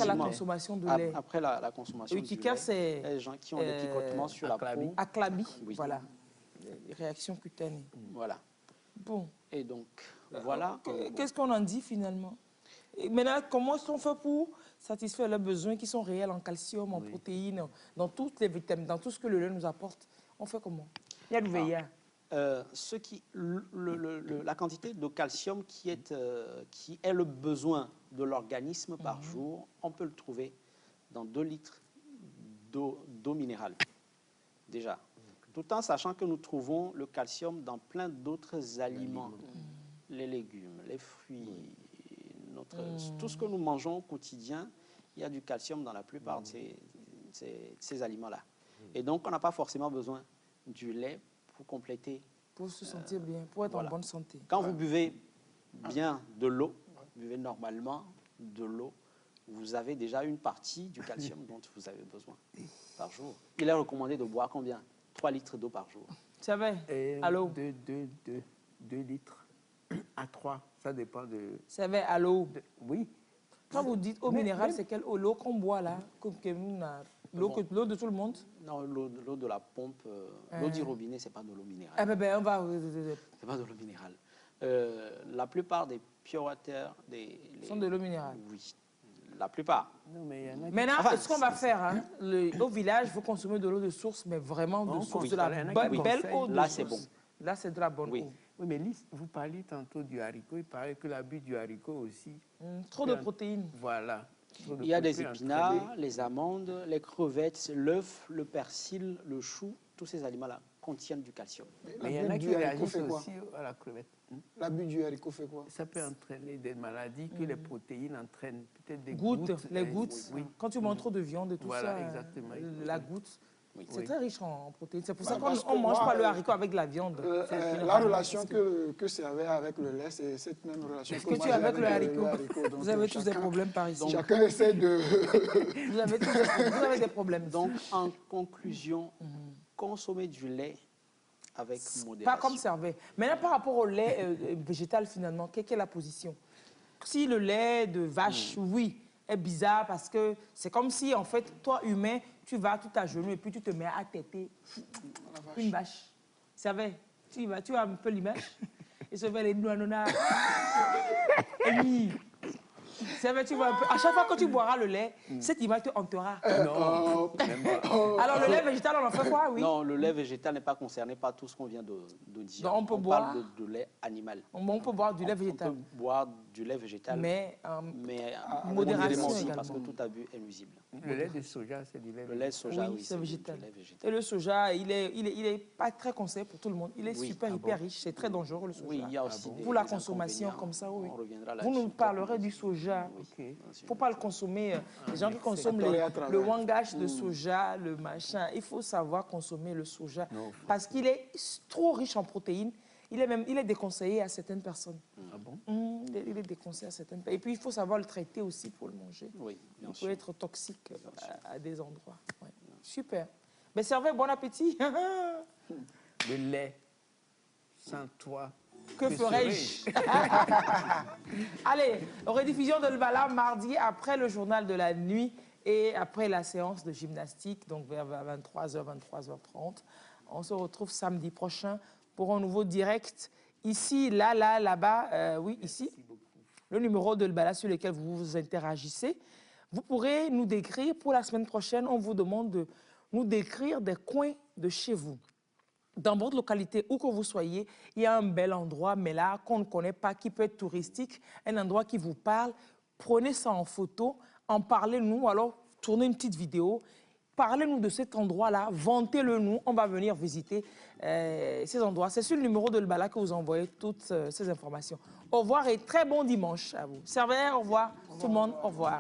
la consommation de lait. Après la consommation du lait, c'est les gens qui ont des picotements sur la peau. Aclabie, voilà, les réactions cutanées. Voilà. Bon. Et donc, voilà. Qu'est-ce qu'on en dit finalement? Et maintenant, comment est-ce qu'on fait pour satisfaire leurs besoins qui sont réels en calcium, en protéines, dans toutes les vitamines, dans tout ce que le lait nous apporte? On fait comment? Il y a du VIA. La quantité de calcium qui est le besoin de l'organisme par jour, on peut le trouver dans 2 litres d'eau minérale, déjà. Tout en sachant que nous trouvons le calcium dans plein d'autres aliments, les légumes, les fruits, tout ce que nous mangeons au quotidien, il y a du calcium dans la plupart de ces aliments-là. Et donc, on n'a pas forcément besoin du lait pour compléter. Pour se sentir bien, pour être en bonne santé. Quand vous buvez bien de l'eau, vous buvez normalement de l'eau, vous avez déjà une partie du calcium dont vous avez besoin par jour. Il est recommandé de boire combien? 3 litres d'eau par jour. Ça va? À l'eau? 2 litres à 3, ça dépend de... Ça va à l'eau? Oui. Quand vous dites eau minérale, c'est quelle eau? L'eau qu'on boit là? L'eau de tout le monde? Non, l'eau de la pompe, l'eau du robinet, c'est pas de l'eau minérale. Ah ben, on va... C'est pas de l'eau minérale. La plupart des pure water, sont de l'eau minérale. Oui, la plupart. Non, mais y en a maintenant, ce qu'on va faire, hein, au village, vous consommez de l'eau de source, mais vraiment de source, de la belle eau de là, source. c'est bon. Là, c'est de la bonne eau. Oui, mais Lise, vous parliez tantôt du haricot. Il paraît que l'abus du haricot aussi. Trop de protéines. Voilà. Il y a des épinards, les amandes, les crevettes, l'œuf, le persil, le chou. Tous ces aliments-là contiennent du calcium. Mais il y en a qui réagissent aussi à la crevette. L'abus du haricot fait quoi? Ça peut entraîner des maladies que les protéines entraînent. Peut-être des gouttes. Les hein, gouttes. Oui. Quand tu manges trop de viande et tout ça. Voilà, exactement. La goutte. Oui. C'est très riche en protéines. C'est pour ça qu'on ne mange pas le haricot avec la viande. La relation que c'est avec le lait, c'est cette même relation que tu as avec le haricot. Vous avez tous des problèmes par ici. Chacun essaie de... vous avez des problèmes. Donc, en conclusion, consommer du lait avec modération. Pas comme servait. Maintenant, par rapport au lait végétal, finalement, quelle est la position? Si le lait de vache, oui, est bizarre parce que c'est comme si, en fait, toi, humain, tu vas tout à genoux et puis tu te mets à téter une vache. C'est vrai. Tu as un peu l'image. Et se fait les noix. C'est vrai, tu vois un peu. À chaque fois que tu boiras le lait, cette image te hantera. Non, même pas. Alors, le lait végétal, on en fait quoi, oui? Non, le lait végétal n'est pas concerné par tout ce qu'on vient de dire. Donc, on peut boire... parle de lait animal. On peut boire du lait végétal. On peut boire du lait végétal, mais modérément aussi, parce que tout abus est nuisible. Le lait de soja, c'est du lait végétal. Le lait de soja, oui, c'est végétal. du lait végétal. Et le soja, il est pas très conseillé pour tout le monde. Il est super, hyper riche. C'est très dangereux, le soja. Oui, il y a aussi pour la consommation, comme ça, oui. On reviendra Vous nous là-dessus. parlerez du soja. Il ne faut pas le consommer. Les gens qui consomment le wangash de soja, le machin, il faut savoir consommer le soja. Parce qu'il est trop riche en protéines. Il est déconseillé à certaines personnes. Ah bon? Il est déconseillé à certaines personnes. Et puis, il faut savoir le traiter aussi pour le manger. Oui, bien il sûr. peut être toxique à des endroits. Ouais. Super. Mais servez, bon appétit. Le lait, sans toi. Que ferais-je? Allez, rediffusion de L'Bala mardi après le journal de la nuit et après la séance de gymnastique, donc vers 23h, 23h30. On se retrouve samedi prochain pour un nouveau direct. Ici, là-bas, oui, ici. Le numéro de L'Bala sur lequel vous interagissez. Vous pourrez nous décrire, pour la semaine prochaine, on vous demande de nous décrire des coins de chez vous. Dans votre localité, où que vous soyez, il y a un bel endroit, mais là, qu'on ne connaît pas, qui peut être touristique, un endroit qui vous parle. Prenez ça en photo, en parlez-nous, alors tournez une petite vidéo. Parlez-nous de cet endroit-là, vantez-le nous, on va venir visiter ces endroits. C'est sur le numéro de L'Bala que vous envoyez toutes ces informations. Au revoir et très bon dimanche à vous. Serveur, au revoir. Tout le monde, au revoir.